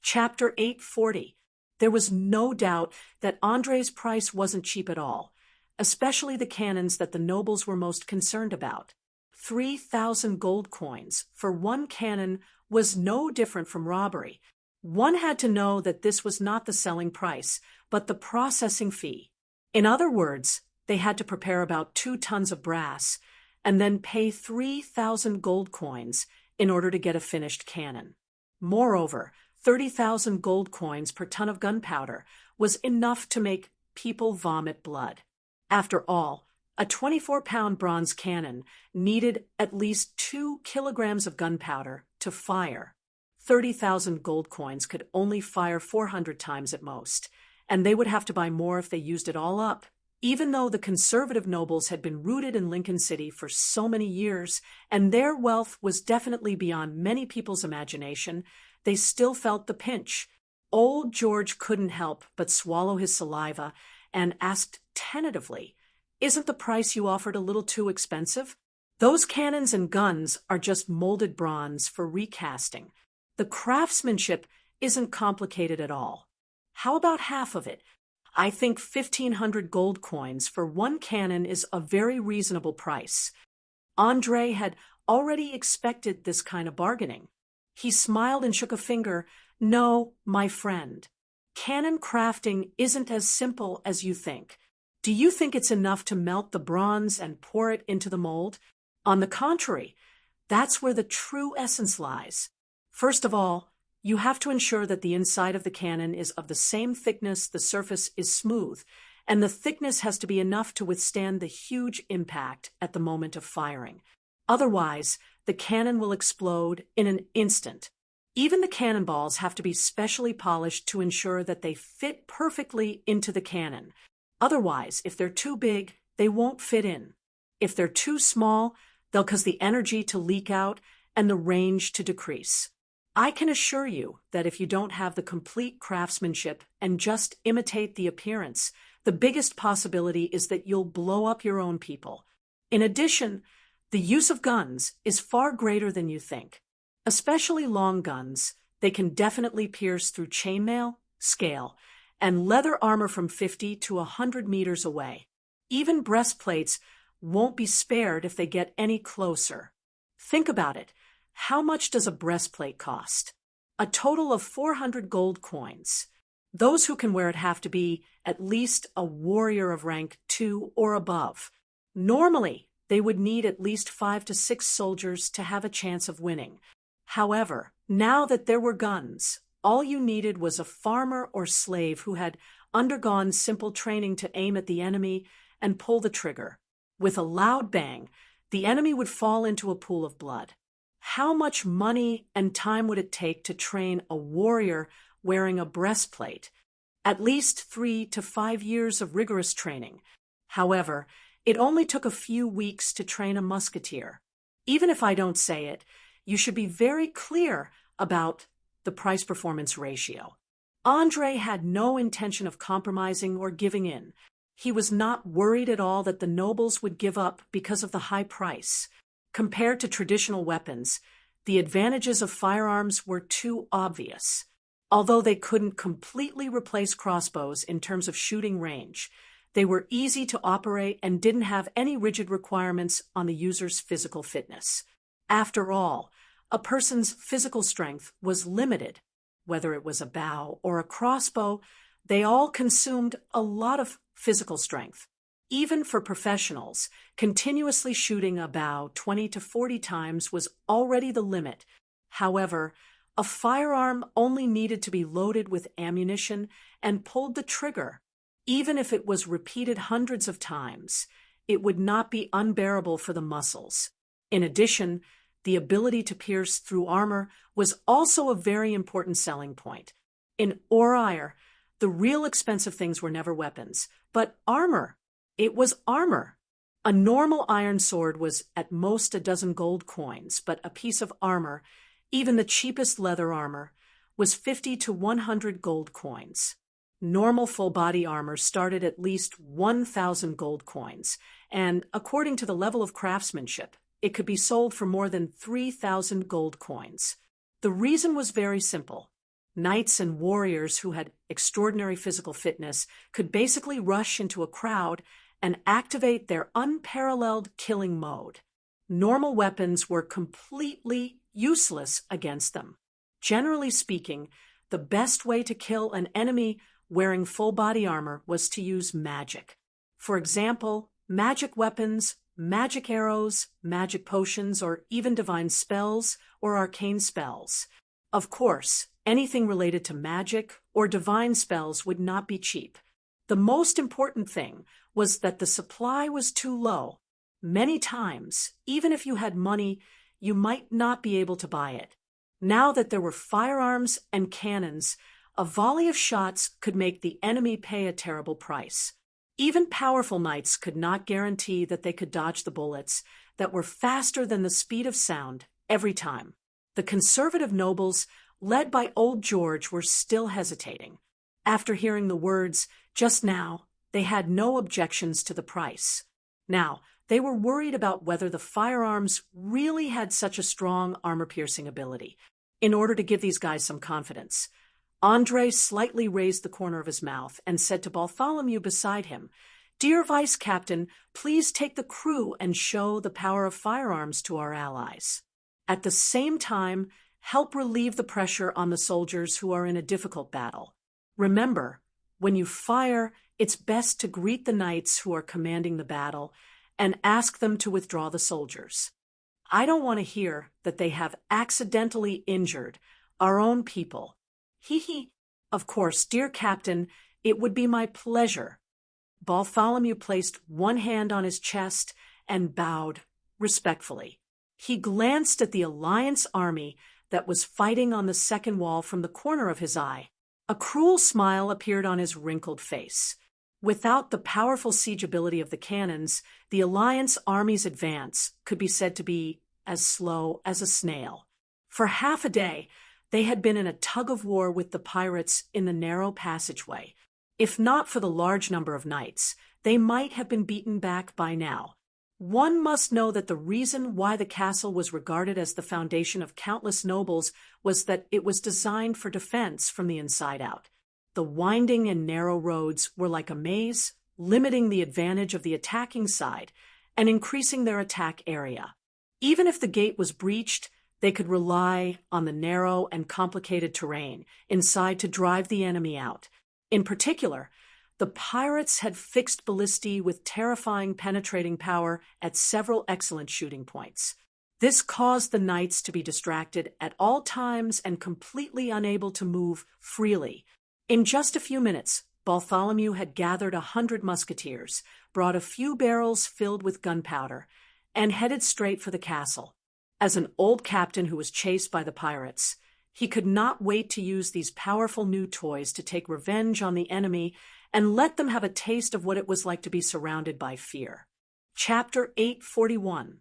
Speaker 1: Chapter 840. There was no doubt that Andre's price wasn't cheap at all, especially the cannons that the nobles were most concerned about. 3,000 gold coins for one cannon was no different from robbery. One had to know that this was not the selling price, but the processing fee. In other words, they had to prepare about 2 tons of brass and then pay 3,000 gold coins in order to get a finished cannon. Moreover, 30,000 gold coins per ton of gunpowder was enough to make people vomit blood. After all, a 24-pound bronze cannon needed at least 2 kilograms of gunpowder to fire. 30,000 gold coins could only fire 400 times at most, and they would have to buy more if they used it all up. Even though the conservative nobles had been rooted in Lincoln City for so many years, and their wealth was definitely beyond many people's imagination, they still felt the pinch. Old George couldn't help but swallow his saliva and asked tentatively, "Isn't the price you offered a little too expensive? Those cannons and guns are just molded bronze for recasting. The craftsmanship isn't complicated at all. How about half of it? I think 1,500 gold coins for one cannon is a very reasonable price." Andre had already expected this kind of bargaining. He smiled and shook a finger. "No, my friend. Cannon crafting isn't as simple as you think. Do you think it's enough to melt the bronze and pour it into the mold? On the contrary, that's where the true essence lies. First of all, you have to ensure that the inside of the cannon is of the same thickness, the surface is smooth, and the thickness has to be enough to withstand the huge impact at the moment of firing. Otherwise, the cannon will explode in an instant. Even the cannonballs have to be specially polished to ensure that they fit perfectly into the cannon. Otherwise, if they're too big, they won't fit in. If they're too small, they'll cause the energy to leak out and the range to decrease. I can assure you that if you don't have the complete craftsmanship and just imitate the appearance, the biggest possibility is that you'll blow up your own people. In addition, the use of guns is far greater than you think. Especially long guns, they can definitely pierce through chainmail, scale, and leather armor from 50 to 100 meters away. Even breastplates won't be spared if they get any closer. Think about it. How much does a breastplate cost? A total of 400 gold coins. Those who can wear it have to be at least a warrior of rank 2 or above. Normally, they would need at least 5 to 6 soldiers to have a chance of winning. However, now that there were guns, all you needed was a farmer or slave who had undergone simple training to aim at the enemy and pull the trigger. With a loud bang, the enemy would fall into a pool of blood. How much money and time would it take to train a warrior wearing a breastplate? At least 3 to 5 years of rigorous training. However, it only took a few weeks to train a musketeer. Even if I don't say it, you should be very clear about the price-performance ratio. André had no intention of compromising or giving in. He was not worried at all that the nobles would give up because of the high price. Compared to traditional weapons, the advantages of firearms were too obvious. Although they couldn't completely replace crossbows in terms of shooting range, they were easy to operate and didn't have any rigid requirements on the user's physical fitness. After all, a person's physical strength was limited. Whether it was a bow or a crossbow, they all consumed a lot of physical strength. Even for professionals, continuously shooting a bow 20 to 40 times was already the limit. However, a firearm only needed to be loaded with ammunition and pulled the trigger. Even if it was repeated hundreds of times, it would not be unbearable for the muscles. In addition, the ability to pierce through armor was also a very important selling point. In Oraire, the real expensive things were never weapons, but armor. It was armor. A normal iron sword was at most a dozen gold coins, but a piece of armor, even the cheapest leather armor, was 50 to 100 gold coins. Normal full-body armor started at least 1,000 gold coins, and according to the level of craftsmanship, it could be sold for more than 3,000 gold coins. The reason was very simple. Knights and warriors who had extraordinary physical fitness could basically rush into a crowd and activate their unparalleled killing mode. Normal weapons were completely useless against them. Generally speaking, the best way to kill an enemy wearing full body armor was to use magic. For example, magic weapons, magic arrows, magic potions, or even divine spells or arcane spells. Of course, anything related to magic or divine spells would not be cheap. The most important thing was that the supply was too low. Many times, even if you had money, you might not be able to buy it. Now that there were firearms and cannons, a volley of shots could make the enemy pay a terrible price. Even powerful knights could not guarantee that they could dodge the bullets that were faster than the speed of sound every time. The conservative nobles, led by old George, were still hesitating. After hearing the words, just now, they had no objections to the price. Now, they were worried about whether the firearms really had such a strong armor-piercing ability. In order to give these guys some confidence, André slightly raised the corner of his mouth and said to Bartholomew beside him, "Dear Vice Captain, please take the crew and show the power of firearms to our allies. At the same time, help relieve the pressure on the soldiers who are in a difficult battle. Remember, when you fire, it's best to greet the knights who are commanding the battle and ask them to withdraw the soldiers. I don't want to hear that they have accidentally injured our own people. Hee. Of course, dear Captain, it would be my pleasure." Bartholomew placed one hand on his chest and bowed respectfully. He glanced at the Alliance army that was fighting on the second wall from the corner of his eye. A cruel smile appeared on his wrinkled face. Without the powerful siege ability of the cannons, the Alliance army's advance could be said to be as slow as a snail. For half a day, they had been in a tug-of-war with the pirates in the narrow passageway. If not for the large number of knights, they might have been beaten back by now. One must know that the reason why the castle was regarded as the foundation of countless nobles was that it was designed for defense from the inside out. The winding and narrow roads were like a maze, limiting the advantage of the attacking side and increasing their attack area. Even if the gate was breached, they could rely on the narrow and complicated terrain inside to drive the enemy out. In particular, The pirates had fixed ballistae with terrifying penetrating power at several excellent shooting points. This caused the knights to be distracted at all times and completely unable to move freely. In just a few minutes, Bartholomew had gathered 100 musketeers, brought a few barrels filled with gunpowder, and headed straight for the castle. As an old captain who was chased by the pirates, he could not wait to use these powerful new toys to take revenge on the enemy and let them have a taste of what it was like to be surrounded by fear. Chapter 841.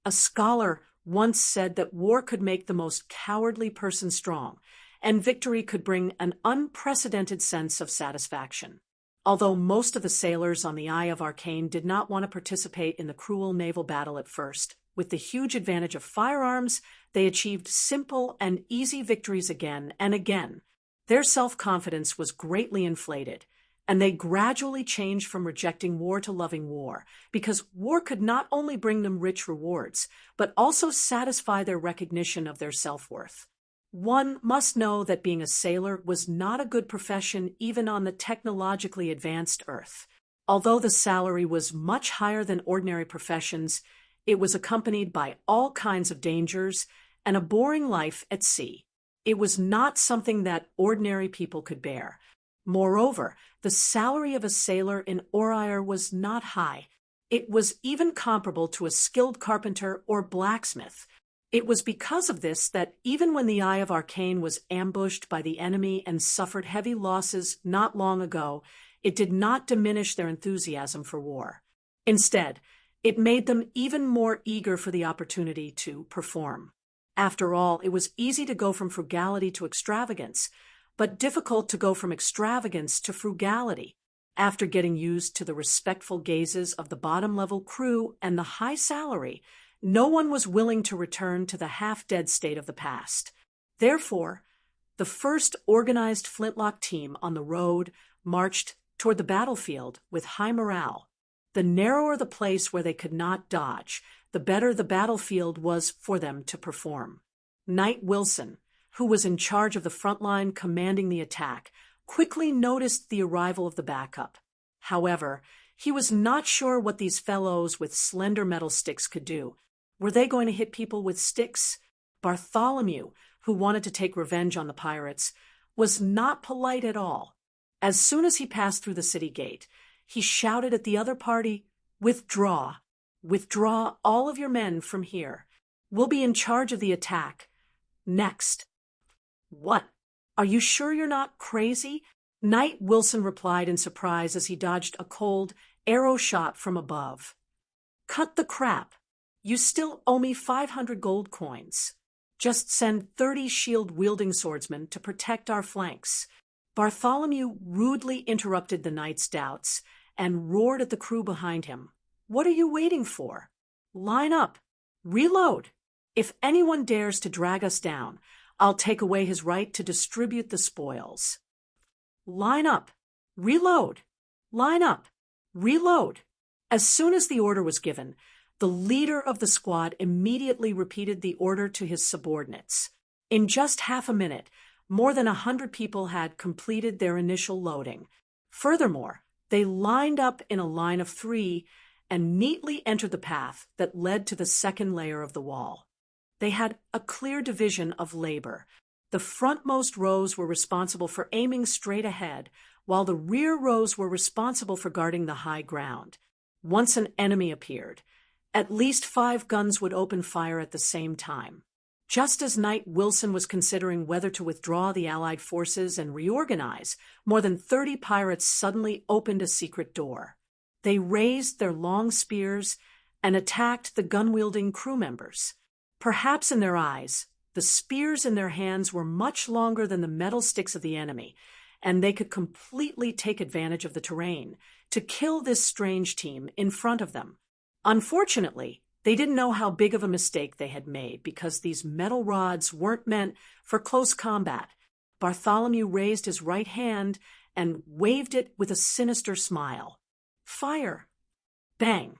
Speaker 1: A scholar once said that war could make the most cowardly person strong, and victory could bring an unprecedented sense of satisfaction. Although most of the sailors on the Eye of Arcane did not want to participate in the cruel naval battle at first, with the huge advantage of firearms, they achieved simple and easy victories again and again. Their self-confidence was greatly inflated, and they gradually changed from rejecting war to loving war, because war could not only bring them rich rewards, but also satisfy their recognition of their self-worth. One must know that being a sailor was not a good profession even on the technologically advanced Earth. Although the salary was much higher than ordinary professions, it was accompanied by all kinds of dangers and a boring life at sea. It was not something that ordinary people could bear. Moreover, the salary of a sailor in Oriar was not high. It was even comparable to a skilled carpenter or blacksmith. It was because of this that even when the Eye of Arcane was ambushed by the enemy and suffered heavy losses not long ago, it did not diminish their enthusiasm for war. Instead, it made them even more eager for the opportunity to perform. After all, it was easy to go from frugality to extravagance, but difficult to go from extravagance to frugality. After getting used to the respectful gazes of the bottom-level crew and the high salary, no one was willing to return to the half-dead state of the past. Therefore, the first organized flintlock team on the road marched toward the battlefield with high morale. The narrower the place where they could not dodge, the better the battlefield was for them to perform. Knight Wilson, who was in charge of the front line commanding the attack, quickly noticed the arrival of the backup. However, he was not sure what these fellows with slender metal sticks could do. Were they going to hit people with sticks? Bartholomew, who wanted to take revenge on the pirates, was not polite at all. As soon as he passed through the city gate, he shouted at the other party, "Withdraw! Withdraw all of your men from here. We'll be in charge of the attack. Next." "What? Are you sure you're not crazy?" Knight Wilson replied in surprise as he dodged a cold arrow shot from above. "Cut the crap. You still owe me 500 gold coins. Just send 30 shield-wielding swordsmen to protect our flanks." Bartholomew rudely interrupted the knight's doubts and roared at the crew behind him. "What are you waiting for? Line up. Reload. If anyone dares to drag us down, I'll take away his right to distribute the spoils. Line up. Reload. Line up. Reload." As soon as the order was given, the leader of the squad immediately repeated the order to his subordinates. In just half a minute, more than 100 people had completed their initial loading. Furthermore, they lined up in a line of 3 and neatly entered the path that led to the second layer of the wall. They had a clear division of labor. The frontmost rows were responsible for aiming straight ahead, while the rear rows were responsible for guarding the high ground. Once an enemy appeared, at least 5 guns would open fire at the same time. Just as Knight Wilson was considering whether to withdraw the Allied forces and reorganize, more than 30 pirates suddenly opened a secret door. They raised their long spears and attacked the gun-wielding crew members. Perhaps in their eyes, the spears in their hands were much longer than the metal sticks of the enemy, and they could completely take advantage of the terrain to kill this strange team in front of them. Unfortunately, they didn't know how big of a mistake they had made because these metal rods weren't meant for close combat. Bartholomew raised his right hand and waved it with a sinister smile. Fire! Bang!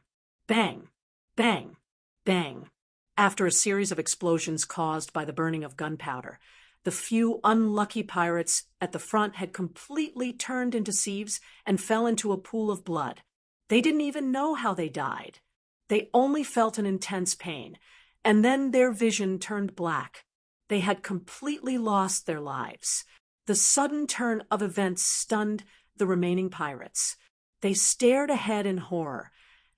Speaker 1: Bang! Bang! Bang! After a series of explosions caused by the burning of gunpowder, The few unlucky pirates at the front had completely turned into sieves and fell into a pool of blood. They didn't even know how they died. They only felt an intense pain, and then their vision turned black. They had completely lost their lives. The sudden turn of events stunned the remaining pirates. They stared ahead in horror,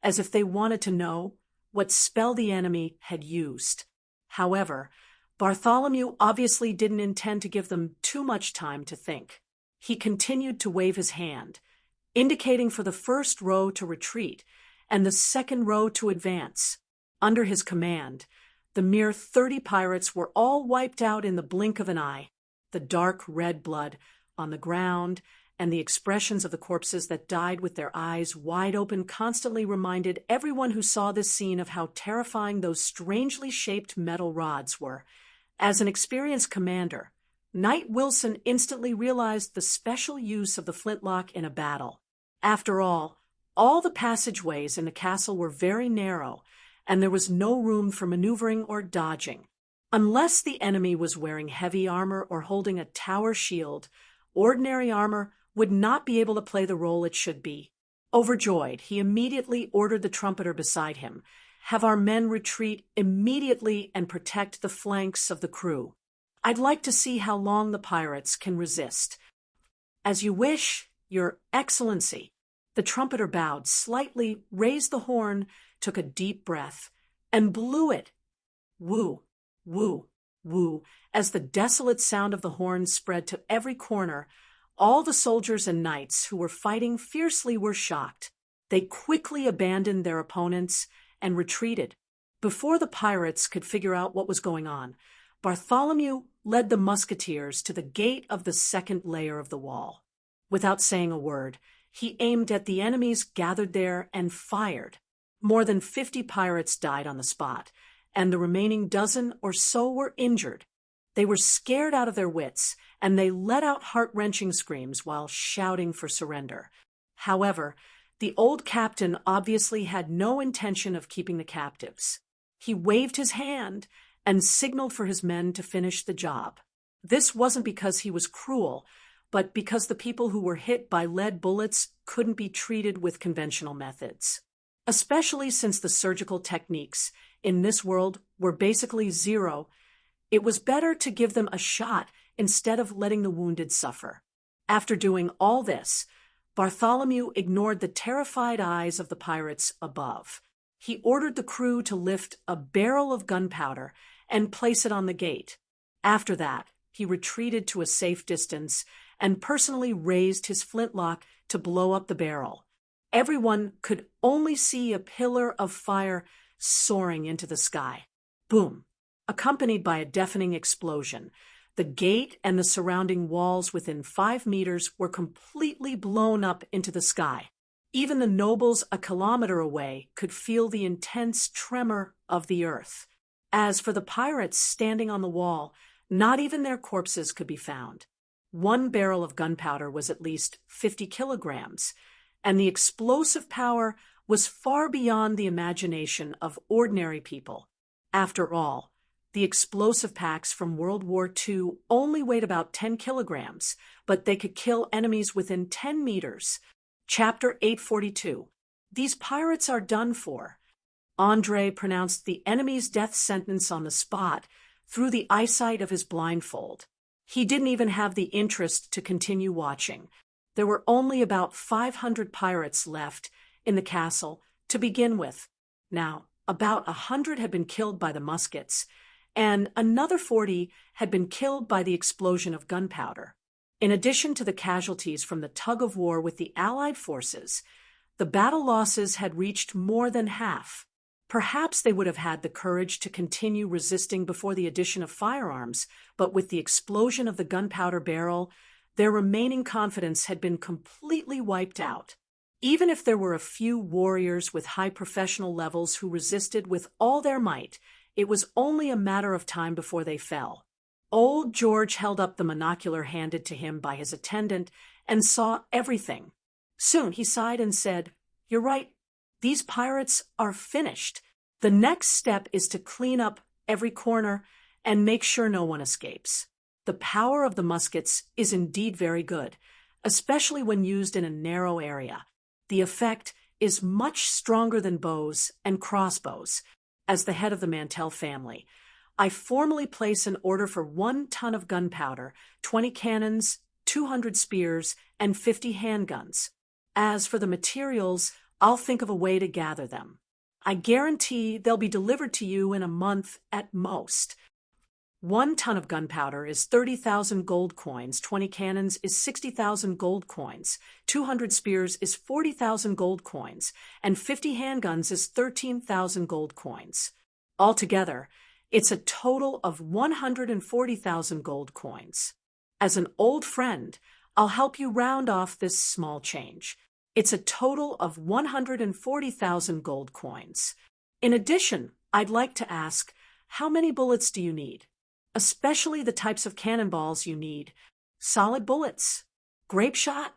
Speaker 1: as if they wanted to know what spell the enemy had used. However, Bartholomew obviously didn't intend to give them too much time to think. He continued to wave his hand, indicating for the first row to retreat and the second row to advance. Under his command, the mere 30 pirates were all wiped out in the blink of an eye. The dark red blood on the ground and the expressions of the corpses that died with their eyes wide open constantly reminded everyone who saw this scene of how terrifying those strangely shaped metal rods were. As an experienced commander, Knight Wilson instantly realized the special use of the flintlock in a battle. After all the passageways in the castle were very narrow, and there was no room for maneuvering or dodging. Unless the enemy was wearing heavy armor or holding a tower shield, ordinary armor would not be able to play the role it should be. Overjoyed, he immediately ordered the trumpeter beside him, "Have our men retreat immediately and protect the flanks of the crew. I'd like to see how long the pirates can resist." "As you wish, Your Excellency." The trumpeter bowed slightly, raised the horn, took a deep breath, and blew it. Woo, woo, woo, as the desolate sound of the horn spread to every corner. All the soldiers and knights who were fighting fiercely were shocked. They quickly abandoned their opponents and retreated. Before the pirates could figure out what was going on, Bartholomew led the musketeers to the gate of the second layer of the wall. Without saying a word, he aimed at the enemies gathered there and fired. More than 50 pirates died on the spot, and the remaining dozen or so were injured. They were scared out of their wits, and they let out heart-wrenching screams while shouting for surrender. However, the old captain obviously had no intention of keeping the captives. He waved his hand and signaled for his men to finish the job. This wasn't because he was cruel, but because the people who were hit by lead bullets couldn't be treated with conventional methods. Especially since the surgical techniques in this world were basically zero, it was better to give them a shot instead of letting the wounded suffer. After doing all this, Bartholomew ignored the terrified eyes of the pirates above. He ordered the crew to lift a barrel of gunpowder and place it on the gate. After that, he retreated to a safe distance and personally raised his flintlock to blow up the barrel. Everyone could only see a pillar of fire soaring into the sky. Boom! Accompanied by a deafening explosion, the gate and the surrounding walls within 5 meters were completely blown up into the sky. Even the nobles a kilometer away could feel the intense tremor of the earth. As for the pirates standing on the wall, not even their corpses could be found. 1 barrel of gunpowder was at least 50 kilograms, and the explosive power was far beyond the imagination of ordinary people. After all, the explosive packs from World War II only weighed about 10 kilograms, but they could kill enemies within 10 meters. Chapter 842. These pirates are done for. André pronounced the enemy's death sentence on the spot through the eyesight of his blindfold. He didn't even have the interest to continue watching. There were only about 500 pirates left in the castle to begin with. Now, about 100 had been killed by the muskets, and another 40 had been killed by the explosion of gunpowder. In addition to the casualties from the tug-of-war with the Allied forces, the battle losses had reached more than half. Perhaps they would have had the courage to continue resisting before the addition of firearms, but with the explosion of the gunpowder barrel, their remaining confidence had been completely wiped out. Even if there were a few warriors with high professional levels who resisted with all their might, it was only a matter of time before they fell. Old George held up the monocular handed to him by his attendant and saw everything. Soon he sighed and said, "You're right. These pirates are finished. The next step is to clean up every corner and make sure no one escapes." The power of the muskets is indeed very good, especially when used in a narrow area. The effect is much stronger than bows and crossbows. As the head of the Mantell family, I formally place an order for 1 ton of gunpowder, 20 cannons, 200 spears, and 50 handguns. As for the materials, I'll think of a way to gather them. I guarantee they'll be delivered to you in a month at most. 1 ton of gunpowder is 30,000 gold coins, 20 cannons is 60,000 gold coins, 200 spears is 40,000 gold coins, and 50 handguns is 13,000 gold coins. Altogether, it's a total of 140,000 gold coins. As an old friend, I'll help you round off this small change. It's a total of 140,000 gold coins. In addition, I'd like to ask, how many bullets do you need? Especially the types of cannonballs you need. Solid bullets, grape shot,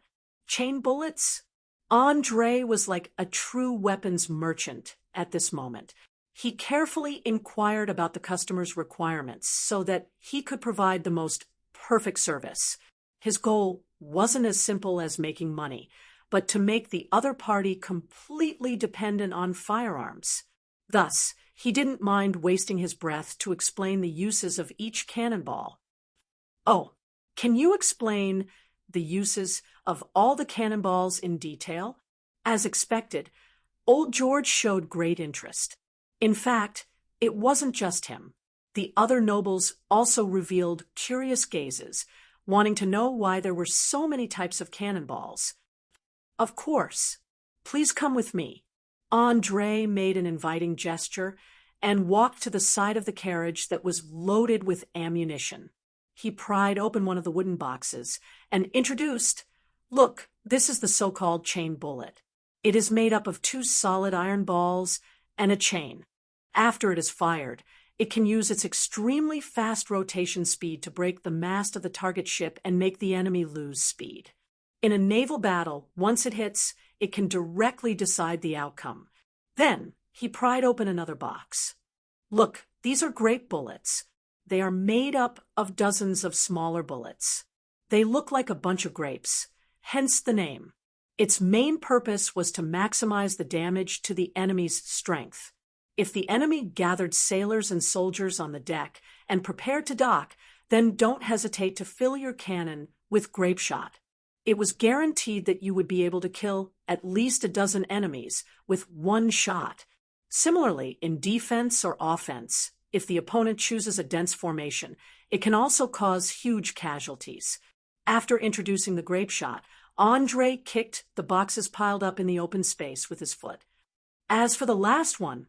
Speaker 1: chain bullets. Andre was like a true weapons merchant at this moment. He carefully inquired about the customer's requirements so that he could provide the most perfect service. His goal wasn't as simple as making money, but to make the other party completely dependent on firearms. Thus, he didn't mind wasting his breath to explain the uses of each cannonball. Oh, can you explain the uses of all the cannonballs in detail? As expected, old George showed great interest. In fact, it wasn't just him. The other nobles also revealed curious gazes, wanting to know why there were so many types of cannonballs. Of course. Please come with me. Andre made an inviting gesture and walked to the side of the carriage that was loaded with ammunition. He pried open one of the wooden boxes and introduced, "Look, this is the so-called chain bullet. It is made up of 2 solid iron balls and a chain. After it is fired, it can use its extremely fast rotation speed to break the mast of the target ship and make the enemy lose speed. In a naval battle, once it hits, it can directly decide the outcome." Then he pried open another box. "Look, these are grape bullets. They are made up of dozens of smaller bullets. They look like a bunch of grapes, hence the name. Its main purpose was to maximize the damage to the enemy's strength. If the enemy gathered sailors and soldiers on the deck and prepared to dock, then don't hesitate to fill your cannon with grape shot. It was guaranteed that you would be able to kill at least a dozen enemies with 1 shot. Similarly, in defense or offense, if the opponent chooses a dense formation, it can also cause huge casualties. After introducing the grape shot, Andre kicked the boxes piled up in the open space with his foot. As for the last one,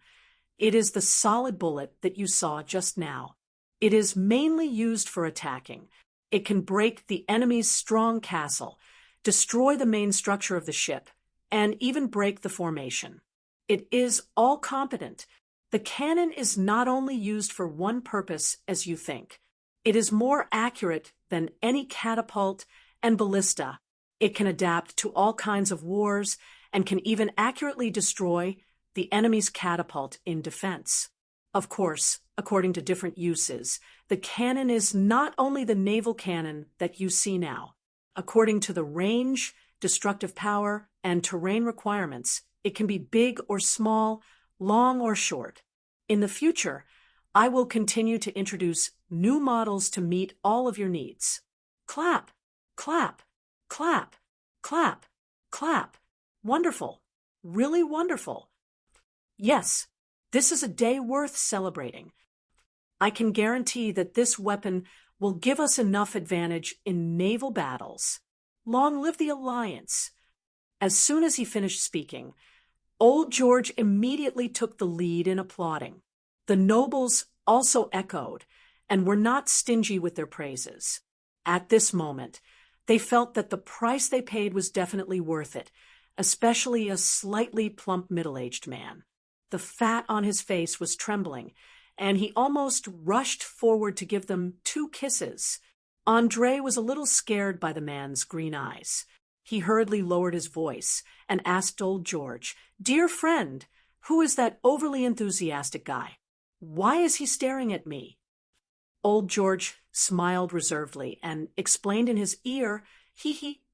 Speaker 1: it is the solid bullet that you saw just now. It is mainly used for attacking. It can break the enemy's strong castle, destroy the main structure of the ship, and even break the formation. It is all competent. The cannon is not only used for one purpose as you think. It is more accurate than any catapult and ballista. It can adapt to all kinds of wars and can even accurately destroy the enemy's catapult in defense. Of course, according to different uses, the cannon is not only the naval cannon that you see now. According to the range, destructive power, and terrain requirements, it can be big or small, long or short. In the future, I will continue to introduce new models to meet all of your needs. Clap, clap, clap, clap, clap. Wonderful. Really wonderful. Yes, this is a day worth celebrating. I can guarantee that this weapon will give us enough advantage in naval battles. Long live the Alliance." As soon as he finished speaking, old George immediately took the lead in applauding. The nobles also echoed and were not stingy with their praises. At this moment, they felt that the price they paid was definitely worth it, especially a slightly plump middle-aged man. The fat on his face was trembling, and he almost rushed forward to give them 2 kisses. Andre was a little scared by the man's green eyes. He hurriedly lowered his voice and asked old George, "Dear friend, who is that overly enthusiastic guy? Why is he staring at me?" Old George smiled reservedly and explained in his ear,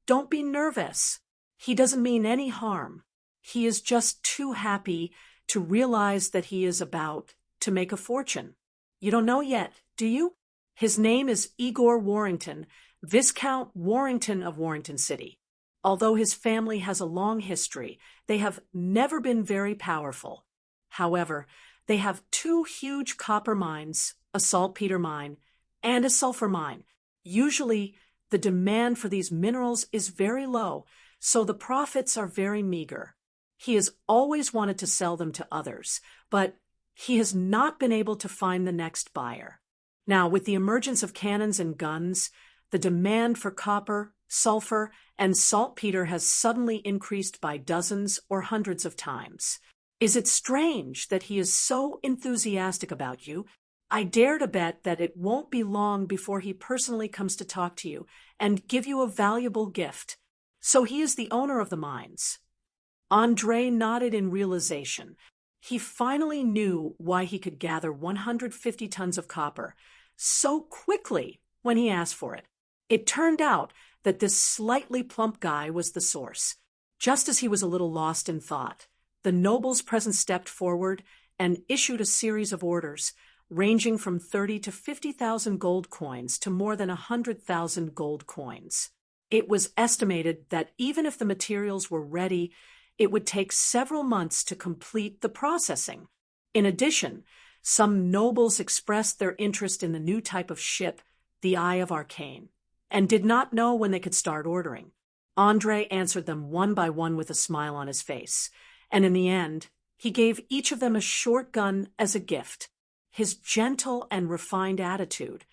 Speaker 1: don't be nervous. He doesn't mean any harm. He is just too happy to realize that he is about to make a fortune. You don't know yet, do you? His name is Igor Warrington, Viscount Warrington of Warrington City. Although his family has a long history, they have never been very powerful. However, they have two huge copper mines, a saltpeter mine, and a sulfur mine. Usually, the demand for these minerals is very low, so the profits are very meager. He has always wanted to sell them to others, but he has not been able to find the next buyer. Now, with the emergence of cannons and guns, the demand for copper, sulfur, and saltpeter has suddenly increased by dozens or hundreds of times. Is it strange that he is so enthusiastic about you? I dare to bet that it won't be long before he personally comes to talk to you and give you a valuable gift. So he is the owner of the mines. André nodded in realization. He finally knew why he could gather 150 tons of copper so quickly when he asked for it. It turned out that this slightly plump guy was the source. Just as he was a little lost in thought, the nobles present stepped forward and issued a series of orders, ranging from 30 to 50,000 gold coins to more than 100,000 gold coins. It was estimated that even if the materials were ready, it would take several months to complete the processing. In addition, some nobles expressed their interest in the new type of ship, the Eye of Arcane, and did not know when they could start ordering. André answered them one by one with a smile on his face, and in the end, he gave each of them a short gun as a gift. His gentle and refined attitude,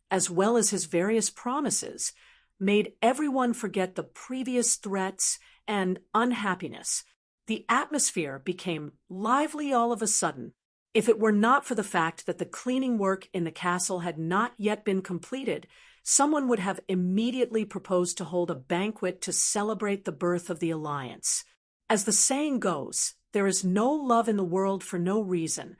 Speaker 1: as well as his various promises, made everyone forget the previous threats and unhappiness. The atmosphere became lively all of a sudden. If it were not for the fact that the cleaning work in the castle had not yet been completed, someone would have immediately proposed to hold a banquet to celebrate the birth of the alliance. As the saying goes, there is no love in the world for no reason,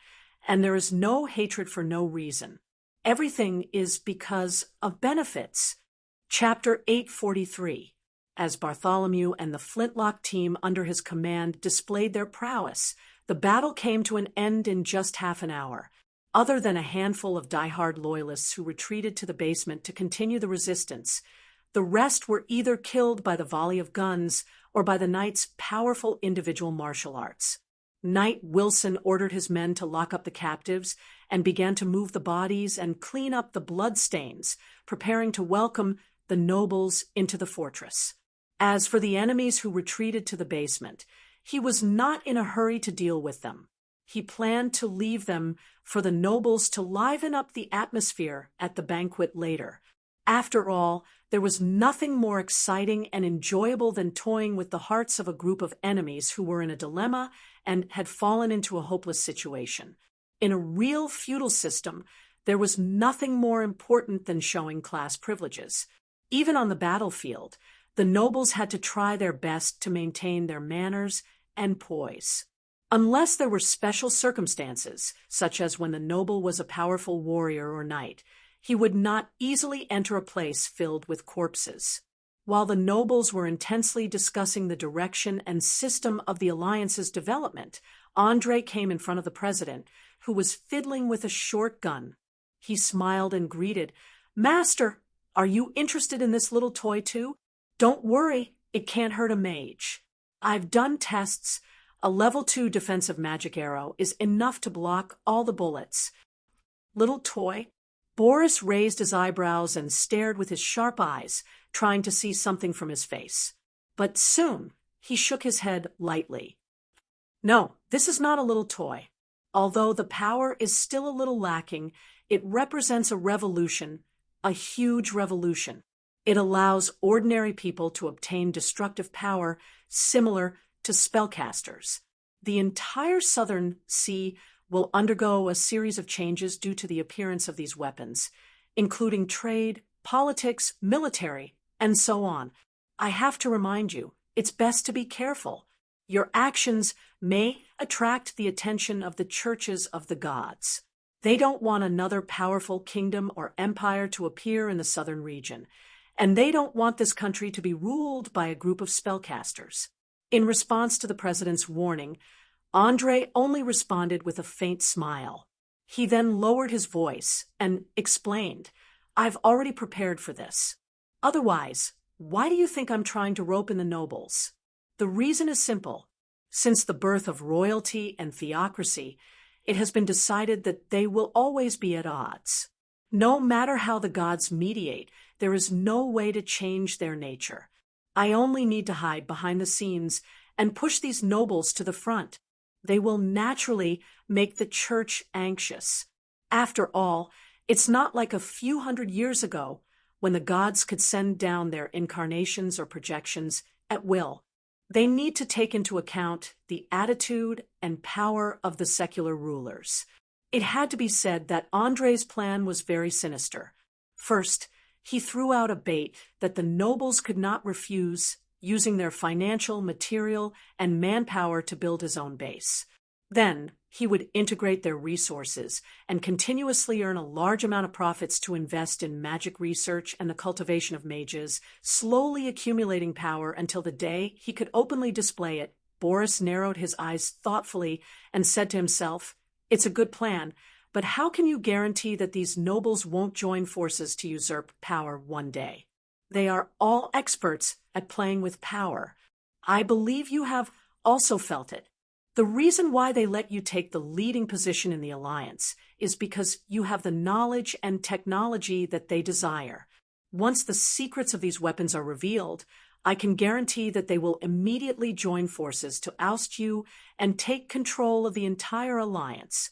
Speaker 1: and there is no hatred for no reason. Everything is because of benefits. Chapter 843. As Bartholomew and the Flintlock team under his command displayed their prowess, the battle came to an end in just half an hour. Other than a handful of die-hard loyalists who retreated to the basement to continue the resistance, the rest were either killed by the volley of guns or by the knight's powerful individual martial arts. Knight Wilson ordered his men to lock up the captives and began to move the bodies and clean up the bloodstains, preparing to welcome the nobles into the fortress. As for the enemies who retreated to the basement, he was not in a hurry to deal with them. He planned to leave them for the nobles to liven up the atmosphere at the banquet later. After all, there was nothing more exciting and enjoyable than toying with the hearts of a group of enemies who were in a dilemma and had fallen into a hopeless situation. In a real feudal system, there was nothing more important than showing class privileges. Even on the battlefield, the nobles had to try their best to maintain their manners and poise. Unless there were special circumstances, such as when the noble was a powerful warrior or knight, he would not easily enter a place filled with corpses. While the nobles were intensely discussing the direction and system of the alliance's development, André came in front of the president, who was fiddling with a short gun. He smiled and greeted, "Master, are you interested in this little toy too? Don't worry, it can't hurt a mage. I've done tests. A level 2 defensive magic arrow is enough to block all the bullets." Little toy? Boris raised his eyebrows and stared with his sharp eyes, trying to see something from his face. But soon he shook his head lightly. "No, this is not a little toy. Although the power is still a little lacking, it represents a revolution, a huge revolution. It allows ordinary people to obtain destructive power similar to spellcasters. The entire southern sea will undergo a series of changes due to the appearance of these weapons, including trade, politics, military, and so on. I have to remind you, it's best to be careful. Your actions may attract the attention of the churches of the gods." They don't want another powerful kingdom or empire to appear in the southern region, and they don't want this country to be ruled by a group of spellcasters. In response to the president's warning, Andre only responded with a faint smile. He then lowered his voice and explained, "I've already prepared for this. Otherwise, why do you think I'm trying to rope in the nobles? The reason is simple. Since the birth of royalty and theocracy, it has been decided that they will always be at odds. No matter how the gods mediate, there is no way to change their nature. I only need to hide behind the scenes and push these nobles to the front. They will naturally make the church anxious. After all, it's not like a few hundred years ago when the gods could send down their incarnations or projections at will. They need to take into account the attitude and power of the secular rulers." It had to be said that Andre's plan was very sinister. First, he threw out a bait that the nobles could not refuse, using their financial, material, and manpower to build his own base. Then, he would integrate their resources and continuously earn a large amount of profits to invest in magic research and the cultivation of mages, slowly accumulating power until the day he could openly display it. Boris narrowed his eyes thoughtfully and said to himself, "It's a good plan, but how can you guarantee that these nobles won't join forces to usurp power one day? They are all experts at playing with power. I believe you have also felt it. The reason why they let you take the leading position in the alliance is because you have the knowledge and technology that they desire. Once the secrets of these weapons are revealed, I can guarantee that they will immediately join forces to oust you and take control of the entire alliance.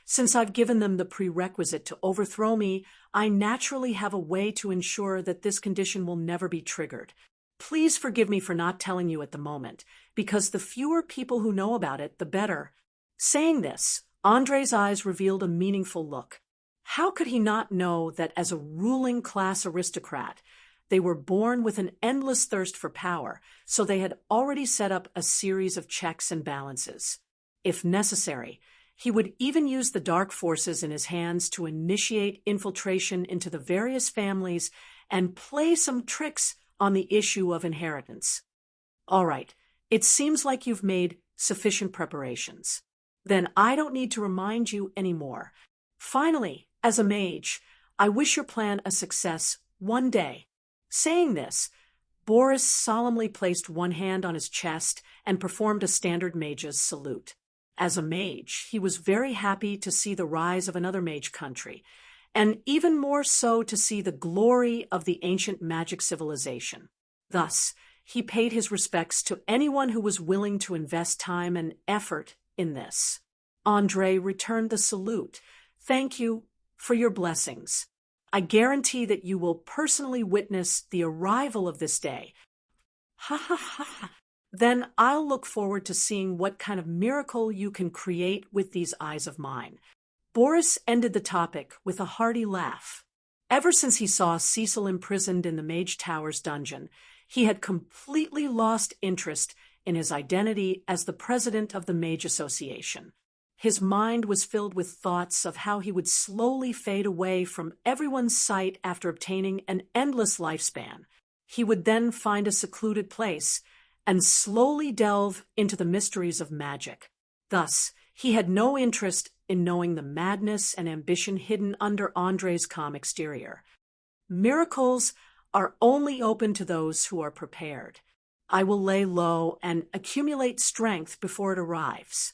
Speaker 1: Since I've given them the prerequisite to overthrow me, I naturally have a way to ensure that this condition will never be triggered. Please forgive me for not telling you at the moment, because the fewer people who know about it, the better." Saying this, Andre's eyes revealed a meaningful look. How could he not know that as a ruling class aristocrat, they were born with an endless thirst for power, so they had already set up a series of checks and balances. If necessary, he would even use the dark forces in his hands to initiate infiltration into the various families and play some tricks on the issue of inheritance. All right, it seems like you've made sufficient preparations. Then I don't need to remind you anymore. Finally, as a mage, I wish your plan a success one day. Saying this, Boris solemnly placed one hand on his chest and performed a standard mage's salute. As a mage, he was very happy to see the rise of another mage country, and even more so to see the glory of the ancient magic civilization. Thus, he paid his respects to anyone who was willing to invest time and effort in this. Andre returned the salute. "Thank you for your blessings. I guarantee that you will personally witness the arrival of this day. Then I'll look forward to seeing what kind of miracle you can create with these eyes of mine." Boris ended the topic with a hearty laugh. Ever since he saw Cecil imprisoned in the Mage Tower's dungeon, he had completely lost interest in his identity as the president of the Mage Association. His mind was filled with thoughts of how he would slowly fade away from everyone's sight after obtaining an endless lifespan. He would then find a secluded place and slowly delve into the mysteries of magic. Thus, he had no interest in knowing the madness and ambition hidden under Andre's calm exterior. Miracles are only open to those who are prepared. I will lay low and accumulate strength before it arrives.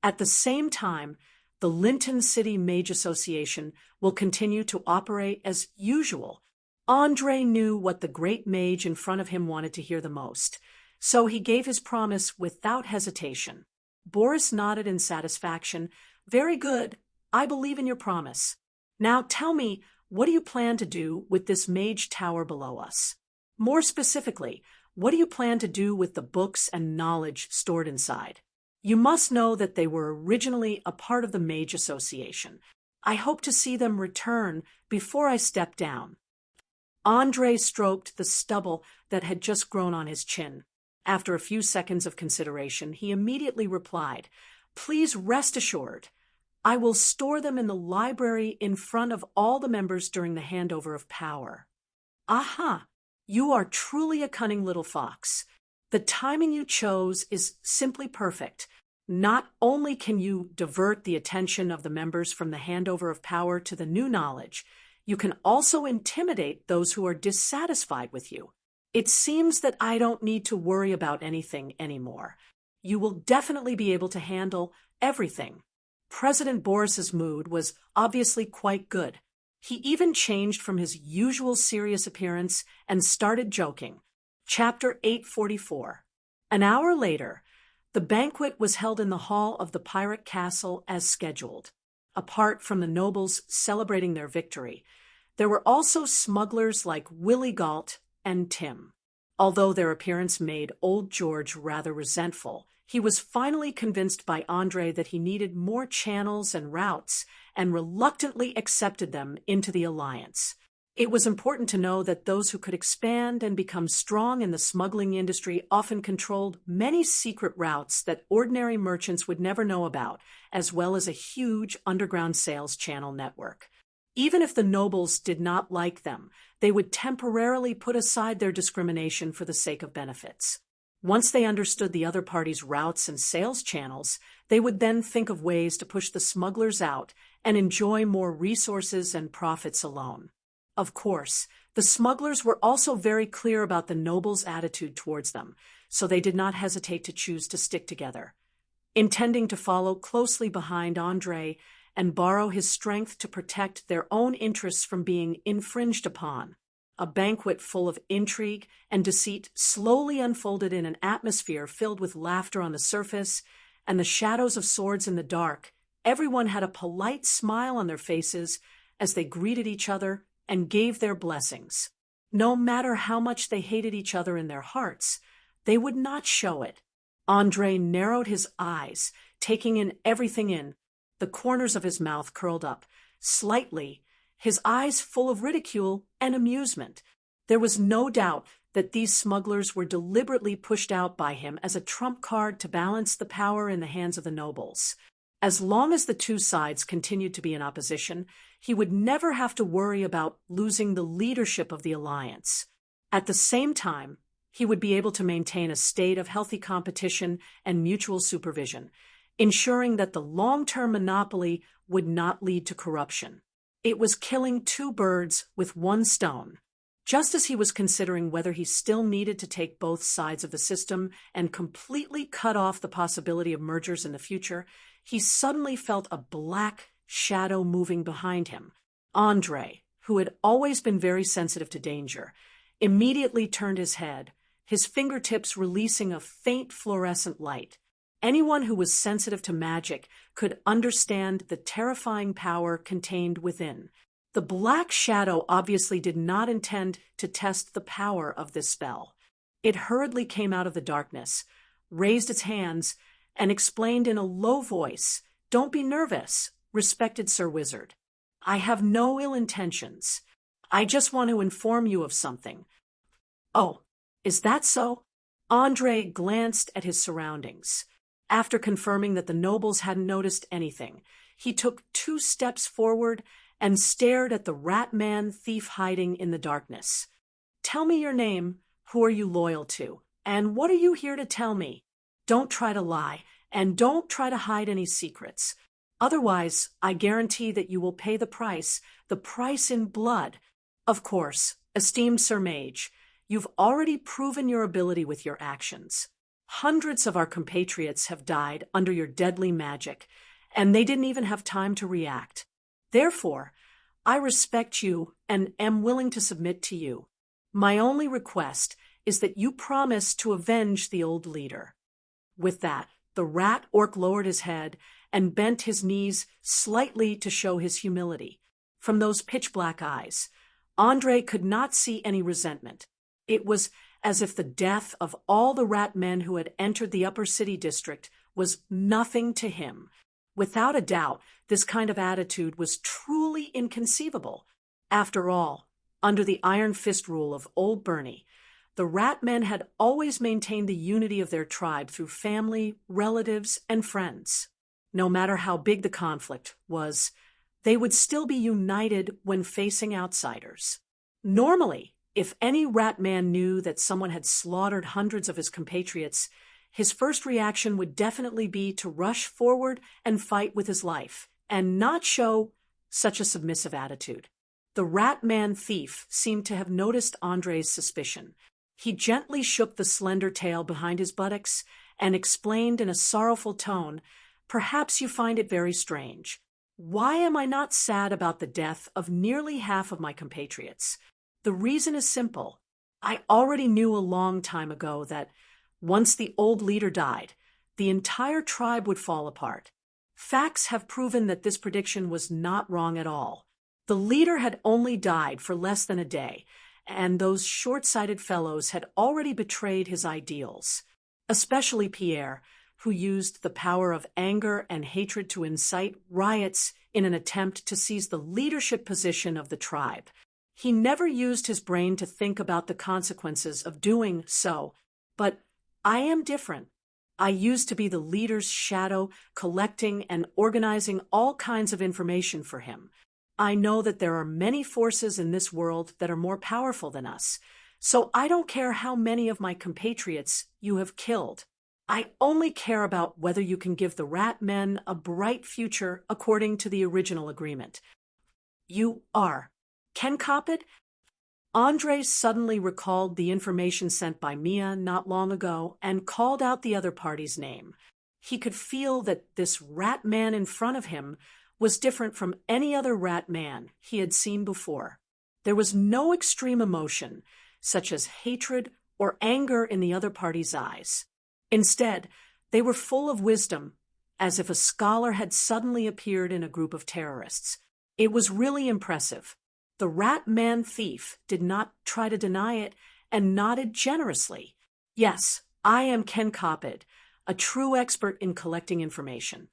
Speaker 1: At the same time, the Linton City Mage Association will continue to operate as usual. Andre knew what the great mage in front of him wanted to hear the most, so he gave his promise without hesitation. Boris nodded in satisfaction. "Very good. I believe in your promise. Now tell me, what do you plan to do with this mage tower below us? More specifically, what do you plan to do with the books and knowledge stored inside? You must know that they were originally a part of the Mage Association. I hope to see them return before I step down." Andre stroked the stubble that had just grown on his chin. After a few seconds of consideration, he immediately replied, "Please rest assured, I will store them in the library in front of all the members during the handover of power. Aha! You are truly a cunning little fox. The timing you chose is simply perfect. Not only can you divert the attention of the members from the handover of power to the new knowledge, you can also intimidate those who are dissatisfied with you. It seems that I don't need to worry about anything anymore. You will definitely be able to handle everything. President Boris's mood was obviously quite good. He even changed from his usual serious appearance and started joking. Chapter 844. An hour later, the banquet was held in the hall of the pirate castle as scheduled. Apart from the nobles celebrating their victory, there were also smugglers like Willie Galt and Tim. Although their appearance made old George rather resentful, he was finally convinced by Andre that he needed more channels and routes, and reluctantly accepted them into the alliance. It was important to know that those who could expand and become strong in the smuggling industry often controlled many secret routes that ordinary merchants would never know about, as well as a huge underground sales channel network. Even if the nobles did not like them, they would temporarily put aside their discrimination for the sake of benefits. Once they understood the other party's routes and sales channels, they would then think of ways to push the smugglers out and enjoy more resources and profits alone. Of course, the smugglers were also very clear about the nobles' attitude towards them, so they did not hesitate to choose to stick together. Intending to follow closely behind Andre and borrow his strength to protect their own interests from being infringed upon, a banquet full of intrigue and deceit slowly unfolded in an atmosphere filled with laughter on the surface and the shadows of swords in the dark. Everyone had a polite smile on their faces as they greeted each other and gave their blessings. No matter how much they hated each other in their hearts, they would not show it. Andre narrowed his eyes, taking in everything in, the corners of his mouth curled up slightly, his eyes full of ridicule and amusement. There was no doubt that these smugglers were deliberately pushed out by him as a trump card to balance the power in the hands of the nobles. As long as the two sides continued to be in opposition, he would never have to worry about losing the leadership of the alliance. At the same time, he would be able to maintain a state of healthy competition and mutual supervision, ensuring that the long-term monopoly would not lead to corruption. It was killing two birds with one stone. Just as he was considering whether he still needed to take both sides of the system and completely cut off the possibility of mergers in the future, he suddenly felt a black shadow moving behind him. Andre, who had always been very sensitive to danger, immediately turned his head, his fingertips releasing a faint fluorescent light. Anyone who was sensitive to magic could understand the terrifying power contained within. The black shadow obviously did not intend to test the power of this spell. It hurriedly came out of the darkness, raised its hands, and explained in a low voice, "Don't be nervous, respected Sir Wizard. I have no ill intentions. I just want to inform you of something." "Oh, is that so?" Andre glanced at his surroundings. After confirming that the nobles hadn't noticed anything, he took 2 steps forward and stared at the rat man thief hiding in the darkness. "Tell me your name, who are you loyal to, and what are you here to tell me? Don't try to lie, and don't try to hide any secrets. Otherwise, I guarantee that you will pay the price in blood. Of course, esteemed Sir Mage, you've already proven your ability with your actions. Hundreds of our compatriots have died under your deadly magic, and they didn't even have time to react. Therefore, I respect you and am willing to submit to you. My only request is that you promise to avenge the old leader." With that, the rat orc lowered his head and bent his knees slightly to show his humility. From those pitch-black eyes, Andre could not see any resentment. It was as if the death of all the rat men who had entered the upper city district was nothing to him. Without a doubt, this kind of attitude was truly inconceivable. After all, under the iron fist rule of Old Bernie, the rat men had always maintained the unity of their tribe through family, relatives, and friends. no matter how big the conflict was, they would still be united when facing outsiders. Normally, if any rat man knew that someone had slaughtered hundreds of his compatriots, his first reaction would definitely be to rush forward and fight with his life, and not show such a submissive attitude. The rat man thief seemed to have noticed Andre's suspicion. He gently shook the slender tail behind his buttocks and explained in a sorrowful tone, "Perhaps you find it very strange. Why am I not sad about the death of nearly half of my compatriots? The reason is simple. I already knew a long time ago that once the old leader died, the entire tribe would fall apart. Facts have proven that this prediction was not wrong at all. The leader had only died for less than a day, and those short-sighted fellows had already betrayed his ideals, especially Pierre, who used the power of anger and hatred to incite riots in an attempt to seize the leadership position of the tribe. He never used his brain to think about the consequences of doing so, but I am different. I used to be the leader's shadow, collecting and organizing all kinds of information for him. I know that there are many forces in this world that are more powerful than us, so I don't care how many of my compatriots you have killed. I only care about whether you can give the rat men a bright future according to the original agreement. You are. Can cop it?" Andre suddenly recalled the information sent by Mia not long ago and called out the other party's name. He could feel that this rat man in front of him was different from any other rat man he had seen before. There was no extreme emotion, such as hatred or anger in the other party's eyes. Instead, they were full of wisdom, as if a scholar had suddenly appeared in a group of terrorists. It was really impressive. The rat man thief did not try to deny it and nodded generously. "Yes, I am Ken Copped, a true expert in collecting information.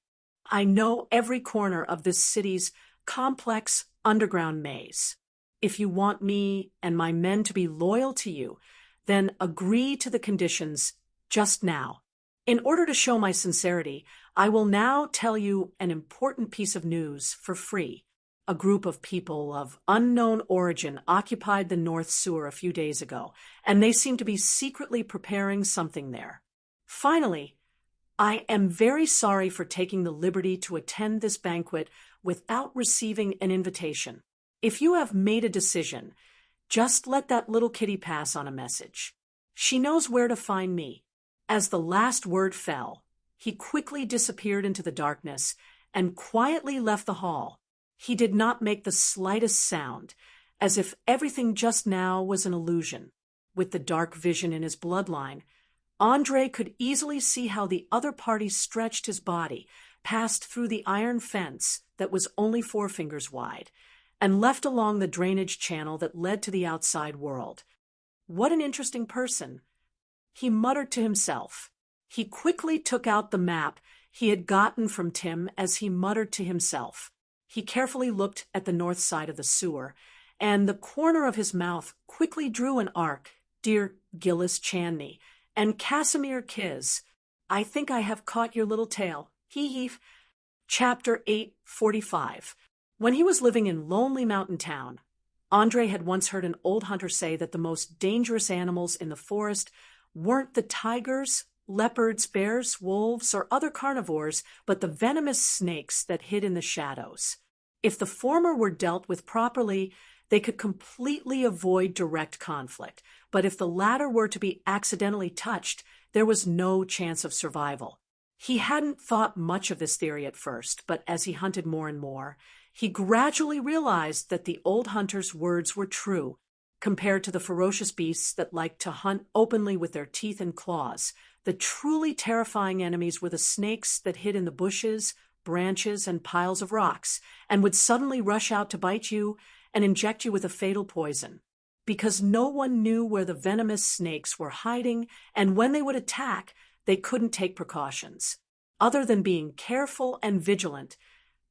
Speaker 1: I know every corner of this city's complex underground maze. If you want me and my men to be loyal to you, then agree to the conditions just now. In order to show my sincerity, I will now tell you an important piece of news for free. A group of people of unknown origin occupied the North Sewer a few days ago, and they seem to be secretly preparing something there. Finally, I am very sorry for taking the liberty to attend this banquet without receiving an invitation. If you have made a decision, just let that little kitty pass on a message. She knows where to find me." As the last word fell, he quickly disappeared into the darkness and quietly left the hall. He did not make the slightest sound, as if everything just now was an illusion. With the dark vision in his bloodline, Andre could easily see how the other party stretched his body, passed through the iron fence that was only 4 fingers wide, and left along the drainage channel that led to the outside world. What an interesting person, he muttered to himself. He quickly took out the map he had gotten from Tim as he muttered to himself. He carefully looked at the north side of the sewer, and the corner of his mouth quickly drew an arc. "Dear Gillis Channy and Casimir Kiz, I think I have caught your little tale. Hee. Chapter 845. When he was living in Lonely Mountain Town, Andre had once heard an old hunter say that the most dangerous animals in the forest weren't the tigers, leopards, bears, wolves, or other carnivores, but the venomous snakes that hid in the shadows. If the former were dealt with properly, they could completely avoid direct conflict, but if the latter were to be accidentally touched, there was no chance of survival. He hadn't thought much of this theory at first, but as he hunted more and more, he gradually realized that the old hunter's words were true. Compared to the ferocious beasts that liked to hunt openly with their teeth and claws, the truly terrifying enemies were the snakes that hid in the bushes, branches, and piles of rocks, and would suddenly rush out to bite you and inject you with a fatal poison. Because no one knew where the venomous snakes were hiding, and when they would attack, they couldn't take precautions. Other than being careful and vigilant,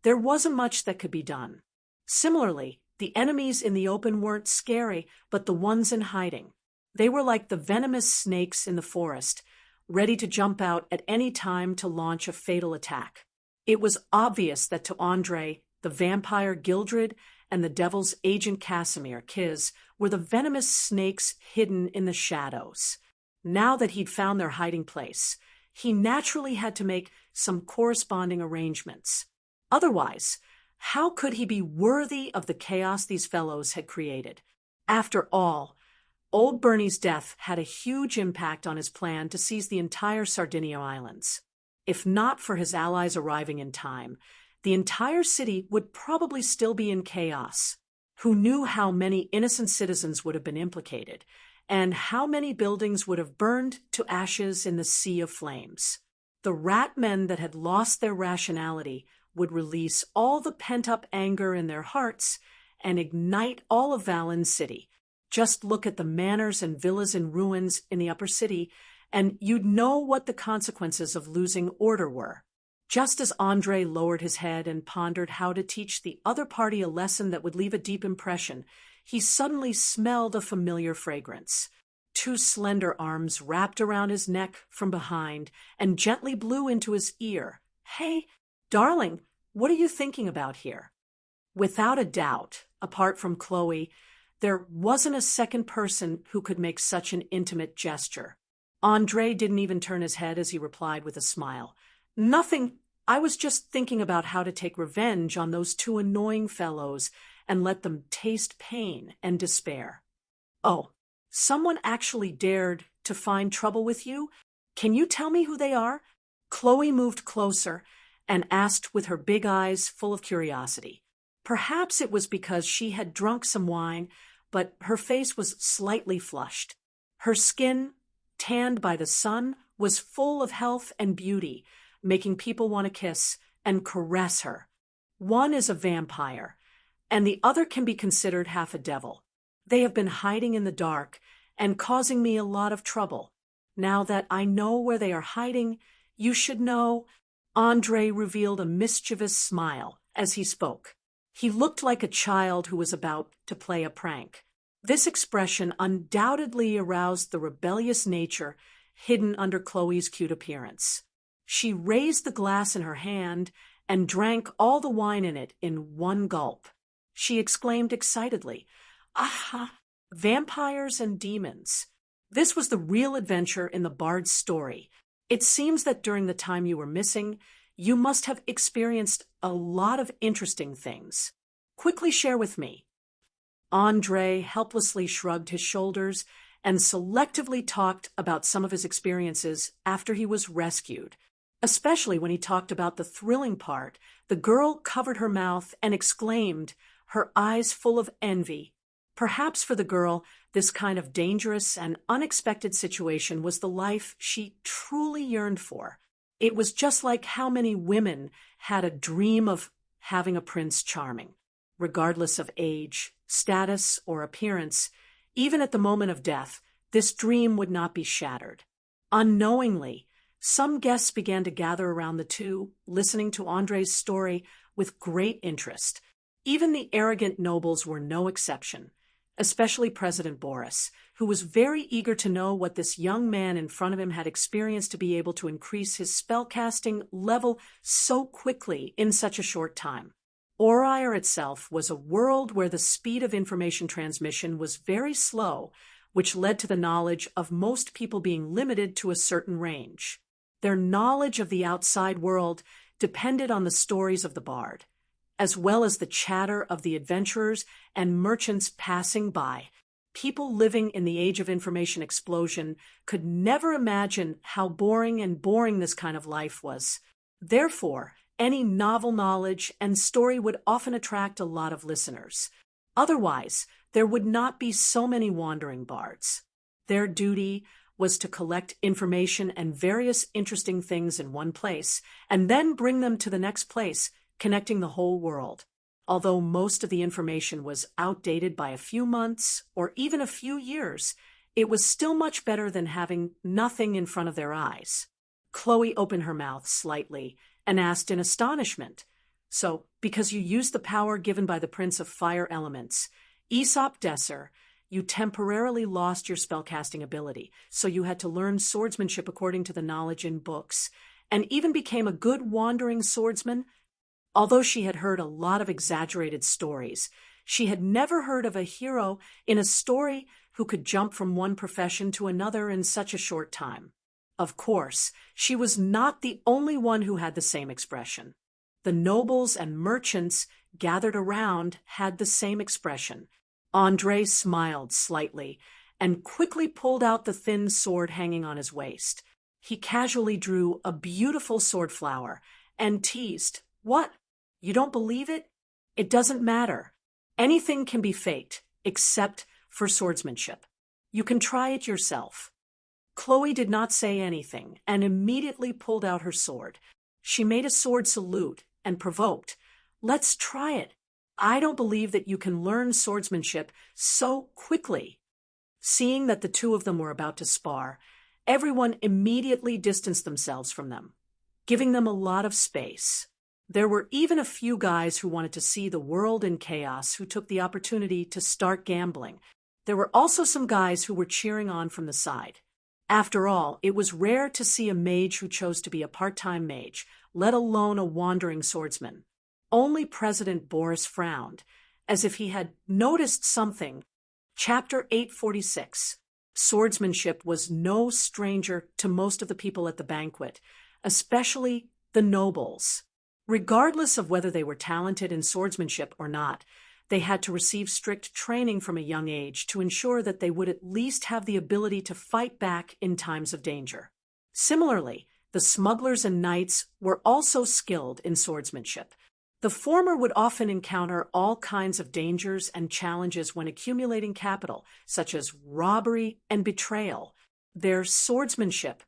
Speaker 1: there wasn't much that could be done. Similarly, the enemies in the open weren't scary, but the ones in hiding. They were like the venomous snakes in the forest, ready to jump out at any time to launch a fatal attack. It was obvious that to Andre, the vampire Gildred and the devil's agent Casimir, Kiz, were the venomous snakes hidden in the shadows. Now that he'd found their hiding place, he naturally had to make some corresponding arrangements. Otherwise, how could he be worthy of the chaos these fellows had created? After all, old Bernie's death had a huge impact on his plan to seize the entire Sardinia Islands. If not for his allies arriving in time, the entire city would probably still be in chaos. Who knew how many innocent citizens would have been implicated, and how many buildings would have burned to ashes in the sea of flames? The rat men that had lost their rationality would release all the pent-up anger in their hearts and ignite all of Valen City. Just look at the manors and villas in ruins in the upper city, and you'd know what the consequences of losing order were. Just as Andre lowered his head and pondered how to teach the other party a lesson that would leave a deep impression, he suddenly smelled a familiar fragrance. Two slender arms wrapped around his neck from behind and gently blew into his ear. "Hey, darling, what are you thinking about here?" Without a doubt, apart from Chloe, there wasn't a second person who could make such an intimate gesture. Andre didn't even turn his head as he replied with a smile. "Nothing. I was just thinking about how to take revenge on those two annoying fellows and let them taste pain and despair." "Oh, someone actually dared to find trouble with you? Can you tell me who they are?" Chloe moved closer and asked with her big eyes full of curiosity. Perhaps it was because she had drunk some wine, but her face was slightly flushed. Her skin, tanned by the sun, was full of health and beauty, making people want to kiss and caress her. One is a vampire, and the other can be considered half a devil. They have been hiding in the dark and causing me a lot of trouble. Now that I know where they are hiding, you should know. Andre revealed a mischievous smile as he spoke. He looked like a child who was about to play a prank. This expression undoubtedly aroused the rebellious nature hidden under Chloe's cute appearance. She raised the glass in her hand and drank all the wine in it in one gulp. She exclaimed excitedly, "Aha! Vampires and demons. This was the real adventure in the bard's story. It seems that during the time you were missing, you must have experienced a lot of interesting things. Quickly share with me." Andre helplessly shrugged his shoulders and selectively talked about some of his experiences after he was rescued. Especially when he talked about the thrilling part, the girl covered her mouth and exclaimed, her eyes full of envy. Perhaps for the girl, this kind of dangerous and unexpected situation was the life she truly yearned for. It was just like how many women had a dream of having a Prince Charming. Regardless of age, status, or appearance, even at the moment of death, this dream would not be shattered. Unknowingly, some guests began to gather around the two, listening to Andre's story with great interest. Even the arrogant nobles were no exception, especially President Boris, who was very eager to know what this young man in front of him had experienced to be able to increase his spellcasting level so quickly in such a short time. Orire itself was a world where the speed of information transmission was very slow, which led to the knowledge of most people being limited to a certain range. Their knowledge of the outside world depended on the stories of the bard, as well as the chatter of the adventurers and merchants passing by. People living in the age of information explosion could never imagine how boring this kind of life was. Therefore, any novel knowledge and story would often attract a lot of listeners. Otherwise, there would not be so many wandering bards. Their duty was to collect information and various interesting things in one place, and then bring them to the next place, connecting the whole world. Although most of the information was outdated by a few months or even a few years, it was still much better than having nothing in front of their eyes. Chloe opened her mouth slightly and asked in astonishment, "So, because you used the power given by the Prince of Fire Elements, Aesop Desser, you temporarily lost your spellcasting ability, so you had to learn swordsmanship according to the knowledge in books, and even became a good wandering swordsman. Although she had heard a lot of exaggerated stories, she had never heard of a hero in a story who could jump from one profession to another in such a short time. Of course, she was not the only one who had the same expression. The nobles and merchants gathered around had the same expression. André smiled slightly and quickly pulled out the thin sword hanging on his waist. He casually drew a beautiful sword flower and teased, "What? You don't believe it? It doesn't matter. Anything can be faked, except for swordsmanship. You can try it yourself." Chloe did not say anything and immediately pulled out her sword. She made a sword salute and provoked, "Let's try it. I don't believe that you can learn swordsmanship so quickly." Seeing that the two of them were about to spar, everyone immediately distanced themselves from them, giving them a lot of space. There were even a few guys who wanted to see the world in chaos who took the opportunity to start gambling. There were also some guys who were cheering on from the side. After all, it was rare to see a mage who chose to be a part-time mage, let alone a wandering swordsman. Only President Boris frowned, as if he had noticed something. Chapter 846. Swordsmanship was no stranger to most of the people at the banquet, especially the nobles. Regardless of whether they were talented in swordsmanship or not, they had to receive strict training from a young age to ensure that they would at least have the ability to fight back in times of danger. Similarly, the smugglers and knights were also skilled in swordsmanship. The former would often encounter all kinds of dangers and challenges when accumulating capital, such as robbery and betrayal. Their swordsmanship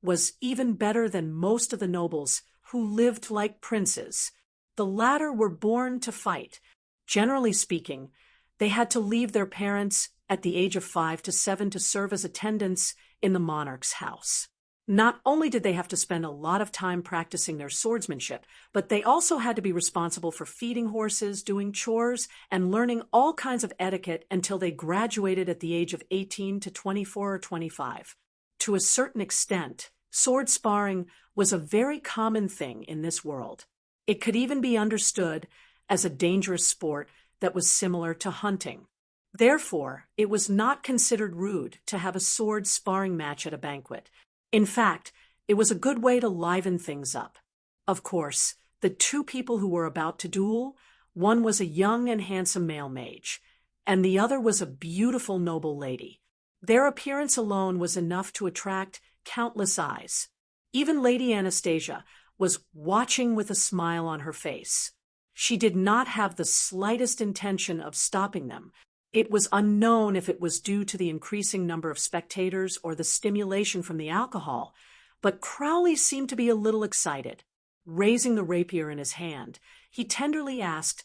Speaker 1: was even better than most of the nobles who lived like princes. The latter were born to fight. Generally speaking, they had to leave their parents at the age of 5 to 7 to serve as attendants in the monarch's house. Not only did they have to spend a lot of time practicing their swordsmanship, but they also had to be responsible for feeding horses, doing chores, and learning all kinds of etiquette until they graduated at the age of 18 to 24 or 25. To a certain extent, sword sparring was a very common thing in this world. It could even be understood as a dangerous sport that was similar to hunting. Therefore, it was not considered rude to have a sword sparring match at a banquet. In fact, it was a good way to liven things up. Of course, the two people who were about to duel, one was a young and handsome male mage, and the other was a beautiful noble lady. Their appearance alone was enough to attract countless eyes. Even Lady Anastasia was watching with a smile on her face. She did not have the slightest intention of stopping them. It was unknown if it was due to the increasing number of spectators or the stimulation from the alcohol, but Crowley seemed to be a little excited. Raising the rapier in his hand, he tenderly asked,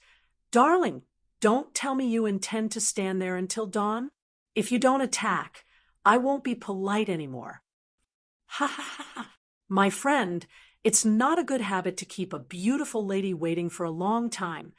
Speaker 1: "Darling, don't tell me you intend to stand there until dawn? If you don't attack, I won't be polite anymore." "Ha ha ha ha. My friend, it's not a good habit to keep a beautiful lady waiting for a long time,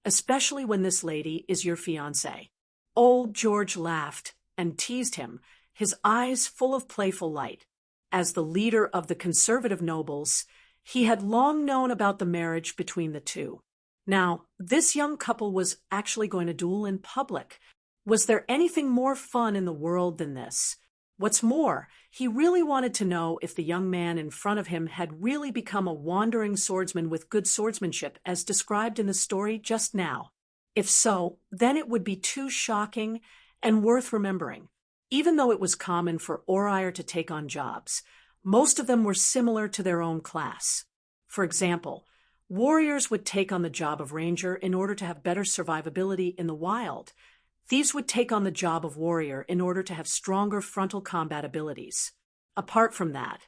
Speaker 1: especially when this lady is your fiancée." Old George laughed and teased him, his eyes full of playful light. As the leader of the conservative nobles, he had long known about the marriage between the two. Now, this young couple was actually going to duel in public. Was there anything more fun in the world than this? What's more, he really wanted to know if the young man in front of him had really become a wandering swordsman with good swordsmanship as described in the story just now. If so, then it would be too shocking and worth remembering. Even though it was common for Aurire to take on jobs, most of them were similar to their own class. For example, warriors would take on the job of ranger in order to have better survivability in the wild. Thieves would take on the job of warrior in order to have stronger frontal combat abilities. Apart from that,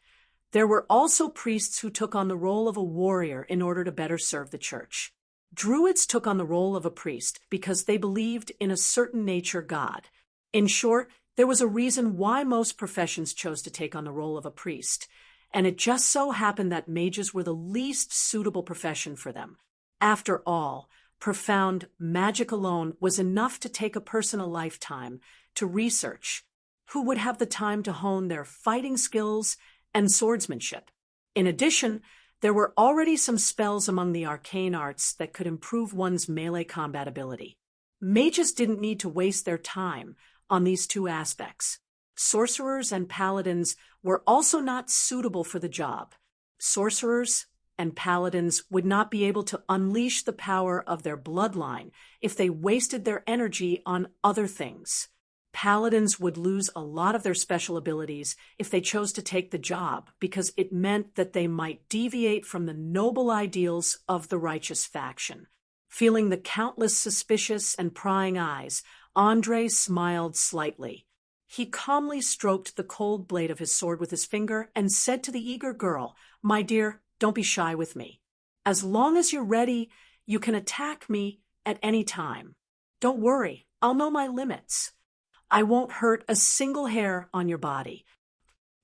Speaker 1: there were also priests who took on the role of a warrior in order to better serve the church. Druids took on the role of a priest because they believed in a certain nature god. In short, there was a reason why most professions chose to take on the role of a priest, and it just so happened that mages were the least suitable profession for them. After all, profound magic alone was enough to take a person a lifetime to research. Who would have the time to hone their fighting skills and swordsmanship? In addition, there were already some spells among the arcane arts that could improve one's melee combat ability. Mages didn't need to waste their time on these two aspects. Sorcerers and paladins were also not suitable for the job. Sorcerers and paladins would not be able to unleash the power of their bloodline if they wasted their energy on other things. Paladins would lose a lot of their special abilities if they chose to take the job, because it meant that they might deviate from the noble ideals of the righteous faction. Feeling the countless suspicious and prying eyes, Andre smiled slightly. He calmly stroked the cold blade of his sword with his finger and said to the eager girl, "My dear, don't be shy with me. As long as you're ready, you can attack me at any time. Don't worry, I'll know my limits. I won't hurt a single hair on your body."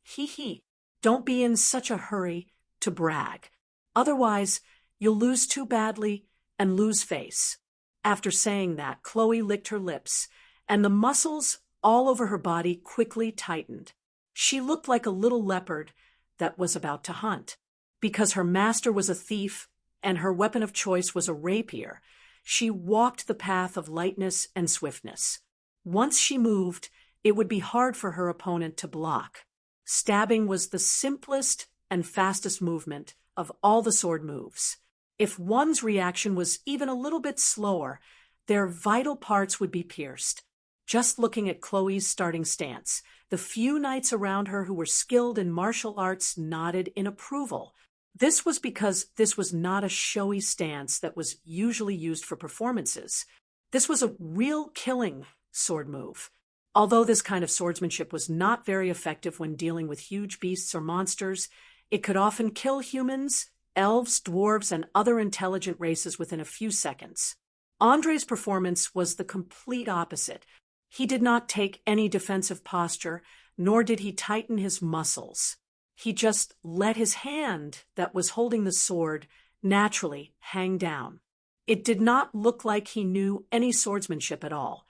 Speaker 1: Hee. Don't be in such a hurry to brag. Otherwise, you'll lose too badly and lose face. After saying that, Chloe licked her lips, and the muscles all over her body quickly tightened. She looked like a little leopard that was about to hunt. Because her master was a thief and her weapon of choice was a rapier, she walked the path of lightness and swiftness. Once she moved, it would be hard for her opponent to block. Stabbing was the simplest and fastest movement of all the sword moves. If one's reaction was even a little bit slower, their vital parts would be pierced. Just looking at Chloe's starting stance, the few knights around her who were skilled in martial arts nodded in approval. This was because this was not a showy stance that was usually used for performances. This was a real killing sword move. Although this kind of swordsmanship was not very effective when dealing with huge beasts or monsters, it could often kill humans, elves, dwarves, and other intelligent races within a few seconds. Andre's performance was the complete opposite. He did not take any defensive posture, nor did he tighten his muscles. He just let his hand that was holding the sword naturally hang down. It did not look like he knew any swordsmanship at all.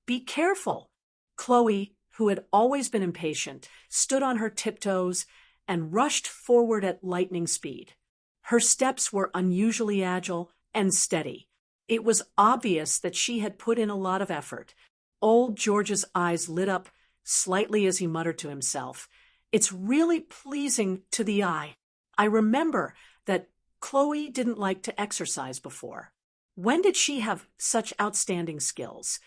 Speaker 1: "Be careful!" Chloe, who had always been impatient, stood on her tiptoes and rushed forward at lightning speed. Her steps were unusually agile and steady. It was obvious that she had put in a lot of effort. Old George's eyes lit up slightly as he muttered to himself, "It's really pleasing to the eye. I remember that Chloe didn't like to exercise before. When did she have such outstanding skills?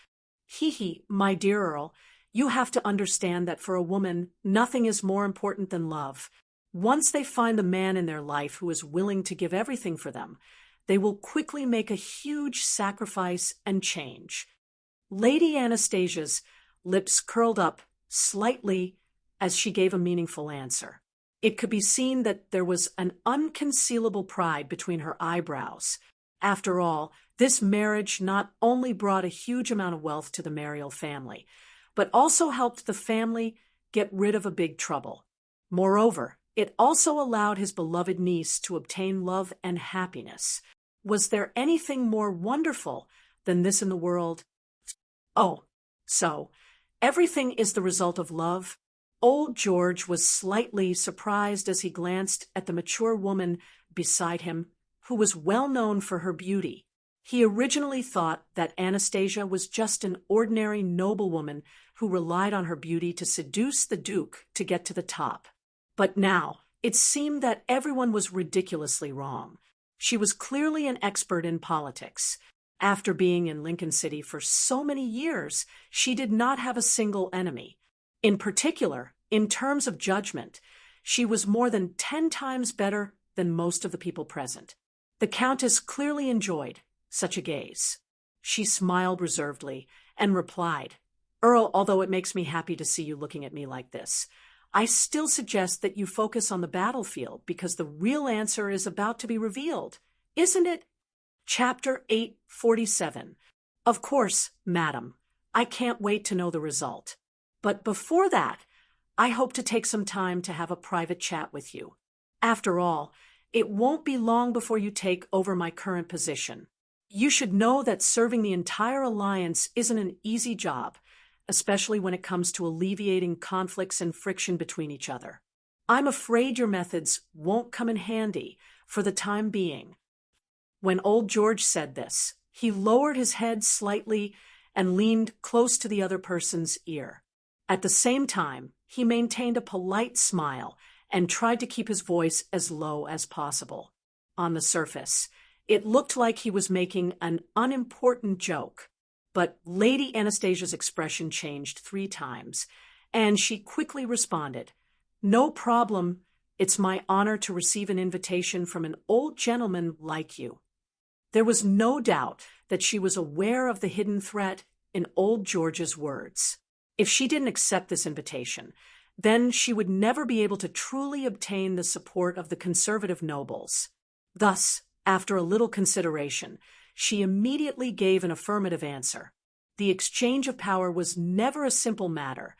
Speaker 1: Hee, my dear Earl, you have to understand that for a woman, nothing is more important than love. Once they find the man in their life who is willing to give everything for them, they will quickly make a huge sacrifice and change." Lady Anastasia's lips curled up slightly as she gave a meaningful answer. It could be seen that there was an unconcealable pride between her eyebrows. After all, this marriage not only brought a huge amount of wealth to the Mariel family, but also helped the family get rid of a big trouble. Moreover, it also allowed his beloved niece to obtain love and happiness. Was there anything more wonderful than this in the world? Oh, so everything is the result of love? Old George was slightly surprised as he glanced at the mature woman beside him, who was well known for her beauty. He originally thought that Anastasia was just an ordinary noblewoman who relied on her beauty to seduce the Duke to get to the top. But now, it seemed that everyone was ridiculously wrong. She was clearly an expert in politics. After being in Lincoln City for so many years, she did not have a single enemy. In particular, in terms of judgment, she was more than 10 times better than most of the people present. The Countess clearly enjoyed such a gaze. She smiled reservedly and replied, "Earl, although it makes me happy to see you looking at me like this, I still suggest that you focus on the battlefield because the real answer is about to be revealed, isn't it?" Chapter 847. Of course, madam. I can't wait to know the result. But before that, I hope to take some time to have a private chat with you. After all, it won't be long before you take over my current position. You should know that serving the entire alliance isn't an easy job, especially when it comes to alleviating conflicts and friction between each other. I'm afraid your methods won't come in handy for the time being." When old George said this, he lowered his head slightly and leaned close to the other person's ear. At the same time, he maintained a polite smile and tried to keep his voice as low as possible. On the surface, it looked like he was making an unimportant joke, but Lady Anastasia's expression changed 3 times, and she quickly responded, "No problem. It's my honor to receive an invitation from an old gentleman like you." There was no doubt that she was aware of the hidden threat in old George's words. If she didn't accept this invitation, then she would never be able to truly obtain the support of the conservative nobles. Thus, after a little consideration, she immediately gave an affirmative answer. The exchange of power was never a simple matter,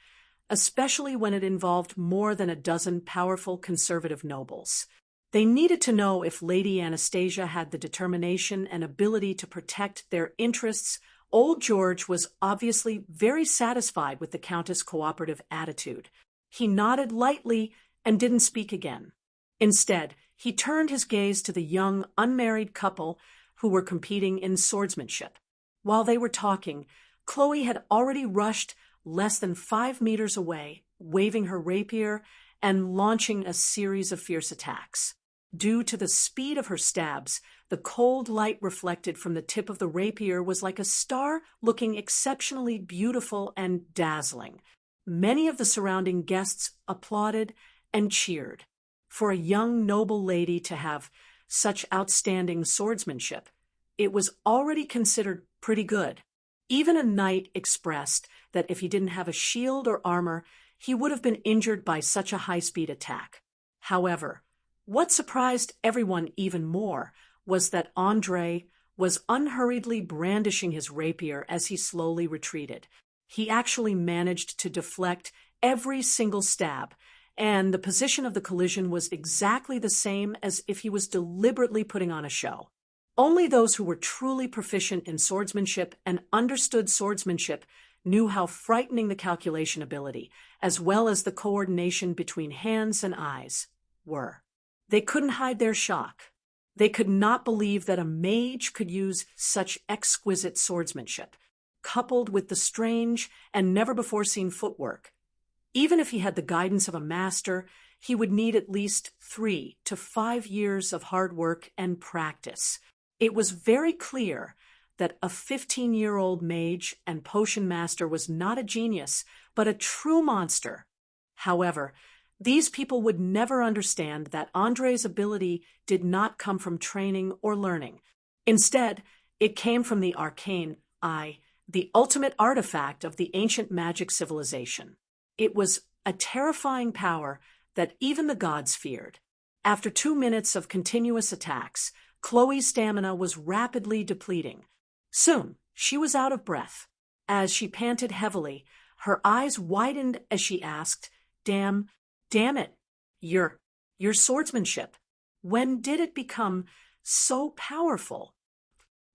Speaker 1: especially when it involved more than a dozen powerful conservative nobles. They needed to know if Lady Anastasia had the determination and ability to protect their interests. Old George was obviously very satisfied with the Countess' cooperative attitude. He nodded lightly and didn't speak again. Instead, he turned his gaze to the young, unmarried couple who were competing in swordsmanship. While they were talking, Chloe had already rushed less than 5 meters away, waving her rapier and launching a series of fierce attacks. Due to the speed of her stabs, the cold light reflected from the tip of the rapier was like a star, looking exceptionally beautiful and dazzling. Many of the surrounding guests applauded and cheered. For a young noble lady to have such outstanding swordsmanship, it was already considered pretty good. Even a knight expressed that if he didn't have a shield or armor, he would have been injured by such a high-speed attack. However, what surprised everyone even more was that André was unhurriedly brandishing his rapier as he slowly retreated. He actually managed to deflect every single stab, and the position of the collision was exactly the same as if he was deliberately putting on a show. Only those who were truly proficient in swordsmanship and understood swordsmanship knew how frightening the calculation ability, as well as the coordination between hands and eyes, were. They couldn't hide their shock. They could not believe that a mage could use such exquisite swordsmanship, coupled with the strange and never-before-seen footwork. Even if he had the guidance of a master, he would need at least 3 to 5 years of hard work and practice. It was very clear that a 15-year-old mage and potion master was not a genius, but a true monster. However, these people would never understand that André's ability did not come from training or learning. Instead, it came from the Arcane eye, the ultimate artifact of the ancient magic civilization. It was a terrifying power that even the gods feared. After 2 minutes of continuous attacks, Chloe's stamina was rapidly depleting. Soon, she was out of breath. As she panted heavily, her eyes widened as she asked, Damn it, your swordsmanship. When did it become so powerful?"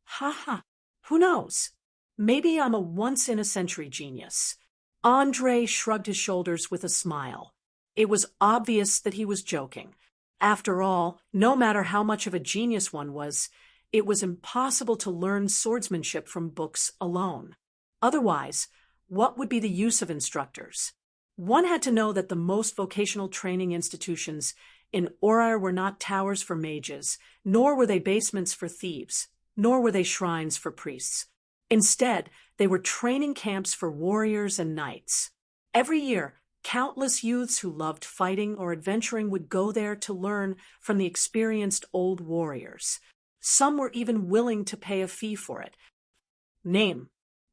Speaker 1: "Ha, who knows? Maybe I'm a once-in-a-century genius." André shrugged his shoulders with a smile. It was obvious that he was joking. After all, no matter how much of a genius one was, it was impossible to learn swordsmanship from books alone. Otherwise, what would be the use of instructors? One had to know that the most vocational training institutions in Orir were not towers for mages, nor were they basements for thieves, nor were they shrines for priests. Instead, they were training camps for warriors and knights. Every year, countless youths who loved fighting or adventuring would go there to learn from the experienced old warriors. Some were even willing to pay a fee for it.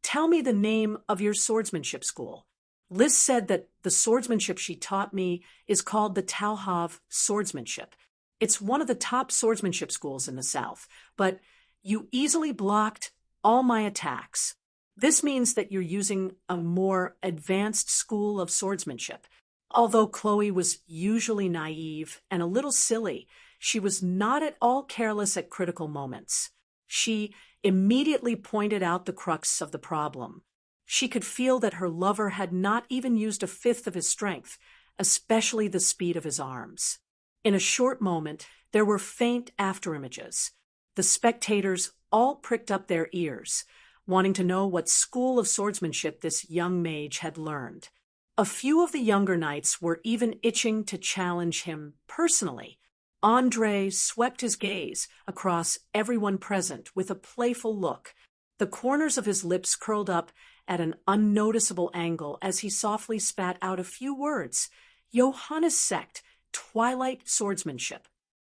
Speaker 1: Tell me the name of your swordsmanship school." Liz said that the swordsmanship she taught me is called the Talhav Swordsmanship. It's one of the top swordsmanship schools in the South, but you easily blocked all my attacks. This means that you're using a more advanced school of swordsmanship. Although Chloe was usually naive and a little silly, she was not at all careless at critical moments. She immediately pointed out the crux of the problem. She could feel that her lover had not even used a fifth of his strength, especially the speed of his arms. In a short moment, there were faint afterimages. The spectators all pricked up their ears, wanting to know what school of swordsmanship this young mage had learned. A few of the younger knights were even itching to challenge him personally. Andre swept his gaze across everyone present with a playful look. The corners of his lips curled up at an unnoticeable angle as he softly spat out a few words. Johannes Sect, Twilight Swordsmanship.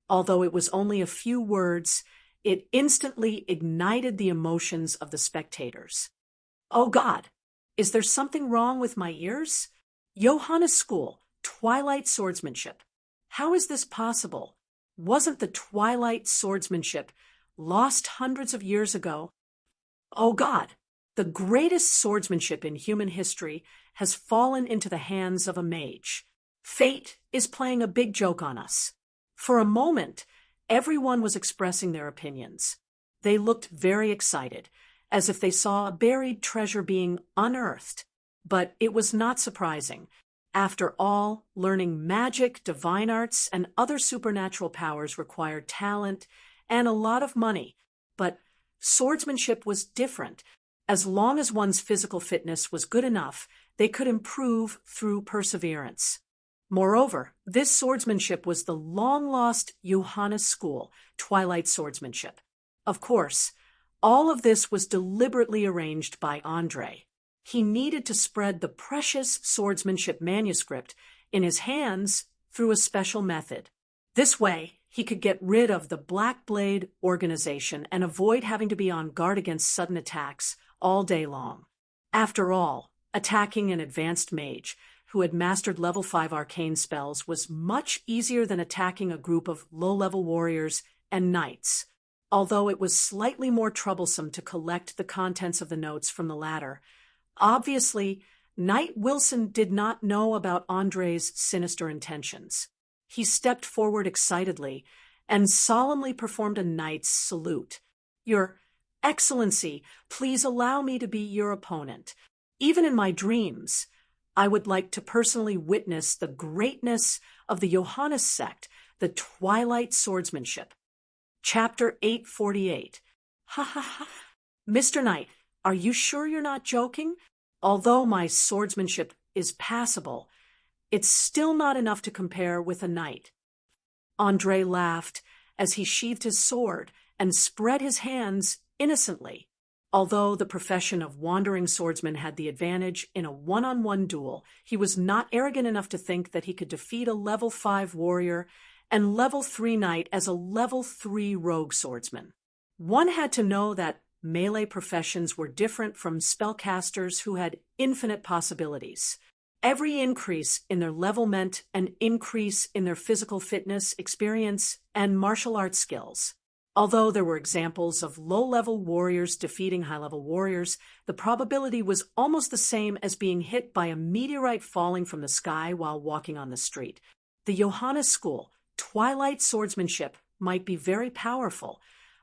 Speaker 1: Although it was only a few words, it instantly ignited the emotions of the spectators. Oh God, is there something wrong with my ears? Johannes School, Twilight Swordsmanship. How is this possible? Wasn't the Twilight Swordsmanship lost hundreds of years ago? Oh God, the greatest swordsmanship in human history has fallen into the hands of a mage. Fate is playing a big joke on us. For a moment, everyone was expressing their opinions. They looked very excited, as if they saw a buried treasure being unearthed. But it was not surprising. After all, learning magic, divine arts, and other supernatural powers required talent and a lot of money. But swordsmanship was different. As long as one's physical fitness was good enough, they could improve through perseverance. Moreover, this swordsmanship was the long-lost Johannes School, Twilight Swordsmanship. Of course, all of this was deliberately arranged by Andre. He needed to spread the precious swordsmanship manuscript in his hands through a special method. This way, he could get rid of the Black Blade organization and avoid having to be on guard against sudden attacks all day long. After all, attacking an advanced mage who had mastered level 5 arcane spells was much easier than attacking a group of low-level warriors and knights, although it was slightly more troublesome to collect the contents of the notes from the latter. Obviously, Knight Wilson did not know about Andre's sinister intentions. He stepped forward excitedly and solemnly performed a knight's salute. Your Excellency, please allow me to be your opponent. Even in my dreams, I would like to personally witness the greatness of the Johannes Sect, the Twilight Swordsmanship. Chapter 848. Ha ha ha. Mr. Knight, are you sure you're not joking? Although my swordsmanship is passable, it's still not enough to compare with a knight. Andre laughed as he sheathed his sword and spread his hands innocently. Although the profession of wandering swordsman had the advantage in a one-on-one duel, he was not arrogant enough to think that he could defeat a level 5 warrior and level 3 knight as a level 3 rogue swordsman. One had to know that melee professions were different from spellcasters who had infinite possibilities. Every increase in their level meant an increase in their physical fitness, experience, and martial arts skills. Although there were examples of low-level warriors defeating high-level warriors, the probability was almost the same as being hit by a meteorite falling from the sky while walking on the street. The Johannes School, Twilight Swordsmanship, might be very powerful,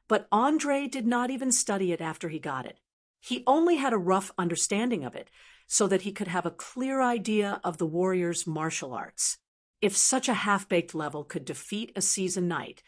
Speaker 1: but Andre did not even study it after he got it. He only had a rough understanding of it, so that he could have a clear idea of the warrior's martial arts. If such a half-baked level could defeat a seasoned knight,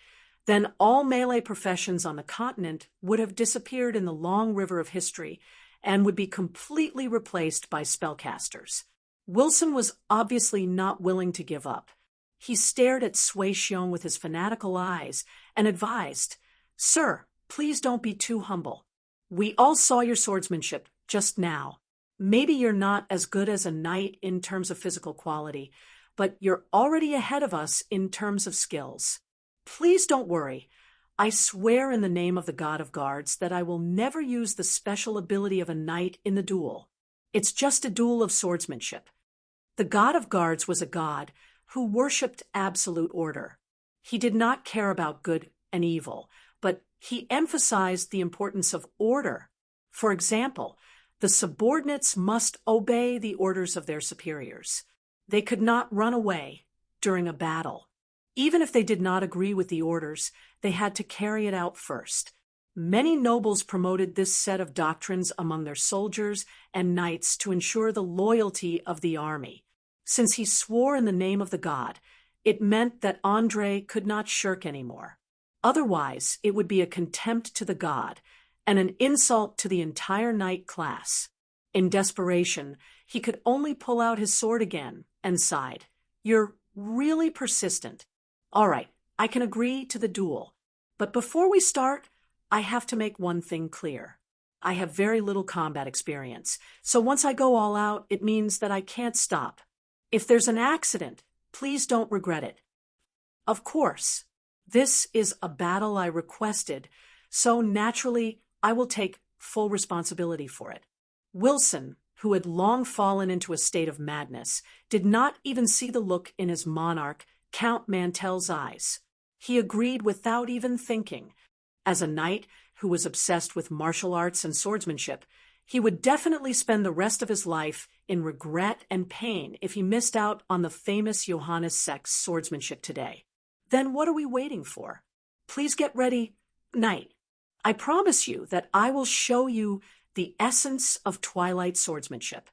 Speaker 1: then all melee professions on the continent would have disappeared in the long river of history and would be completely replaced by spellcasters. Wilson was obviously not willing to give up. He stared at Sui Xiong with his fanatical eyes and advised, "Sir, please don't be too humble. We all saw your swordsmanship just now. Maybe you're not as good as a knight in terms of physical quality, but you're already ahead of us in terms of skills. Please don't worry. I swear in the name of the God of Guards that I will never use the special ability of a knight in the duel. It's just a duel of swordsmanship." The God of Guards was a god who worshipped absolute order. He did not care about good and evil, but he emphasized the importance of order. For example, the subordinates must obey the orders of their superiors. They could not run away during a battle. Even if they did not agree with the orders, they had to carry it out first. Many nobles promoted this set of doctrines among their soldiers and knights to ensure the loyalty of the army. Since he swore in the name of the god, it meant that Andre could not shirk anymore. Otherwise, it would be a contempt to the god and an insult to the entire night class. In desperation, he could only pull out his sword again and sighed. "You're really persistent. All right, I can agree to the duel. But before we start, I have to make one thing clear. I have very little combat experience, so once I go all out, it means that I can't stop. If there's an accident, please don't regret it." Of course, this is a battle I requested, so naturally I will take full responsibility for it. Wilson, who had long fallen into a state of madness, did not even see the look in his monarch, Count Mantel's eyes. He agreed without even thinking. As a knight who was obsessed with martial arts and swordsmanship, he would definitely spend the rest of his life in regret and pain if he missed out on the famous Johannes Sek's swordsmanship today. Then what are we waiting for? Please get ready, knight. I promise you that I will show you the essence of twilight swordsmanship.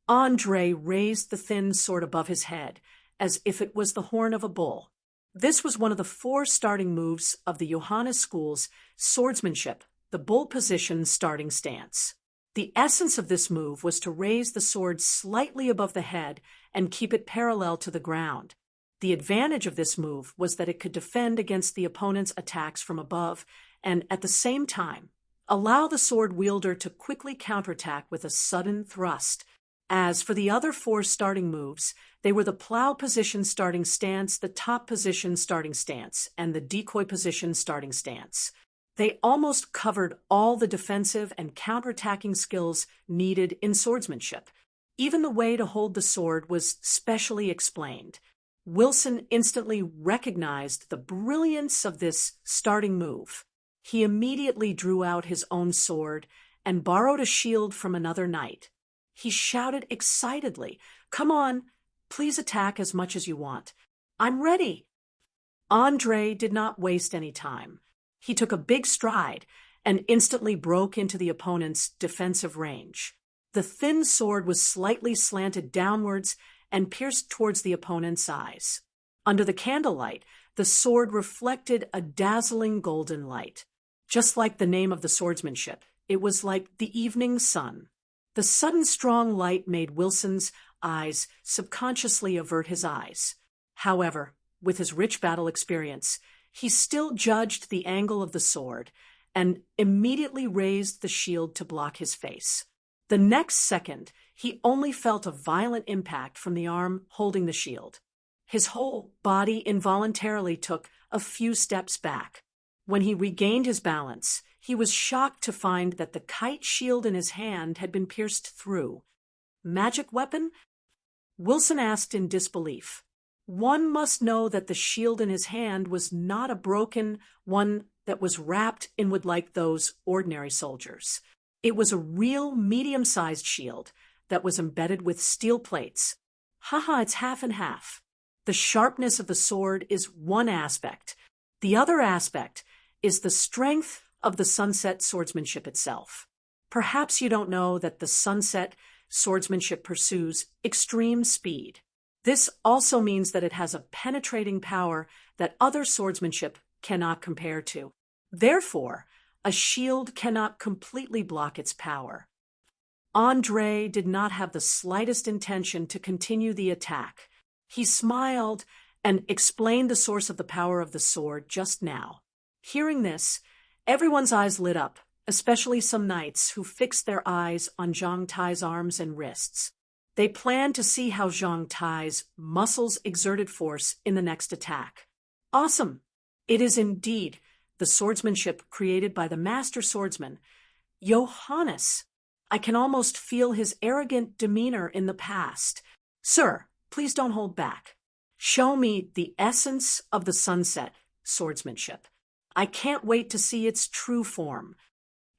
Speaker 1: Andre raised the thin sword above his head, as if it was the horn of a bull. This was one of the 4 starting moves of the Johannes school's swordsmanship, the bull position starting stance. The essence of this move was to raise the sword slightly above the head and keep it parallel to the ground. The advantage of this move was that it could defend against the opponent's attacks from above and, at the same time, allow the sword wielder to quickly counterattack with a sudden thrust. As for the other 4 starting moves, they were the plow position starting stance, the top position starting stance, and the decoy position starting stance. They almost covered all the defensive and counterattacking skills needed in swordsmanship. Even the way to hold the sword was specially explained. Wilson instantly recognized the brilliance of this starting move. He immediately drew out his own sword and borrowed a shield from another knight. He shouted excitedly, "Come on, please attack as much as you want. I'm ready." Andre did not waste any time. He took a big stride and instantly broke into the opponent's defensive range. The thin sword was slightly slanted downwards and pierced towards the opponent's eyes. Under the candlelight, the sword reflected a dazzling golden light. Just like the name of the swordsmanship, it was like the evening sun. The sudden strong light made Wilson's eyes subconsciously avert his eyes. However, with his rich battle experience, he still judged the angle of the sword and immediately raised the shield to block his face. The next second, he only felt a violent impact from the arm holding the shield. His whole body involuntarily took a few steps back. When he regained his balance, he was shocked to find that the kite shield in his hand had been pierced through. "Magic weapon?" Wilson asked in disbelief. One must know that the shield in his hand was not a broken one that was wrapped in wood like those ordinary soldiers. It was a real medium-sized shield that was embedded with steel plates. Haha, it's half and half. The sharpness of the sword is one aspect. The other aspect is the strength of the sunset swordsmanship itself. Perhaps you don't know that the sunset swordsmanship pursues extreme speed. This also means that it has a penetrating power that other swordsmanship cannot compare to. Therefore, a shield cannot completely block its power. Andre did not have the slightest intention to continue the attack. He smiled and explained the source of the power of the sword just now. Hearing this, everyone's eyes lit up, especially some knights who fixed their eyes on Zhang Tai's arms and wrists. They planned to see how Zhang Tai's muscles exerted force in the next attack. Awesome! It is indeed the swordsmanship created by the master swordsman, Johannes. I can almost feel his arrogant demeanor in the past. "Sir, please don't hold back. Show me the essence of the sunset swordsmanship. I can't wait to see its true form."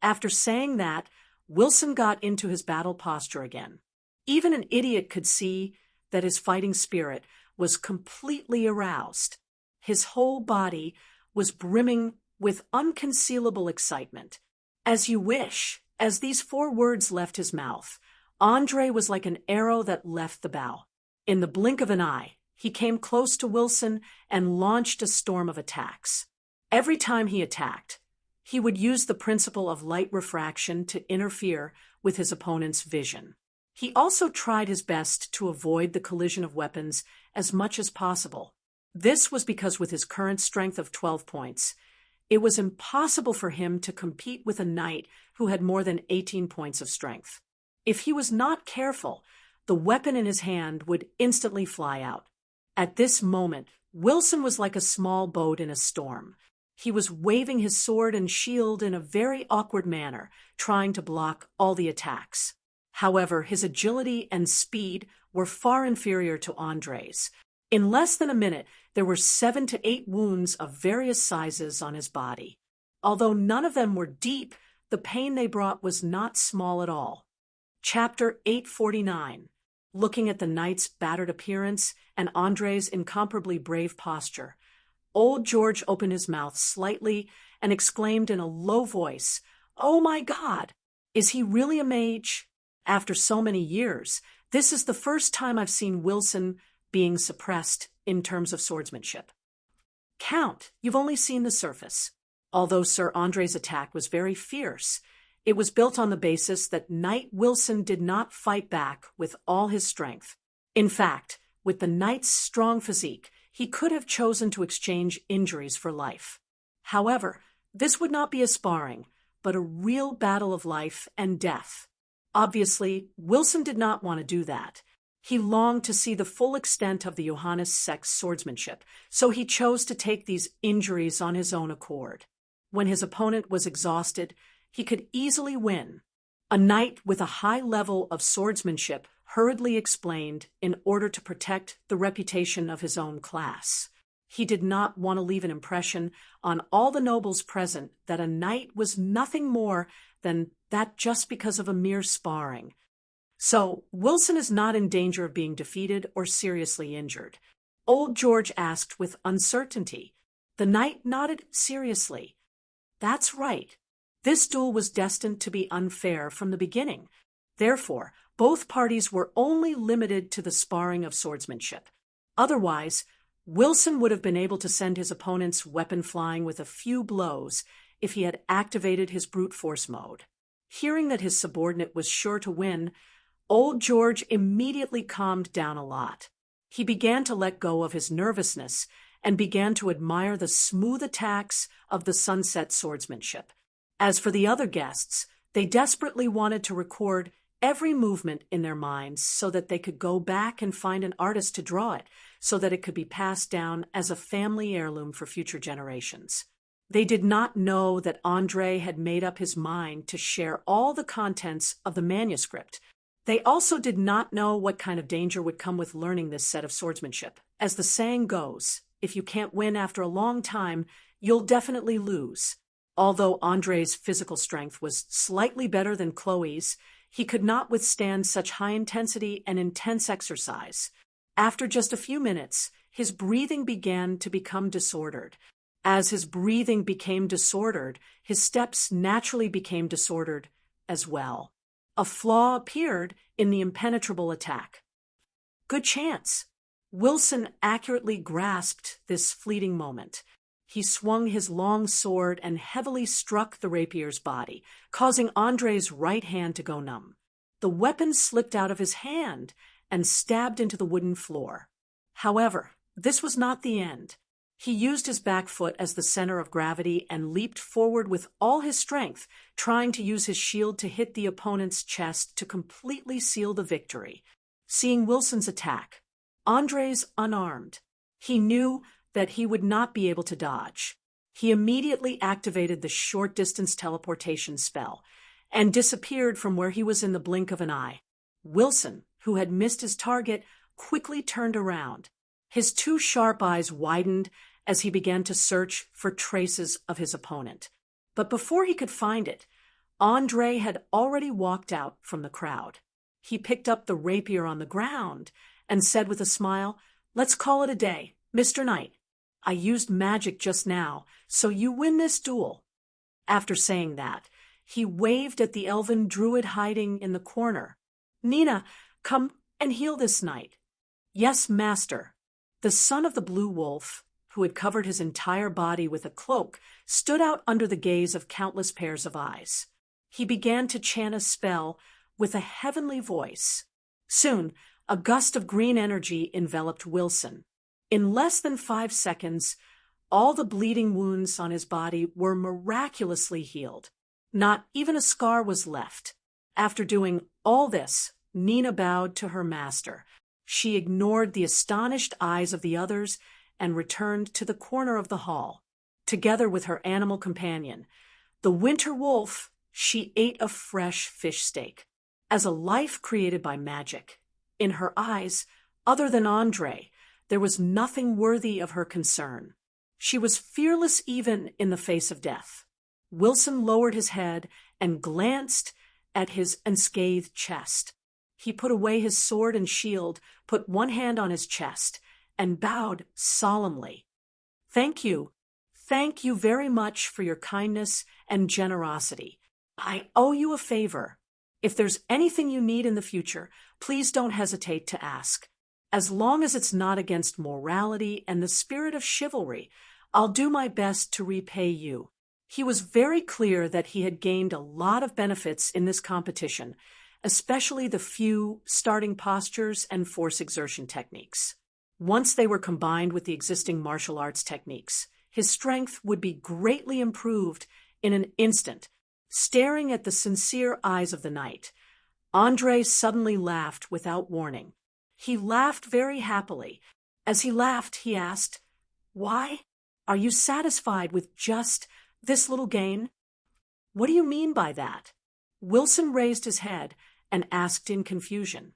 Speaker 1: After saying that, Wilson got into his battle posture again. Even an idiot could see that his fighting spirit was completely aroused. His whole body was brimming with unconcealable excitement. "As you wish." As these 4 words left his mouth, Andre was like an arrow that left the bow. In the blink of an eye, he came close to Wilson and launched a storm of attacks. Every time he attacked, he would use the principle of light refraction to interfere with his opponent's vision. He also tried his best to avoid the collision of weapons as much as possible. This was because with his current strength of 12 points, it was impossible for him to compete with a knight who had more than 18 points of strength. If he was not careful, the weapon in his hand would instantly fly out. At this moment, Wilson was like a small boat in a storm. He was waving his sword and shield in a very awkward manner, trying to block all the attacks. However, his agility and speed were far inferior to Andre's. In less than a minute, there were 7 to 8 wounds of various sizes on his body. Although none of them were deep, the pain they brought was not small at all. Chapter 849. Looking at the knight's battered appearance and Andre's incomparably brave posture, old George opened his mouth slightly and exclaimed in a low voice, "Oh my God! Is he really a mage?" After so many years, this is the first time I've seen Wilson being suppressed in terms of swordsmanship. Count, you've only seen the surface. Although Sir Andre's attack was very fierce, it was built on the basis that Knight Wilson did not fight back with all his strength. In fact, with the knight's strong physique, he could have chosen to exchange injuries for life. However, this would not be a sparring, but a real battle of life and death. Obviously, Wilson did not want to do that. He longed to see the full extent of the Johannes sex swordsmanship, so he chose to take these injuries on his own accord. When his opponent was exhausted, he could easily win. A knight with a high level of swordsmanship hurriedly explained in order to protect the reputation of his own class. He did not want to leave an impression on all the nobles present that a knight was nothing more than that just because of a mere sparring. So, Wilson is not in danger of being defeated or seriously injured. Old George asked with uncertainty. The knight nodded seriously. That's right. This duel was destined to be unfair from the beginning. Therefore, both parties were only limited to the sparring of swordsmanship. Otherwise, Wilson would have been able to send his opponent's weapon flying with a few blows if he had activated his brute force mode. Hearing that his subordinate was sure to win, old George immediately calmed down a lot. He began to let go of his nervousness and began to admire the smooth attacks of the sunset swordsmanship. As for the other guests, they desperately wanted to record every movement in their minds so that they could go back and find an artist to draw it, so that it could be passed down as a family heirloom for future generations. They did not know that Andre had made up his mind to share all the contents of the manuscript. They also did not know what kind of danger would come with learning this set of swordsmanship. As the saying goes, if you can't win after a long time, you'll definitely lose. Although Andre's physical strength was slightly better than Chloe's, he could not withstand such high intensity and intense exercise. After just a few minutes, his breathing began to become disordered. As his breathing became disordered, his steps naturally became disordered as well. A flaw appeared in the impenetrable attack. Good chance. Wilson accurately grasped this fleeting moment. He swung his long sword and heavily struck the rapier's body, causing Andre's right hand to go numb. The weapon slipped out of his hand and stabbed into the wooden floor. However, this was not the end. He used his back foot as the center of gravity and leaped forward with all his strength, trying to use his shield to hit the opponent's chest to completely seal the victory. Seeing Wilson's attack, Andre's unarmed. He knew that he would not be able to dodge. He immediately activated the short-distance teleportation spell and disappeared from where he was in the blink of an eye. Wilson, who had missed his target, quickly turned around. His two sharp eyes widened as he began to search for traces of his opponent. But before he could find it, Andre had already walked out from the crowd. He picked up the rapier on the ground and said with a smile, "Let's call it a day, Mr. Knight. I used magic just now, so you win this duel." After saying that, he waved at the elven druid hiding in the corner. "Nina, come and heal this knight." Yes, master. The son of the blue wolf, who had covered his entire body with a cloak, stood out under the gaze of countless pairs of eyes. He began to chant a spell with a heavenly voice. Soon, a gust of green energy enveloped Wilson. In less than 5 seconds, all the bleeding wounds on his body were miraculously healed. Not even a scar was left. After doing all this, Nina bowed to her master. She ignored the astonished eyes of the others and returned to the corner of the hall. Together with her animal companion, the winter wolf, she ate a fresh fish steak. As a life created by magic, in her eyes, other than Andre, there was nothing worthy of her concern. She was fearless even in the face of death. Wilson lowered his head and glanced at his unscathed chest. He put away his sword and shield, put one hand on his chest, and bowed solemnly. Thank you. Thank you very much for your kindness and generosity. I owe you a favor. If there's anything you need in the future, please don't hesitate to ask. As long as it's not against morality and the spirit of chivalry, I'll do my best to repay you. He was very clear that he had gained a lot of benefits in this competition, especially the few starting postures and force exertion techniques. Once they were combined with the existing martial arts techniques, his strength would be greatly improved in an instant. Staring at the sincere eyes of the knight, Andre suddenly laughed without warning. He laughed very happily. As he laughed, he asked, "Why? Are you satisfied with just this little gain?" "What do you mean by that?" Wilson raised his head and asked in confusion.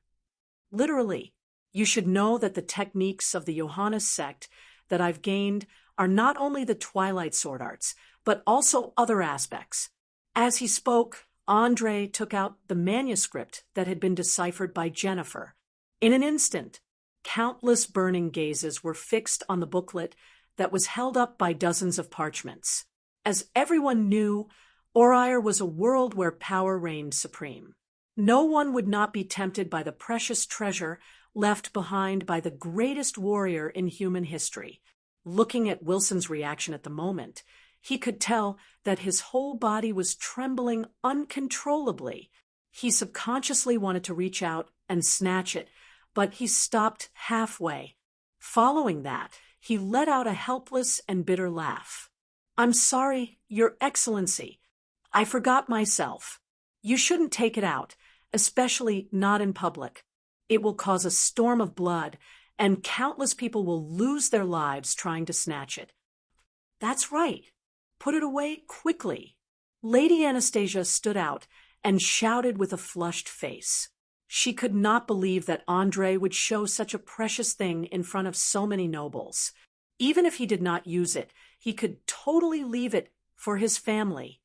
Speaker 1: "Literally, you should know that the techniques of the Johannes sect that I've gained are not only the Twilight sword arts, but also other aspects." As he spoke, Andre took out the manuscript that had been deciphered by Jennifer. In an instant, countless burning gazes were fixed on the booklet that was held up by dozens of parchments. As everyone knew, Orire was a world where power reigned supreme. No one would not be tempted by the precious treasure left behind by the greatest warrior in human history. Looking at Wilson's reaction at the moment, he could tell that his whole body was trembling uncontrollably. He subconsciously wanted to reach out and snatch it, but he stopped halfway. Following that, he let out a helpless and bitter laugh. "I'm sorry, Your Excellency. I forgot myself. You shouldn't take it out, especially not in public. It will cause a storm of blood, and countless people will lose their lives trying to snatch it." "That's right. Put it away quickly." Lady Anastasia stood out and shouted with a flushed face. She could not believe that Andre would show such a precious thing in front of so many nobles. Even if he did not use it, he could totally leave it for his family.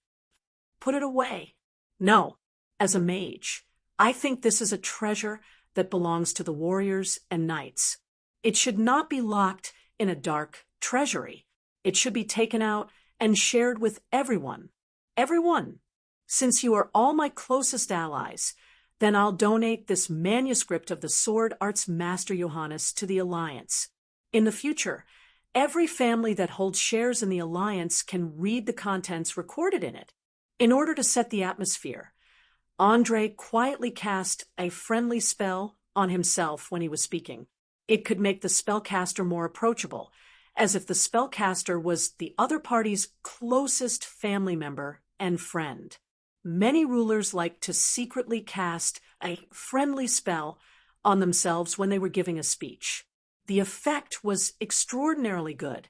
Speaker 1: "Put it away." "No, as a mage, I think this is a treasure that belongs to the warriors and knights. It should not be locked in a dark treasury. It should be taken out and shared with everyone. Everyone. Since you are all my closest allies, then I'll donate this manuscript of the Sword Arts Master Johannes to the Alliance. In the future, every family that holds shares in the Alliance can read the contents recorded in it." In order to set the atmosphere, Andre quietly cast a friendly spell on himself when he was speaking. It could make the spellcaster more approachable, as if the spellcaster was the other party's closest family member and friend. Many rulers like to secretly cast a friendly spell on themselves when they were giving a speech. The effect was extraordinarily good.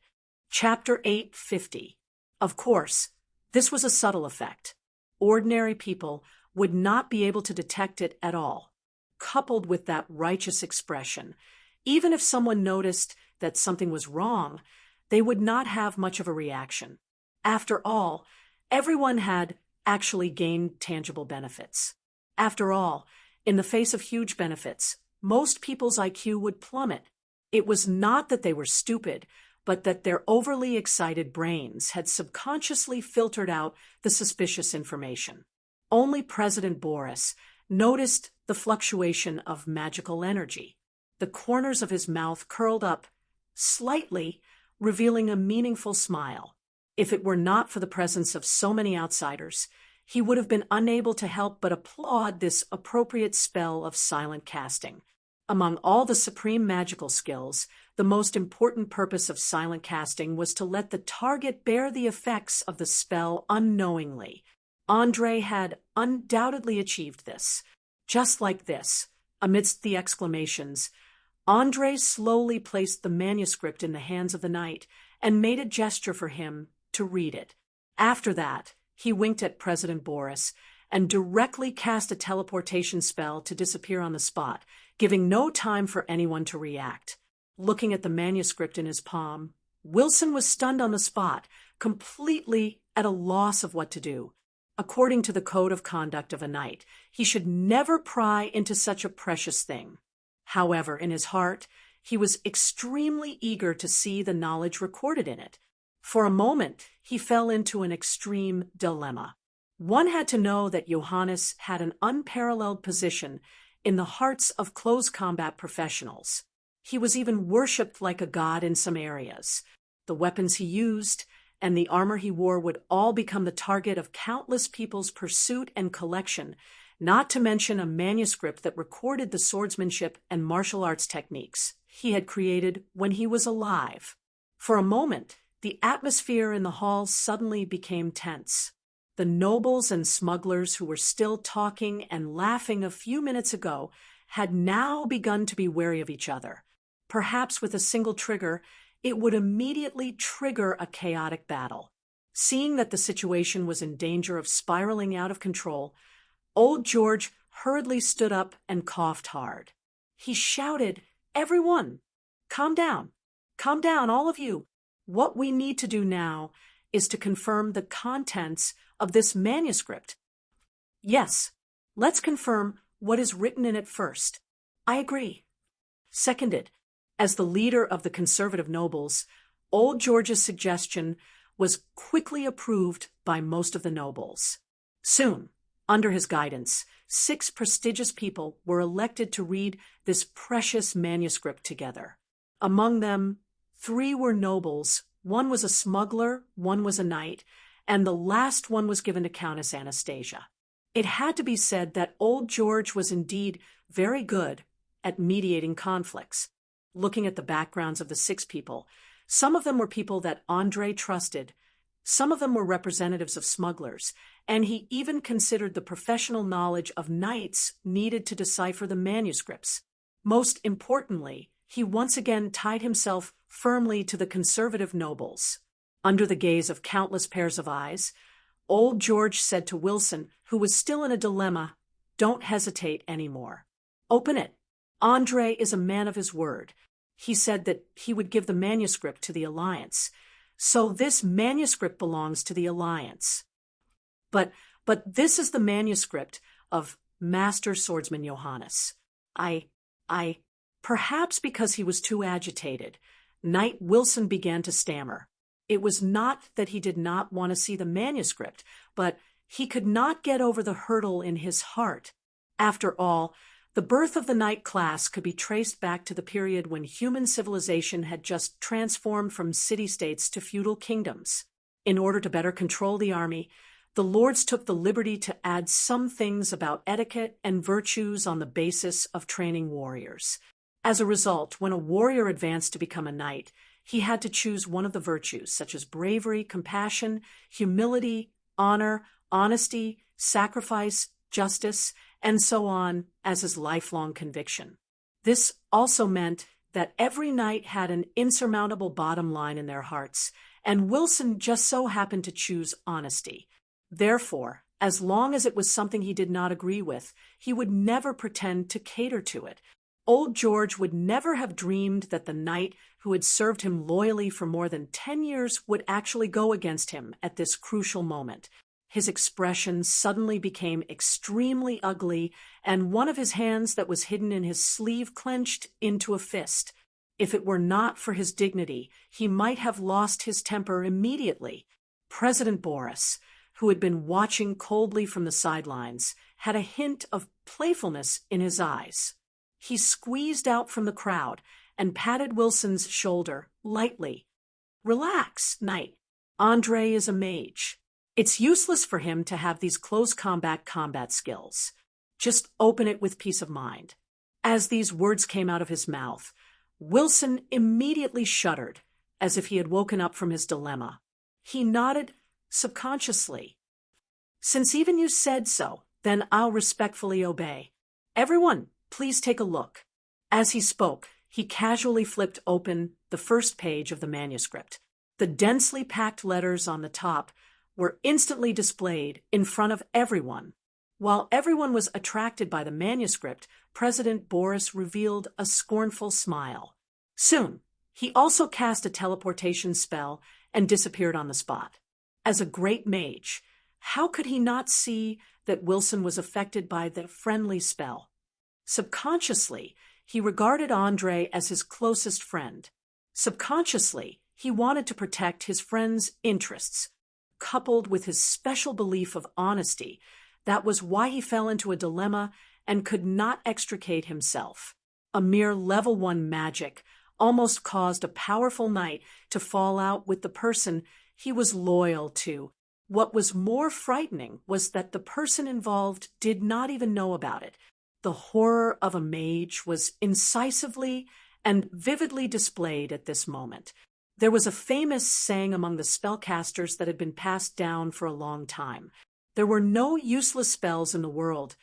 Speaker 1: Chapter 850. Of course, this was a subtle effect. Ordinary people would not be able to detect it at all. Coupled with that righteous expression, even if someone noticed that something was wrong, they would not have much of a reaction. After all, everyone had actually gained tangible benefits. After all, in the face of huge benefits, most people's IQ would plummet. It was not that they were stupid, but that their overly excited brains had subconsciously filtered out the suspicious information. Only President Boris noticed the fluctuation of magical energy. The corners of his mouth curled up slightly, revealing a meaningful smile. If it were not for the presence of so many outsiders, he would have been unable to help but applaud this appropriate spell of silent casting. Among all the supreme magical skills, the most important purpose of silent casting was to let the target bear the effects of the spell unknowingly. Andre had undoubtedly achieved this. Just like this, amidst the exclamations, Andre slowly placed the manuscript in the hands of the knight and made a gesture for him to read it. After that, he winked at President Boris and directly cast a teleportation spell to disappear on the spot, giving no time for anyone to react. Looking at the manuscript in his palm, Wilson was stunned on the spot, completely at a loss of what to do. According to the code of conduct of a knight, he should never pry into such a precious thing. However, in his heart, he was extremely eager to see the knowledge recorded in it. For a moment, he fell into an extreme dilemma. One had to know that Johannes had an unparalleled position in the hearts of close combat professionals. He was even worshipped like a god in some areas. The weapons he used and the armor he wore would all become the target of countless people's pursuit and collection, not to mention a manuscript that recorded the swordsmanship and martial arts techniques he had created when he was alive. For a moment, the atmosphere in the hall suddenly became tense. The nobles and smugglers who were still talking and laughing a few minutes ago had now begun to be wary of each other. Perhaps with a single trigger, it would immediately trigger a chaotic battle. Seeing that the situation was in danger of spiraling out of control, old George hurriedly stood up and coughed hard. He shouted, "Everyone, calm down. Calm down, all of you. What we need to do now is to confirm the contents of this manuscript. Yes, let's confirm what is written in it first." "I agree." Seconded. As the leader of the conservative nobles, old George's suggestion was quickly approved by most of the nobles. Soon, under his guidance, 6 prestigious people were elected to read this precious manuscript together. Among them, 3 were nobles, 1 was a smuggler, 1 was a knight, and the last one was given to Countess Anastasia. It had to be said that old George was indeed very good at mediating conflicts. Looking at the backgrounds of the 6 people, some of them were people that Andre trusted, some of them were representatives of smugglers, and he even considered the professional knowledge of knights needed to decipher the manuscripts. Most importantly, he once again tied himself firmly to the conservative nobles. Under the gaze of countless pairs of eyes, old George said to Wilson, who was still in a dilemma, "Don't hesitate anymore. Open it. Andre is a man of his word. He said that he would give the manuscript to the Alliance. So this manuscript belongs to the Alliance. But this is the manuscript of Master Swordsman Johannes. Perhaps because he was too agitated, Knight Wilson began to stammer. It was not that he did not want to see the manuscript, but he could not get over the hurdle in his heart. After all, the birth of the knight class could be traced back to the period when human civilization had just transformed from city-states to feudal kingdoms. In order to better control the army, the lords took the liberty to add some things about etiquette and virtues on the basis of training warriors. As a result, when a warrior advanced to become a knight, he had to choose one of the virtues, such as bravery, compassion, humility, honor, honesty, sacrifice, justice, and so on, as his lifelong conviction. This also meant that every knight had an insurmountable bottom line in their hearts, and Wilson just so happened to choose honesty. Therefore, as long as it was something he did not agree with, he would never pretend to cater to it. Old George would never have dreamed that the knight who had served him loyally for more than 10 years would actually go against him at this crucial moment. His expression suddenly became extremely ugly, and one of his hands that was hidden in his sleeve clenched into a fist. If it were not for his dignity, he might have lost his temper immediately. President Boris, who had been watching coldly from the sidelines, had a hint of playfulness in his eyes. He squeezed out from the crowd and patted Wilson's shoulder lightly. Relax, Knight. Andre is a mage. It's useless for him to have these close combat skills. Just open it with peace of mind. As these words came out of his mouth, Wilson immediately shuddered, as if he had woken up from his dilemma. He nodded subconsciously. Since even you said so, then I'll respectfully obey. Everyone, please take a look. As he spoke, he casually flipped open the first page of the manuscript. The densely packed letters on the top were instantly displayed in front of everyone. While everyone was attracted by the manuscript, President Boris revealed a scornful smile. Soon, he also cast a teleportation spell and disappeared on the spot. As a great mage, how could he not see that Wilson was affected by the friendly spell? Subconsciously, he regarded Andre as his closest friend. Subconsciously, he wanted to protect his friend's interests. Coupled with his special belief of honesty, that was why he fell into a dilemma and could not extricate himself. A mere level 1 magic almost caused a powerful knight to fall out with the person he was loyal to. What was more frightening was that the person involved did not even know about it. The horror of a mage was incisively and vividly displayed at this moment. There was a famous saying among the spellcasters that had been passed down for a long time. There were no useless spells in the world,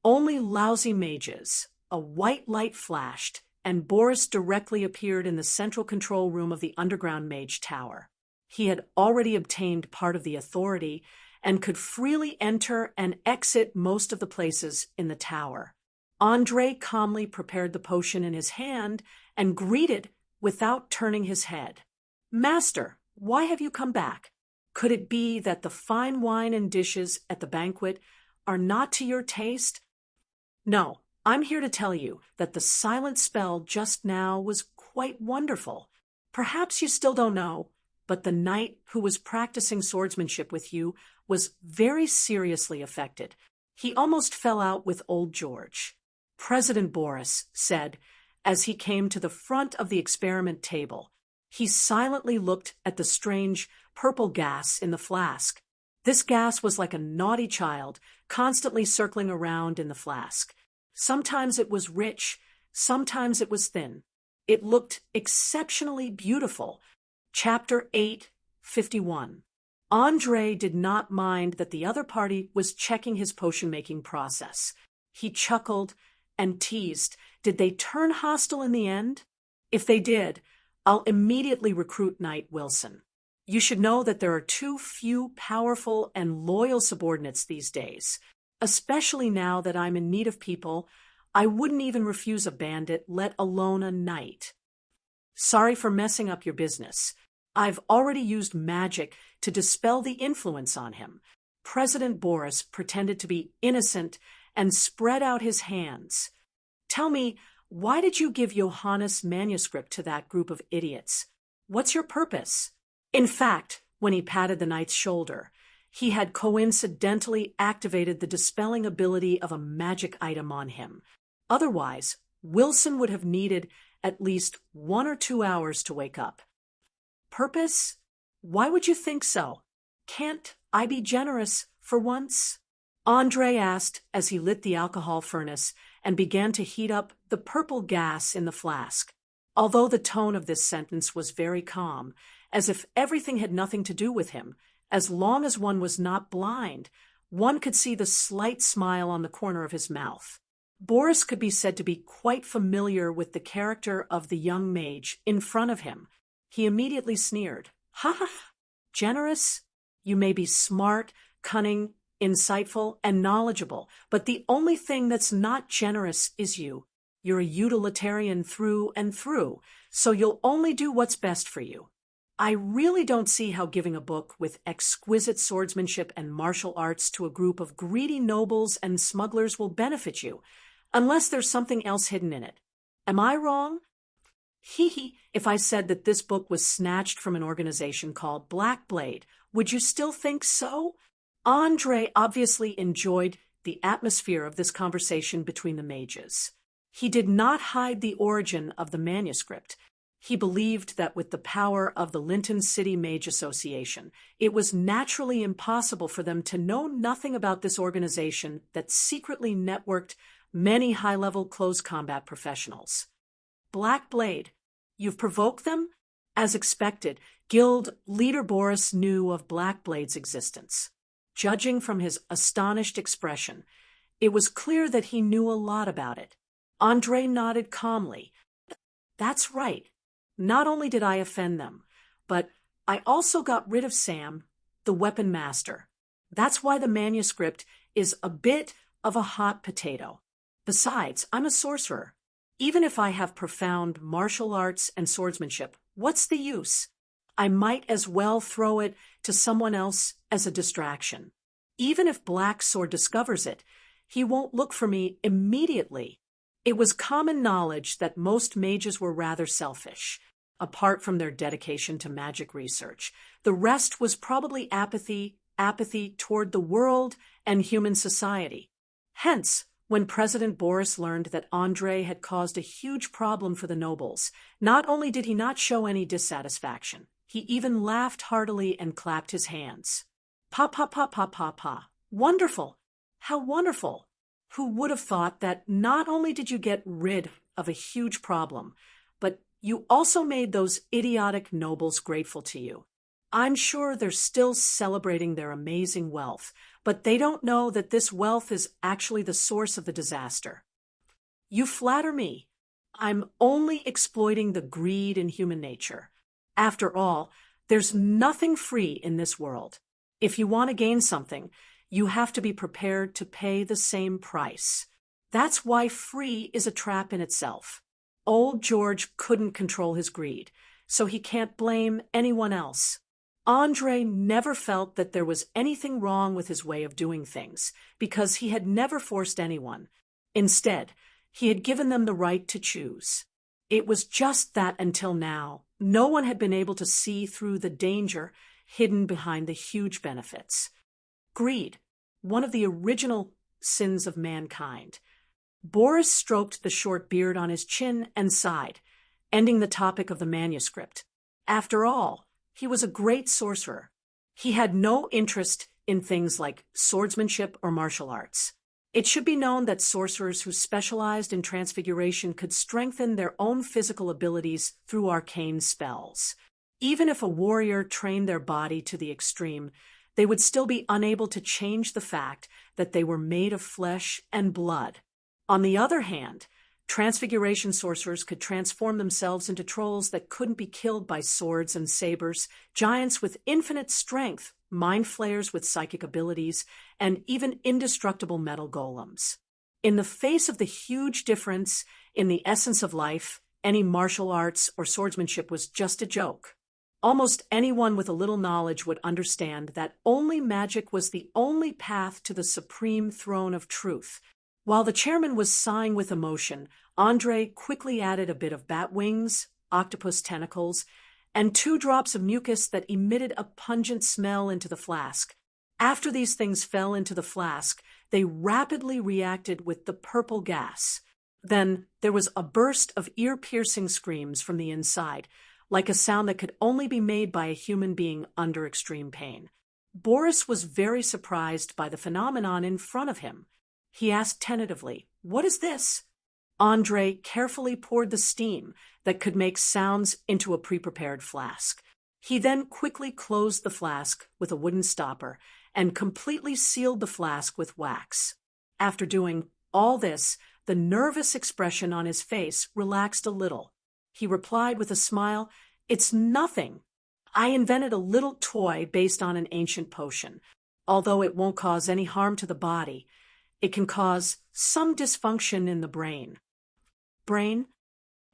Speaker 1: only lousy mages. A white light flashed, and Boris directly appeared in the central control room of the underground mage tower. He had already obtained part of the authority and could freely enter and exit most of the places in the tower. Andre calmly prepared the potion in his hand and greeted without turning his head. Master, why have you come back? Could it be that the fine wine and dishes at the banquet are not to your taste? No, I'm here to tell you that the silent spell just now was quite wonderful. Perhaps you still don't know, but the knight who was practicing swordsmanship with you was very seriously affected. He almost fell out with old George. President Boris said as he came to the front of the experiment table. He silently looked at the strange purple gas in the flask. This gas was like a naughty child, constantly circling around in the flask. Sometimes it was rich, sometimes it was thin. It looked exceptionally beautiful. Chapter 8:51. Andre did not mind that the other party was checking his potion-making process. He chuckled and teased. Did they turn hostile in the end? If they did, I'll immediately recruit Knight Wilson. You should know that there are too few powerful and loyal subordinates these days. Especially now that I'm in need of people, I wouldn't even refuse a bandit, let alone a knight. Sorry for messing up your business. I've already used magic to dispel the influence on him. President Boris pretended to be innocent and spread out his hands. Tell me, why did you give Johannes' manuscript to that group of idiots? What's your purpose? In fact, when he patted the knight's shoulder, he had coincidentally activated the dispelling ability of a magic item on him. Otherwise, Wilson would have needed at least 1 or 2 hours to wake up. Purpose? Why would you think so? Can't I be generous for once? Andre asked as he lit the alcohol furnace and began to heat up the purple gas in the flask. Although the tone of this sentence was very calm, as if everything had nothing to do with him, as long as one was not blind, one could see the slight smile on the corner of his mouth. Boris could be said to be quite familiar with the character of the young mage in front of him. He immediately sneered. Ha ha! Generous? You may be smart, cunning, insightful, and knowledgeable, but the only thing that's not generous is you. You're a utilitarian through and through, so you'll only do what's best for you. I really don't see how giving a book with exquisite swordsmanship and martial arts to a group of greedy nobles and smugglers will benefit you, unless there's something else hidden in it. Am I wrong? If I said that this book was snatched from an organization called Black Blade, would you still think so? Andre obviously enjoyed the atmosphere of this conversation between the mages. He did not hide the origin of the manuscript. He believed that with the power of the Linton City Mage Association, it was naturally impossible for them to know nothing about this organization that secretly networked many high-level close combat professionals. Black Blade, you've provoked them? As expected, Guild leader Boris knew of Black Blade's existence. Judging from his astonished expression, it was clear that he knew a lot about it. Andre nodded calmly. That's right. Not only did I offend them, but I also got rid of Sam, the weapon master. That's why the manuscript is a bit of a hot potato. Besides, I'm a sorcerer. Even if I have profound martial arts and swordsmanship, what's the use? I might as well throw it to someone else as a distraction. Even if Black Sword discovers it, he won't look for me immediately. It was common knowledge that most mages were rather selfish. Apart from their dedication to magic research, the rest was probably apathy toward the world and human society. Hence, when President Boris learned that Andre had caused a huge problem for the nobles, not only did he not show any dissatisfaction, he even laughed heartily and clapped his hands. Pa pa pa pa pa pa. Wonderful! How wonderful! Who would have thought that not only did you get rid of a huge problem, but you also made those idiotic nobles grateful to you. I'm sure they're still celebrating their amazing wealth, but they don't know that this wealth is actually the source of the disaster. You flatter me. I'm only exploiting the greed in human nature. After all, there's nothing free in this world. If you want to gain something, you have to be prepared to pay the same price. That's why free is a trap in itself. Old George couldn't control his greed, so he can't blame anyone else. Andre never felt that there was anything wrong with his way of doing things, because he had never forced anyone. Instead, he had given them the right to choose. It was just that until now, no one had been able to see through the danger hidden behind the huge benefits. Greed, one of the original sins of mankind. Boris stroked the short beard on his chin and sighed, ending the topic of the manuscript. After all, he was a great sorcerer. He had no interest in things like swordsmanship or martial arts. It should be known that sorcerers who specialized in transfiguration could strengthen their own physical abilities through arcane spells. Even if a warrior trained their body to the extreme, they would still be unable to change the fact that they were made of flesh and blood. On the other hand, transfiguration sorcerers could transform themselves into trolls that couldn't be killed by swords and sabers, giants with infinite strength, mind flayers with psychic abilities, and even indestructible metal golems. In the face of the huge difference in the essence of life, any martial arts or swordsmanship was just a joke. Almost anyone with a little knowledge would understand that only magic was the only path to the supreme throne of truth. While the chairman was sighing with emotion, Andre quickly added a bit of bat wings, octopus tentacles, and 2 drops of mucus that emitted a pungent smell into the flask. After these things fell into the flask, they rapidly reacted with the purple gas. Then there was a burst of ear-piercing screams from the inside, like a sound that could only be made by a human being under extreme pain. Boris was very surprised by the phenomenon in front of him. He asked tentatively, "What is this?" Andre carefully poured the steam that could make sounds into a pre-prepared flask. He then quickly closed the flask with a wooden stopper and completely sealed the flask with wax. After doing all this, the nervous expression on his face relaxed a little. He replied with a smile, "It's nothing. I invented a little toy based on an ancient potion. Although it won't cause any harm to the body, it can cause some dysfunction in the brain." Brain?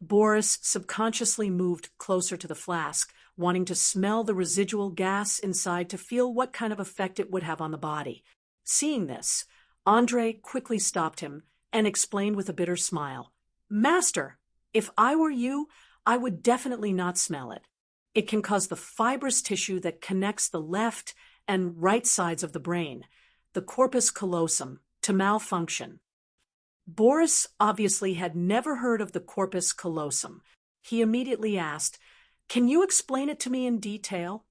Speaker 1: Boris subconsciously moved closer to the flask, wanting to smell the residual gas inside to feel what kind of effect it would have on the body. Seeing this, Andre quickly stopped him and explained with a bitter smile, "Master, if I were you, I would definitely not smell it. It can cause the fibrous tissue that connects the left and right sides of the brain, the corpus callosum, to malfunction." Boris obviously had never heard of the corpus callosum. He immediately asked, "Can you explain it to me in detail?"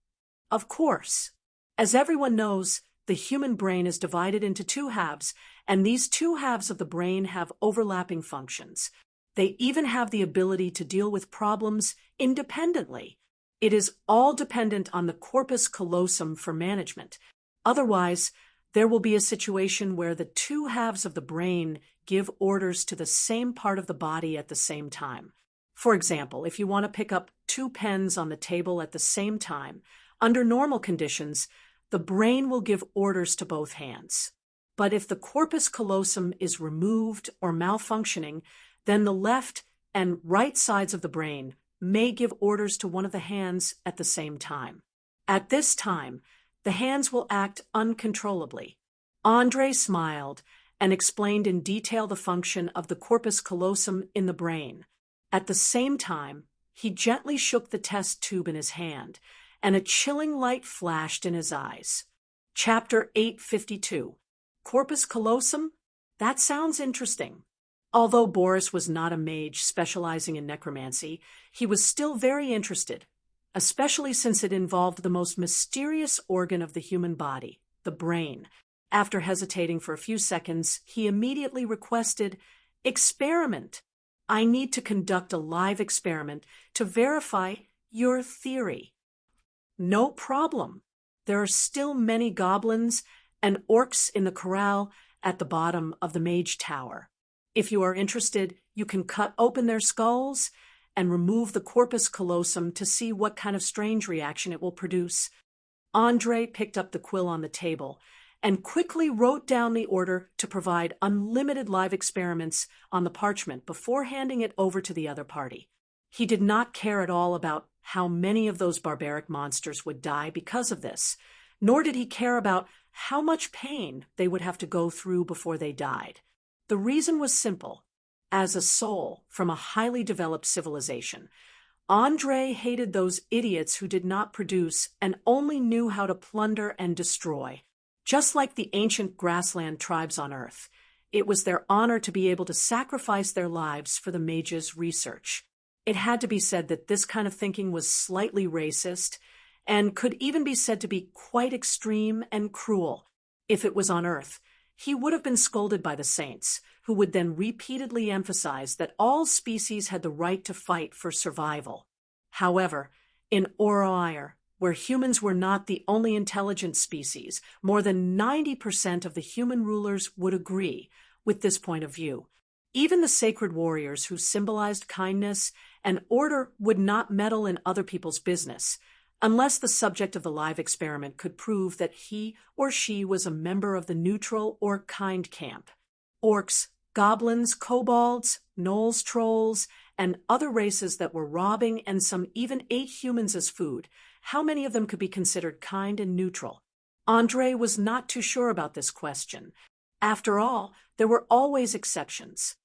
Speaker 1: Of course. As everyone knows, the human brain is divided into two halves, and these two halves of the brain have overlapping functions. They even have the ability to deal with problems independently. It is all dependent on the corpus callosum for management. Otherwise, there will be a situation where the two halves of the brain give orders to the same part of the body at the same time. For example, if you want to pick up two pens on the table at the same time, under normal conditions, the brain will give orders to both hands. But if the corpus callosum is removed or malfunctioning, then the left and right sides of the brain may give orders to one of the hands at the same time. At this time, the hands will act uncontrollably. Andre smiled and explained in detail the function of the corpus callosum in the brain. At the same time, he gently shook the test tube in his hand, and a chilling light flashed in his eyes. Chapter 852. Corpus callosum? That sounds interesting. Although Boris was not a mage specializing in necromancy, he was still very interested, especially since it involved the most mysterious organ of the human body, the brain. After hesitating for a few seconds, he immediately requested, "Experiment. I need to conduct a live experiment to verify your theory." "No problem. There are still many goblins and orcs in the corral at the bottom of the mage tower. If you are interested, you can cut open their skulls and remove the corpus callosum to see what kind of strange reaction it will produce." Andre picked up the quill on the table and quickly wrote down the order to provide unlimited live experiments on the parchment before handing it over to the other party. He did not care at all about how many of those barbaric monsters would die because of this, nor did he care about how much pain they would have to go through before they died. The reason was simple. As a soul from a highly developed civilization, Andre hated those idiots who did not produce and only knew how to plunder and destroy. Just like the ancient grassland tribes on Earth, it was their honor to be able to sacrifice their lives for the mages' research. It had to be said that this kind of thinking was slightly racist and could even be said to be quite extreme and cruel. If it was on Earth, he would have been scolded by the saints, who would then repeatedly emphasize that all species had the right to fight for survival. However, in Oroire, where humans were not the only intelligent species, more than 90% of the human rulers would agree with this point of view. Even the sacred warriors who symbolized kindness and order would not meddle in other people's business, unless the subject of the live experiment could prove that he or she was a member of the neutral or kind camp. Orcs, goblins, kobolds, gnolls, trolls, and other races that were robbing and some even ate humans as food. How many of them could be considered kind and neutral? Andre was not too sure about this question. After all, there were always exceptions.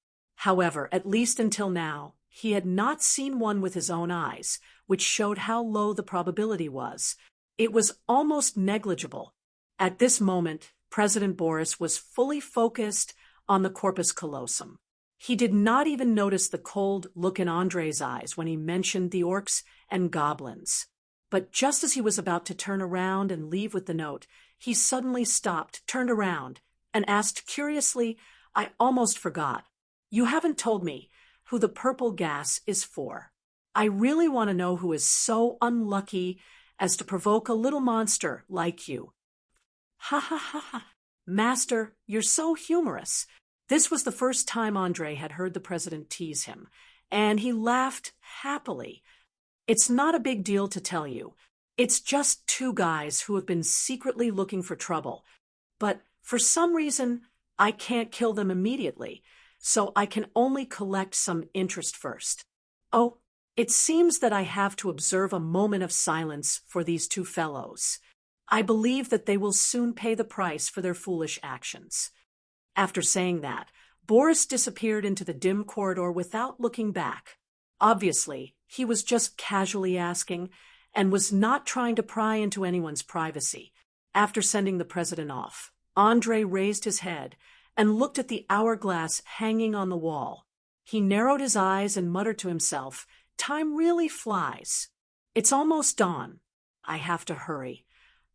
Speaker 1: However, at least until now, he had not seen one with his own eyes, which showed how low the probability was. It was almost negligible. At this moment, President Boris was fully focused on the corpus callosum. He did not even notice the cold look in Andre's eyes when he mentioned the orcs and goblins. But just as he was about to turn around and leave with the note, he suddenly stopped, turned around, and asked curiously, "I almost forgot. You haven't told me who the purple gas is for. I really want to know who is so unlucky as to provoke a little monster like you." "Ha ha ha ha. Master, you're so humorous." This was the first time Andre had heard the president tease him, and he laughed happily. "It's not a big deal to tell you. It's just two guys who have been secretly looking for trouble. But for some reason, I can't kill them immediately, so I can only collect some interest first. Oh, it seems that I have to observe a moment of silence for these two fellows. I believe that they will soon pay the price for their foolish actions." After saying that, Boris disappeared into the dim corridor without looking back. Obviously, he was just casually asking and was not trying to pry into anyone's privacy. After sending the president off, Andre raised his head and looked at the hourglass hanging on the wall. He narrowed his eyes and muttered to himself, "Time really flies. It's almost dawn. I have to hurry.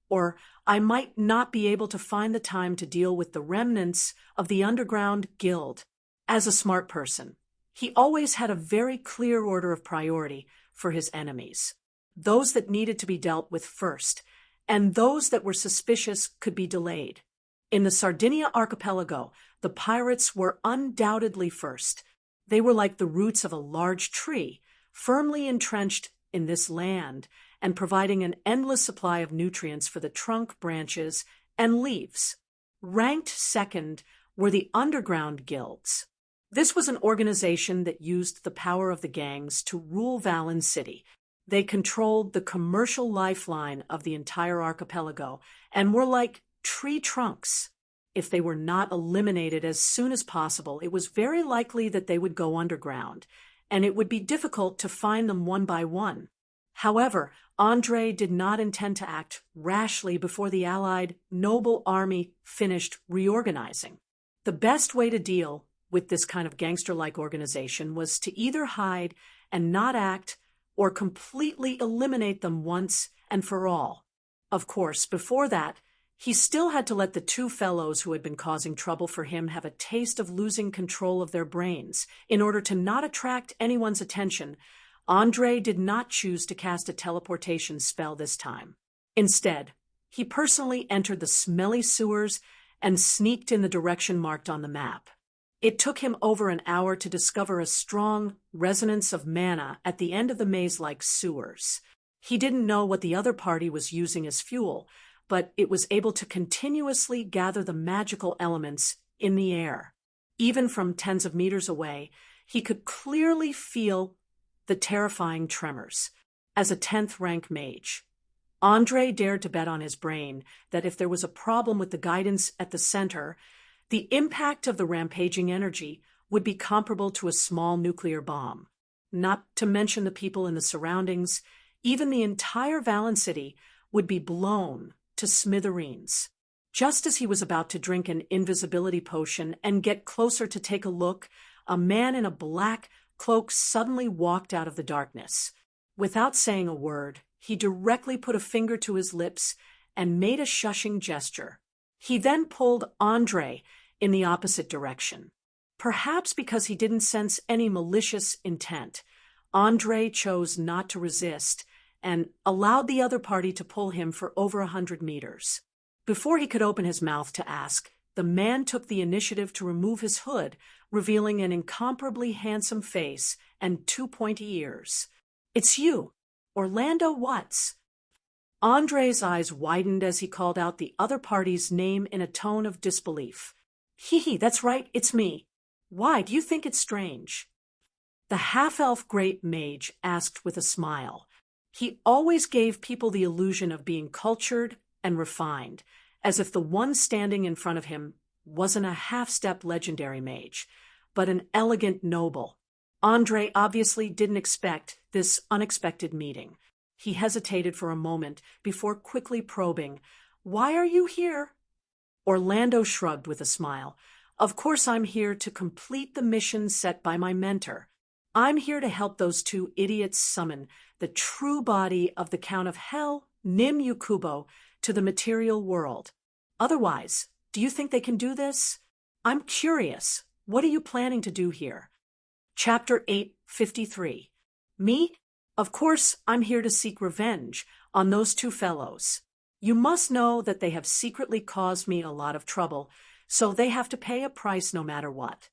Speaker 1: Or I might not be able to find the time to deal with the remnants of the underground guild." As a smart person, he always had a very clear order of priority for his enemies. Those that needed to be dealt with first, and those that were suspicious could be delayed. In the Sardinia archipelago, the pirates were undoubtedly first. They were like the roots of a large tree, firmly entrenched in this land and providing an endless supply of nutrients for the trunk, branches, and leaves. Ranked second were the underground guilds. This was an organization that used the power of the gangs to rule Valen City. They controlled the commercial lifeline of the entire archipelago and were like tree trunks. If they were not eliminated as soon as possible, it was very likely that they would go underground, and it would be difficult to find them one by one. However, Andre did not intend to act rashly before the allied noble army finished reorganizing. The best way to deal with this kind of gangster-like organization was to either hide and not act or completely eliminate them once and for all. Of course, before that, he still had to let the two fellows who had been causing trouble for him have a taste of losing control of their brains. In order to not attract anyone's attention, Andre did not choose to cast a teleportation spell this time. Instead, he personally entered the smelly sewers and sneaked in the direction marked on the map. It took him over an hour to discover a strong resonance of mana at the end of the maze-like sewers. He didn't know what the other party was using as fuel, but it was able to continuously gather the magical elements in the air. Even from tens of meters away, he could clearly feel the terrifying tremors. As a 10th rank mage, Andre dared to bet on his brain that if there was a problem with the guidance at the center, the impact of the rampaging energy would be comparable to a small nuclear bomb. Not to mention the people in the surroundings, even the entire Valen City would be blown to smithereens. Just as he was about to drink an invisibility potion and get closer to take a look, a man in a black cloak suddenly walked out of the darkness. Without saying a word, he directly put a finger to his lips and made a shushing gesture. He then pulled Andre in the opposite direction. Perhaps because he didn't sense any malicious intent, Andre chose not to resist and allowed the other party to pull him for over 100 meters. Before he could open his mouth to ask, the man took the initiative to remove his hood, revealing an incomparably handsome face and two pointy ears. "It's you, Orlando Watts." Andre's eyes widened as he called out the other party's name in a tone of disbelief. "Hee, that's right, it's me. Why, do you think it's strange?" The half-elf great mage asked with a smile. He always gave people the illusion of being cultured and refined, as if the one standing in front of him wasn't a half-step legendary mage, but an elegant noble. Andre obviously didn't expect this unexpected meeting. He hesitated for a moment before quickly probing, "Why are you here?" Orlando shrugged with a smile. "Of course I'm here to complete the mission set by my mentor. I'm here to help those two idiots summon the true body of the Count of Hell, Nim Yukubo, to the material world. Otherwise, do you think they can do this? I'm curious. What are you planning to do here?" Chapter 853. Me? Of course, I'm here to seek revenge on those two fellows. You must know that they have secretly caused me a lot of trouble, so they have to pay a price no matter what.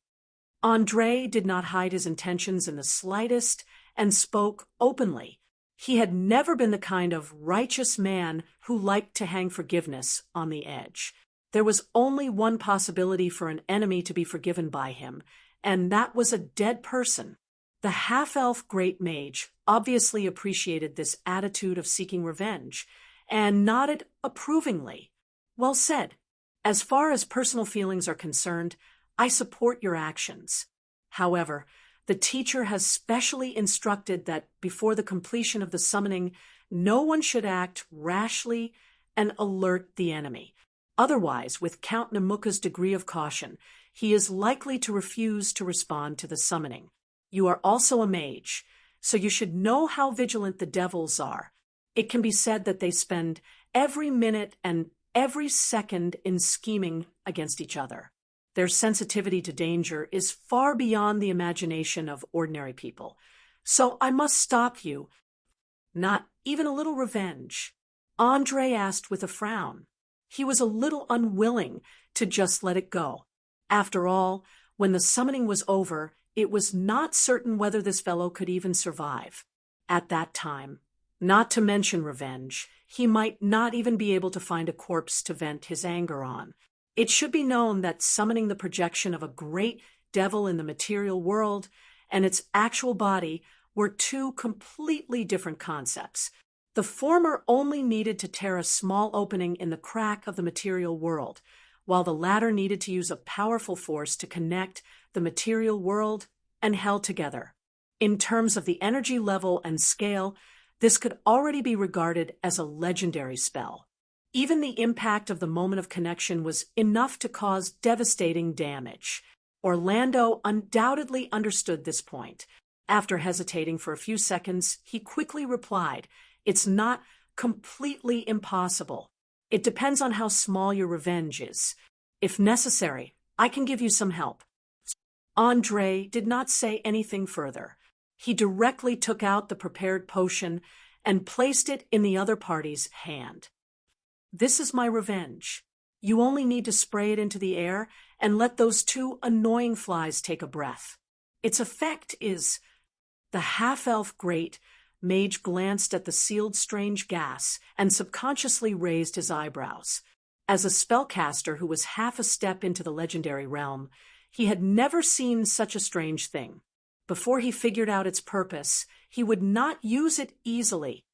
Speaker 1: Andre did not hide his intentions in the slightest and spoke openly. He had never been the kind of righteous man who liked to hang forgiveness on the edge. There was only one possibility for an enemy to be forgiven by him, and that was a dead person. The half-elf great mage obviously appreciated this attitude of seeking revenge, and nodded approvingly. "Well said. As far as personal feelings are concerned, I support your actions. However, the teacher has specially instructed that before the completion of the summoning, no one should act rashly and alert the enemy. Otherwise, with Count Namuka's degree of caution, he is likely to refuse to respond to the summoning. You are also a mage, so you should know how vigilant the devils are. It can be said that they spend every minute and every second in scheming against each other. Their sensitivity to danger is far beyond the imagination of ordinary people. So I must stop you. Not even a little revenge. Andre asked with a frown. He was a little unwilling to just let it go. After all, when the summoning was over, it was not certain whether this fellow could even survive. At that time, not to mention revenge, he might not even be able to find a corpse to vent his anger on. It should be known that summoning the projection of a great devil in the material world and its actual body were two completely different concepts. The former only needed to tear a small opening in the crack of the material world, while the latter needed to use a powerful force to connect the material world and hell together. In terms of the energy level and scale, this could already be regarded as a legendary spell. Even the impact of the moment of connection was enough to cause devastating damage. Orlando undoubtedly understood this point. After hesitating for a few seconds, he quickly replied, "It's not completely impossible. It depends on how small your revenge is. If necessary, I can give you some help." Andre did not say anything further. He directly took out the prepared potion and placed it in the other party's hand. "This is my revenge. You only need to spray it into the air and let those two annoying flies take a breath. Its effect is—" The half-elf great mage glanced at the sealed strange gas and subconsciously raised his eyebrows. As a spellcaster who was half a step into the legendary realm, he had never seen such a strange thing. Before he figured out its purpose, he would not use it easily.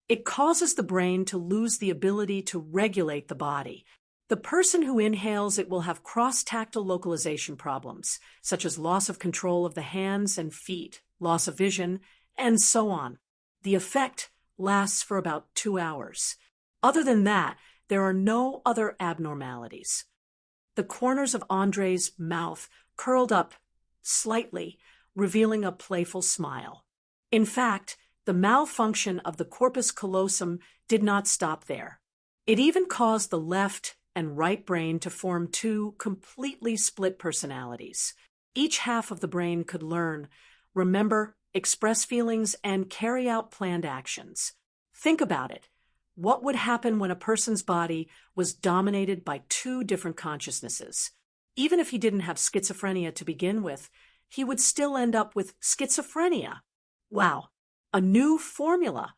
Speaker 1: It causes the brain to lose the ability to regulate the body. The person who inhales it will have cross-tactile localization problems, such as loss of control of the hands and feet, loss of vision, and so on. The effect lasts for about 2 hours. Other than that, there are no other abnormalities. The corners of Andre's mouth curled up slightly, revealing a playful smile. In fact, the malfunction of the corpus callosum did not stop there. It even caused the left and right brain to form two completely split personalities. Each half of the brain could learn, remember, express feelings, and carry out planned actions. Think about it. What would happen when a person's body was dominated by two different consciousnesses? Even if he didn't have schizophrenia to begin with, he would still end up with schizophrenia. Wow, a new formula.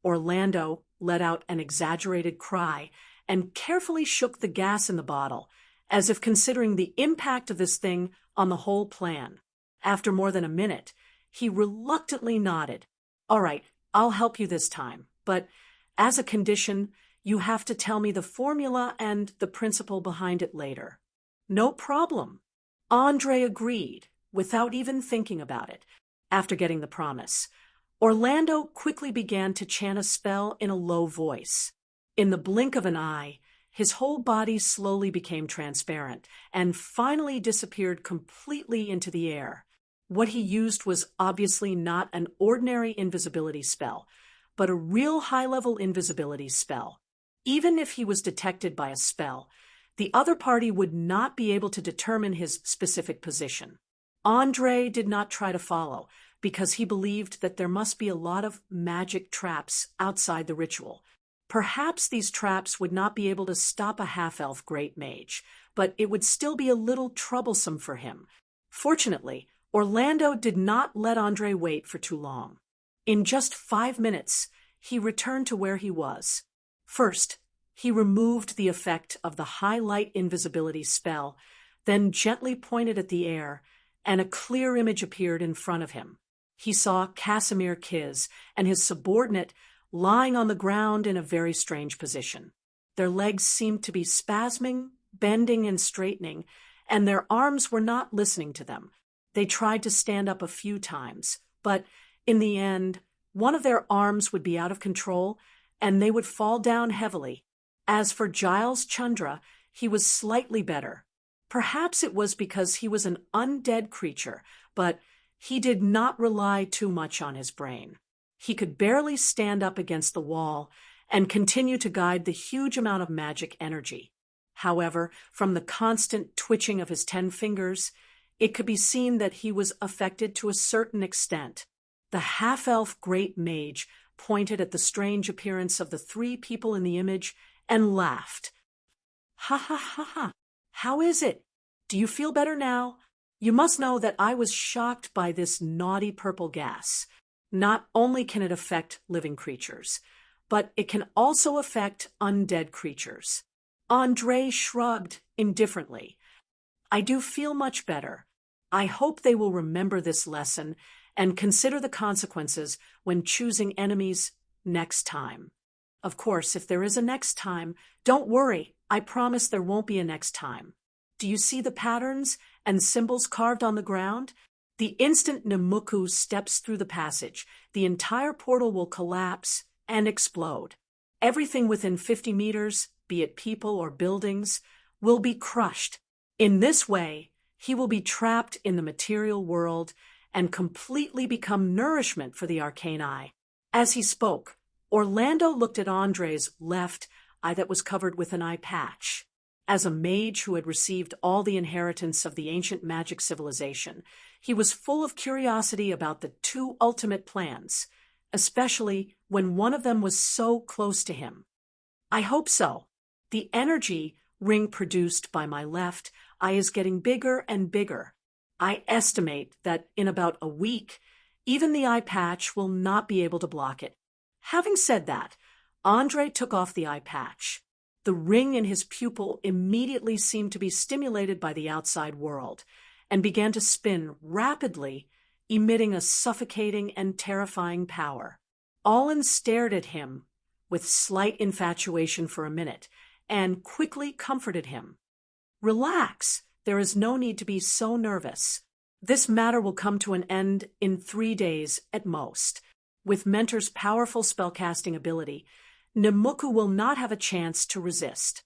Speaker 1: Orlando let out an exaggerated cry and carefully shook the gas in the bottle, as if considering the impact of this thing on the whole plan. After more than a minute, he reluctantly nodded. "All right, I'll help you this time, but as a condition, you have to tell me the formula and the principle behind it later." "No problem." Andre agreed, without even thinking about it. After getting the promise, Orlando quickly began to chant a spell in a low voice. In the blink of an eye, his whole body slowly became transparent and finally disappeared completely into the air. What he used was obviously not an ordinary invisibility spell, but a real high-level invisibility spell. Even if he was detected by a spell, the other party would not be able to determine his specific position. Andre did not try to follow, because he believed that there must be a lot of magic traps outside the ritual. Perhaps these traps would not be able to stop a half-elf great mage, but it would still be a little troublesome for him. Fortunately, Orlando did not let Andre wait for too long. In just 5 minutes, he returned to where he was. First, he removed the effect of the highlight invisibility spell, then gently pointed at the air, and a clear image appeared in front of him. He saw Casimir Kiz and his subordinate lying on the ground in a very strange position. Their legs seemed to be spasming, bending and straightening, and their arms were not listening to them. They tried to stand up a few times, but in the end, one of their arms would be out of control, and they would fall down heavily. As for Giles Chandra, he was slightly better. Perhaps it was because he was an undead creature, but he did not rely too much on his brain. He could barely stand up against the wall and continue to guide the huge amount of magic energy. However, from the constant twitching of his 10 fingers, it could be seen that he was affected to a certain extent. The half-elf great mage pointed at the strange appearance of the 3 people in the image and laughed. "Ha ha ha ha! How is it? Do you feel better now? You must know that I was shocked by this naughty purple gas. Not only can it affect living creatures, but it can also affect undead creatures." Andre shrugged indifferently. "I do feel much better. I hope they will remember this lesson and consider the consequences when choosing enemies next time. Of course, if there is a next time, don't worry, I promise there won't be a next time. Do you see the patterns and symbols carved on the ground? The instant Nemuku steps through the passage, the entire portal will collapse and explode. Everything within 50 meters, be it people or buildings, will be crushed. In this way, he will be trapped in the material world and completely become nourishment for the arcane eye." As he spoke, Orlando looked at Andre's left eye that was covered with an eye patch. As a mage who had received all the inheritance of the ancient magic civilization, he was full of curiosity about the 2 ultimate plans, especially when one of them was so close to him. "I hope so. The energy ring produced by my left eye is getting bigger and bigger. I estimate that in about a week, even the eye patch will not be able to block it." Having said that, Andre took off the eye patch. The ring in his pupil immediately seemed to be stimulated by the outside world and began to spin rapidly, emitting a suffocating and terrifying power. Allen stared at him with slight infatuation for a minute and quickly comforted him. "Relax. There is no need to be so nervous. This matter will come to an end in 3 days at most. With Mentor's powerful spellcasting ability, Nemuku will not have a chance to resist."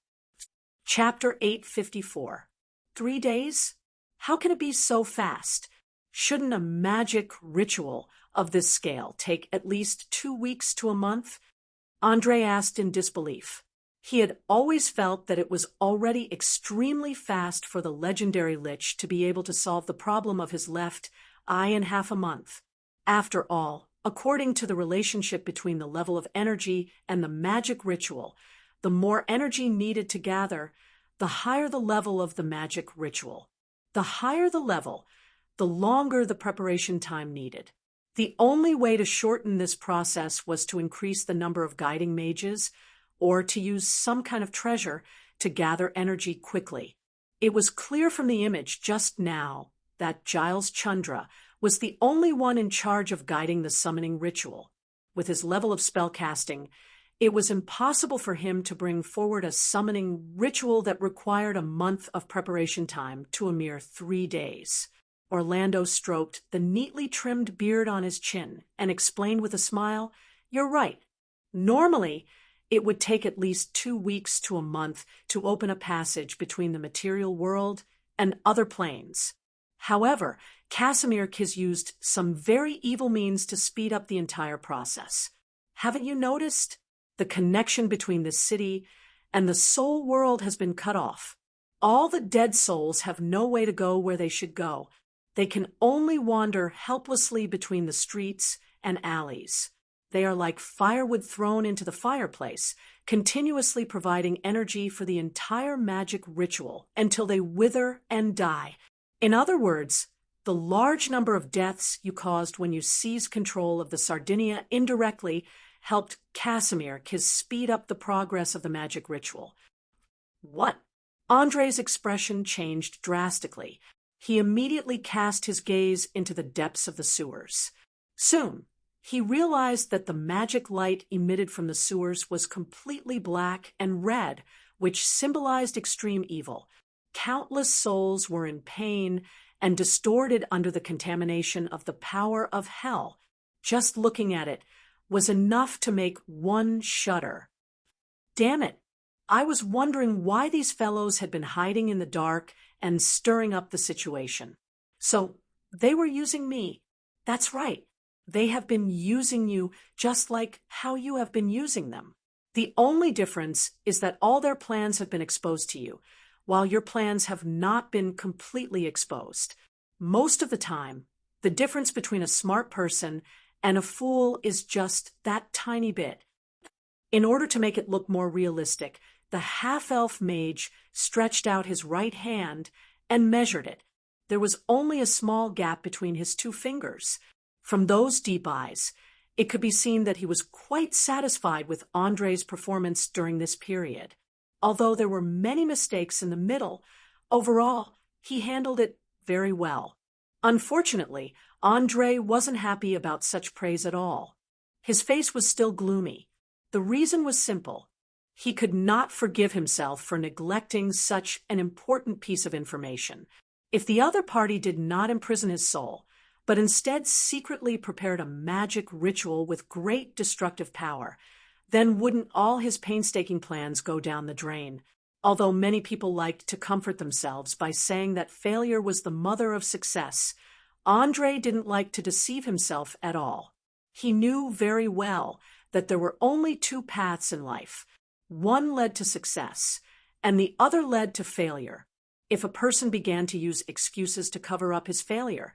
Speaker 1: Chapter 854. 3 days? How can it be so fast? Shouldn't a magic ritual of this scale take at least 2 weeks to a month? Andre asked in disbelief. He had always felt that it was already extremely fast for the legendary Lich to be able to solve the problem of his left eye in half a month. After all, according to the relationship between the level of energy and the magic ritual, the more energy needed to gather, the higher the level of the magic ritual. The higher the level, the longer the preparation time needed. The only way to shorten this process was to increase the number of guiding mages, or to use some kind of treasure to gather energy quickly. It was clear from the image just now that Giles Chandra was the only one in charge of guiding the summoning ritual. With his level of spellcasting, it was impossible for him to bring forward a summoning ritual that required a month of preparation time to a mere 3 days. Orlando stroked the neatly trimmed beard on his chin and explained with a smile, "You're right. Normally, it would take at least 2 weeks to a month to open a passage between the material world and other planes. However, Casimir has used some very evil means to speed up the entire process. Haven't you noticed? The connection between the city and the soul world has been cut off. All the dead souls have no way to go where they should go. They can only wander helplessly between the streets and alleys. They are like firewood thrown into the fireplace, continuously providing energy for the entire magic ritual until they wither and die. In other words, the large number of deaths you caused when you seized control of the Sardinia indirectly helped Casimir speed up the progress of the magic ritual." "What?" Andre's expression changed drastically. He immediately cast his gaze into the depths of the sewers. Soon, he realized that the magic light emitted from the sewers was completely black and red, which symbolized extreme evil. Countless souls were in pain and distorted under the contamination of the power of hell. Just looking at it was enough to make one shudder. "Damn it! I was wondering why these fellows had been hiding in the dark and stirring up the situation. So they were using me. That's right. They have been using you just like how you have been using them. The only difference is that all their plans have been exposed to you, while your plans have not been completely exposed. Most of the time, the difference between a smart person and a fool is just that tiny bit. In order to make it look more realistic, the half-elf mage stretched out his right hand and measured it. There was only a small gap between his two fingers. From those deep eyes, it could be seen that he was quite satisfied with Andre's performance during this period. Although there were many mistakes in the middle, overall, he handled it very well. Unfortunately, Andre wasn't happy about such praise at all. His face was still gloomy. The reason was simple. He could not forgive himself for neglecting such an important piece of information. If the other party did not imprison his soul, but instead secretly prepared a magic ritual with great destructive power, then wouldn't all his painstaking plans go down the drain? Although many people liked to comfort themselves by saying that failure was the mother of success, Andre didn't like to deceive himself at all. He knew very well that there were only two paths in life. One led to success, and the other led to failure. If a person began to use excuses to cover up his failure,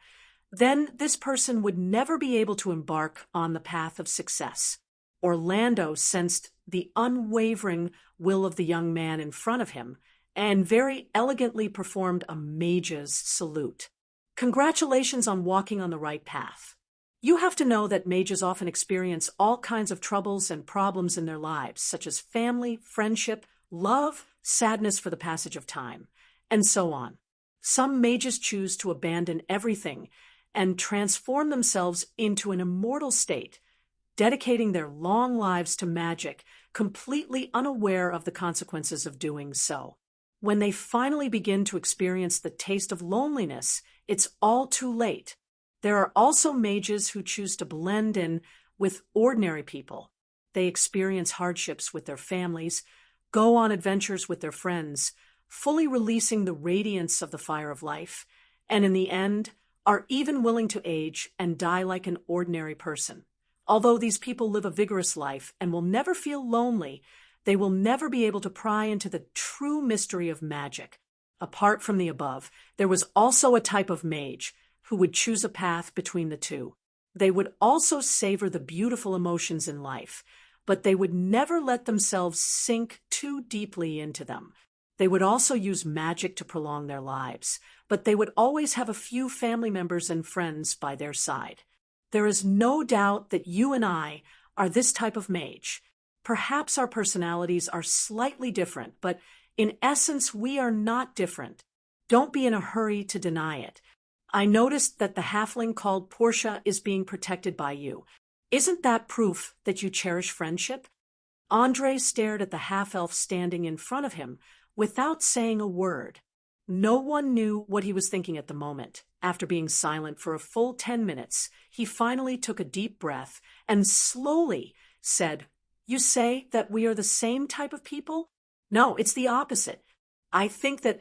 Speaker 1: then this person would never be able to embark on the path of success. Orlando sensed the unwavering will of the young man in front of him and very elegantly performed a mage's salute. Congratulations on walking on the right path. You have to know that mages often experience all kinds of troubles and problems in their lives, such as family, friendship, love, sadness for the passage of time, and so on. Some mages choose to abandon everything and transform themselves into an immortal state, dedicating their long lives to magic, completely unaware of the consequences of doing so. When they finally begin to experience the taste of loneliness, it's all too late. There are also mages who choose to blend in with ordinary people. They experience hardships with their families, go on adventures with their friends, fully releasing the radiance of the fire of life, and in the end, are even willing to age and die like an ordinary person. Although these people live a vigorous life and will never feel lonely, they will never be able to pry into the true mystery of magic. Apart from the above, there was also a type of mage who would choose a path between the two. They would also savor the beautiful emotions in life, but they would never let themselves sink too deeply into them. They would also use magic to prolong their lives, but they would always have a few family members and friends by their side. There is no doubt that you and I are this type of mage. Perhaps our personalities are slightly different, but in essence, we are not different. Don't be in a hurry to deny it. I noticed that the halfling called Portia is being protected by you. Isn't that proof that you cherish friendship? Andre stared at the half-elf standing in front of him without saying a word. No one knew what he was thinking at the moment. After being silent for a full 10 minutes, he finally took a deep breath and slowly said, "You say that we are the same type of people? No, it's the opposite. I think that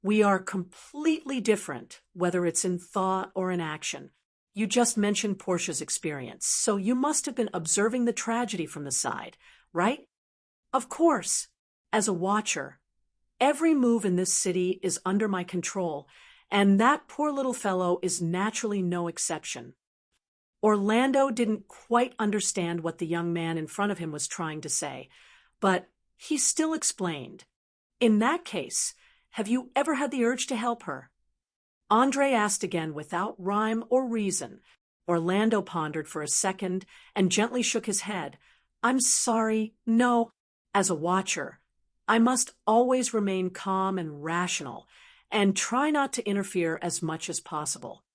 Speaker 1: we are completely different, whether it's in thought or in action. You just mentioned Portia's experience, so you must have been observing the tragedy from the side, right? Of course. As a watcher, every move in this city is under my control, and that poor little fellow is naturally no exception." Orlando didn't quite understand what the young man in front of him was trying to say, but he still explained. "In that case, have you ever had the urge to help her?" Andre asked again without rhyme or reason. Orlando pondered for a second and gently shook his head. "I'm sorry, no. As a watcher, I must always remain calm and rational and try not to interfere as much as possible.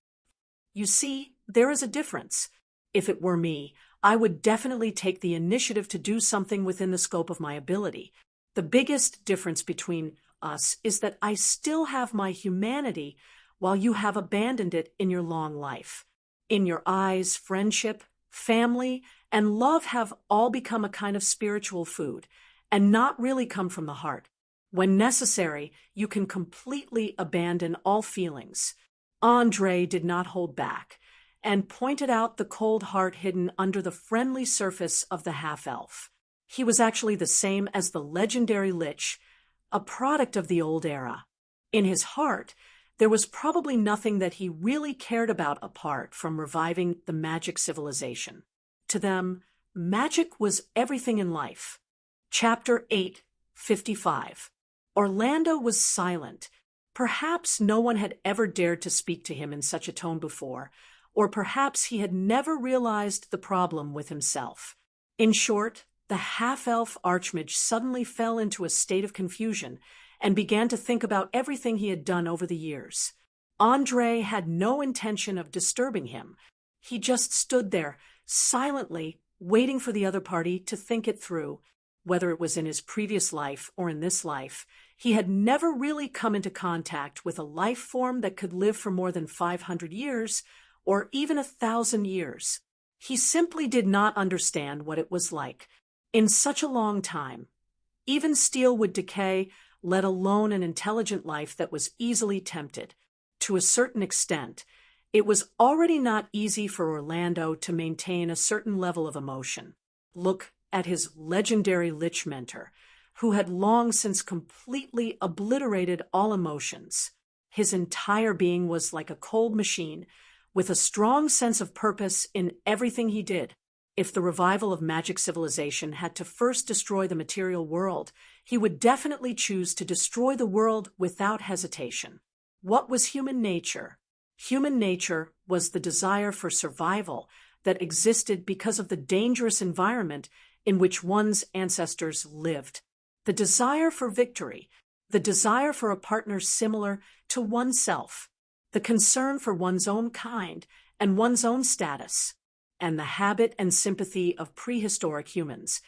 Speaker 1: You see, there is a difference. If it were me, I would definitely take the initiative to do something within the scope of my ability. The biggest difference between us is that I still have my humanity while you have abandoned it in your long life. In your eyes, friendship, family, and love have all become a kind of spiritual food, and not really come from the heart. When necessary, you can completely abandon all feelings. Andre did not hold back, and pointed out the cold heart hidden under the friendly surface of the half-elf. He was actually the same as the legendary Lich, a product of the old era. In his heart, there was probably nothing that he really cared about apart from reviving the magic civilization. To them, magic was everything in life. Chapter 8:55. Orlando was silent. Perhaps no one had ever dared to speak to him in such a tone before, or perhaps he had never realized the problem with himself. In short, the half-elf archmage suddenly fell into a state of confusion and began to think about everything he had done over the years. Andre had no intention of disturbing him. He just stood there, silently, waiting for the other party to think it through. Whether it was in his previous life or in this life, he had never really come into contact with a life form that could live for more than 500 years, or even 1,000 years. He simply did not understand what it was like. In such a long time, even steel would decay, let alone an intelligent life that was easily tempted. To a certain extent, it was already not easy for Orlando to maintain a certain level of emotion. Look at his legendary Lich mentor, who had long since completely obliterated all emotions. His entire being was like a cold machine, with a strong sense of purpose in everything he did. If the revival of magic civilization had to first destroy the material world, he would definitely choose to destroy the world without hesitation. What was human nature? Human nature was the desire for survival that existed because of the dangerous environment in which one's ancestors lived. The desire for victory, the desire for a partner similar to oneself, the concern for one's own kind and one's own status, and the habit and sympathy of prehistoric humans,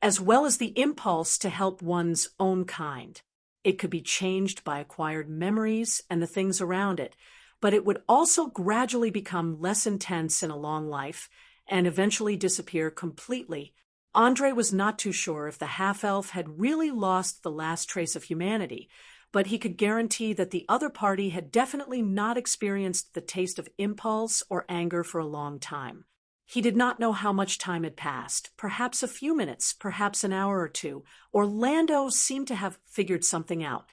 Speaker 1: as well as the impulse to help one's own kind. It could be changed by acquired memories and the things around it, but it would also gradually become less intense in a long life and eventually disappear completely. Andre was not too sure if the half-elf had really lost the last trace of humanity, but he could guarantee that the other party had definitely not experienced the taste of impulse or anger for a long time. He did not know how much time had passed, perhaps a few minutes, perhaps an hour or two. Orlando seemed to have figured something out.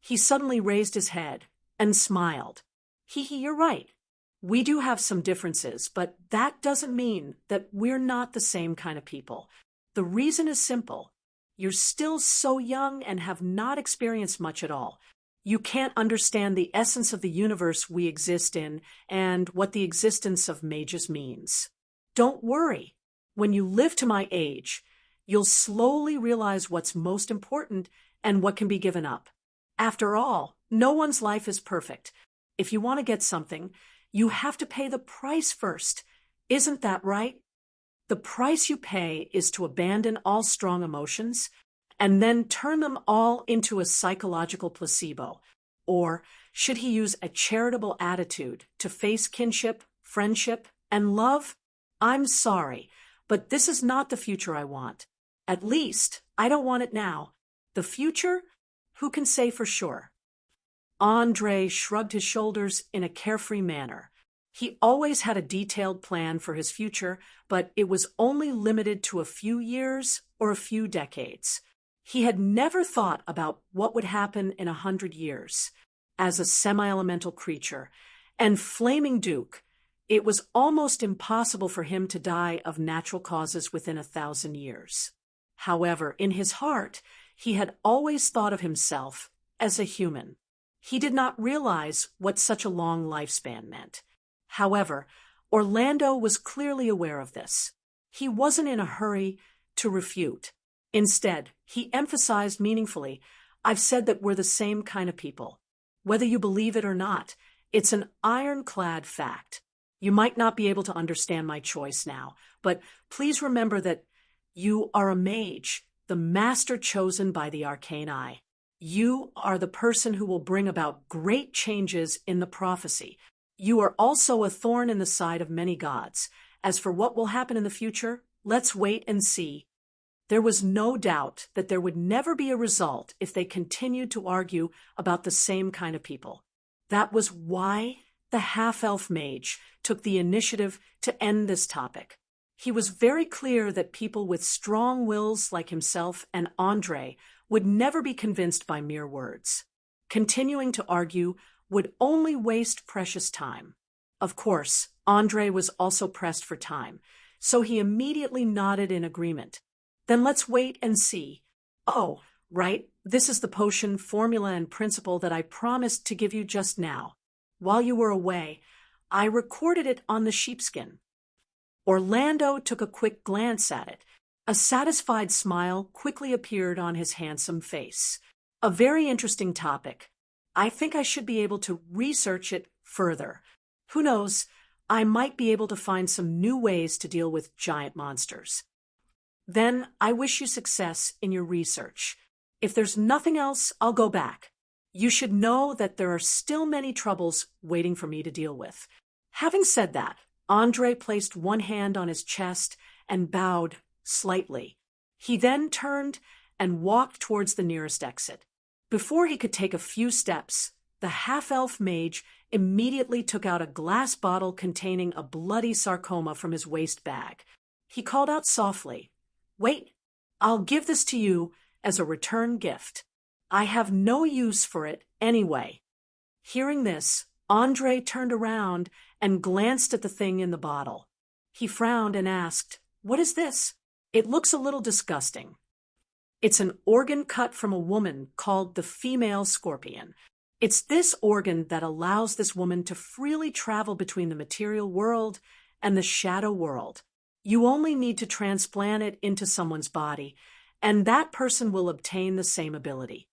Speaker 1: He suddenly raised his head and smiled. You're right. We do have some differences, but that doesn't mean that we're not the same kind of people. The reason is simple. You're still so young and have not experienced much at all. You can't understand the essence of the universe we exist in and what the existence of mages means. Don't worry. When you live to my age, you'll slowly realize what's most important and what can be given up. After all, no one's life is perfect. If you want to get something, you have to pay the price first. Isn't that right? The price you pay is to abandon all strong emotions and then turn them all into a psychological placebo. Or should he use a charitable attitude to face kinship, friendship, and love? I'm sorry, but this is not the future I want. At least, I don't want it now. The future? Who can say for sure? Andre shrugged his shoulders in a carefree manner. He always had a detailed plan for his future, but it was only limited to a few years or a few decades. He had never thought about what would happen in 100 years. As a semi-elemental creature and flaming duke, it was almost impossible for him to die of natural causes within 1,000 years. However, in his heart, he had always thought of himself as a human. He did not realize what such a long lifespan meant. However, Orlando was clearly aware of this. He wasn't in a hurry to refute. Instead, he emphasized meaningfully, I've said that we're the same kind of people. Whether you believe it or not, it's an ironclad fact. You might not be able to understand my choice now, but please remember that you are a mage, the master chosen by the Arcane Eye. You are the person who will bring about great changes in the prophecy. You are also a thorn in the side of many gods. As for what will happen in the future, let's wait and see. There was no doubt that there would never be a result if they continued to argue about the same kind of people. That was why the half-elf mage took the initiative to end this topic. He was very clear that people with strong wills like himself and Andre would never be convinced by mere words. Continuing to argue would only waste precious time. Of course, Andre was also pressed for time, so he immediately nodded in agreement. Then let's wait and see. Oh, right, this is the potion, formula, and principle that I promised to give you just now. While you were away, I recorded it on the sheepskin. Orlando took a quick glance at it. A satisfied smile quickly appeared on his handsome face. A very interesting topic. I think I should be able to research it further. Who knows, I might be able to find some new ways to deal with giant monsters. Then I wish you success in your research. If there's nothing else, I'll go back. You should know that there are still many troubles waiting for me to deal with. Having said that, Andre placed one hand on his chest and bowed slightly. He then turned and walked towards the nearest exit. Before he could take a few steps, the half-elf mage immediately took out a glass bottle containing a bloody sarcoma from his waist bag. He called out softly, "Wait, I'll give this to you as a return gift. I have no use for it anyway." Hearing this, Andre turned around and glanced at the thing in the bottle. He frowned and asked, "What is this? It looks a little disgusting." "It's an organ cut from a woman called the female scorpion. It's this organ that allows this woman to freely travel between the material world and the shadow world. You only need to transplant it into someone's body, and that person will obtain the same ability."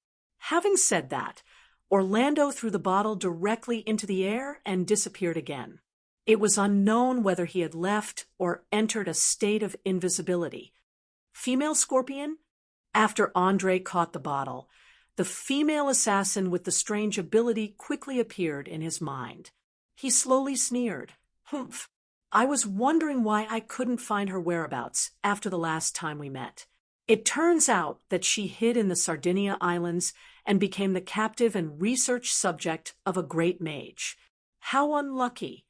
Speaker 1: Having said that, Orlando threw the bottle directly into the air and disappeared again. It was unknown whether he had left or entered a state of invisibility. Female scorpion? After Andre caught the bottle, the female assassin with the strange ability quickly appeared in his mind. He slowly sneered. "Humph. I was wondering why I couldn't find her whereabouts after the last time we met. It turns out that she hid in the Sardinia Islands and became the captive and research subject of a great mage. How unlucky."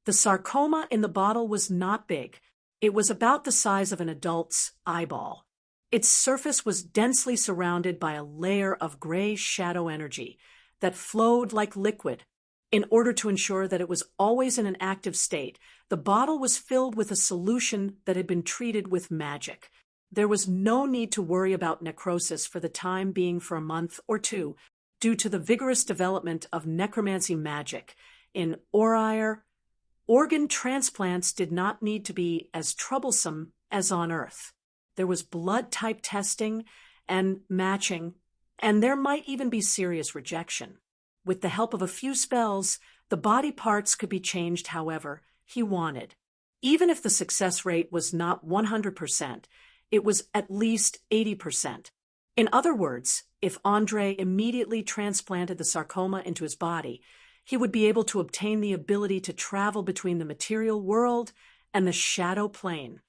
Speaker 1: The sarcoma in the bottle was not big. It was about the size of an adult's eyeball. Its surface was densely surrounded by a layer of gray shadow energy that flowed like liquid. In order to ensure that it was always in an active state, the bottle was filled with a solution that had been treated with magic. There was no need to worry about necrosis for the time being for a month or two, due to the vigorous development of necromancy magic. In Orire, organ transplants did not need to be as troublesome as on Earth. There was blood type testing and matching, and there might even be serious rejection. With the help of a few spells, the body parts could be changed however he wanted. Even if the success rate was not 100%, it was at least 80%. In other words, if Andre immediately transplanted the sarcoma into his body, he would be able to obtain the ability to travel between the material world and the shadow plane.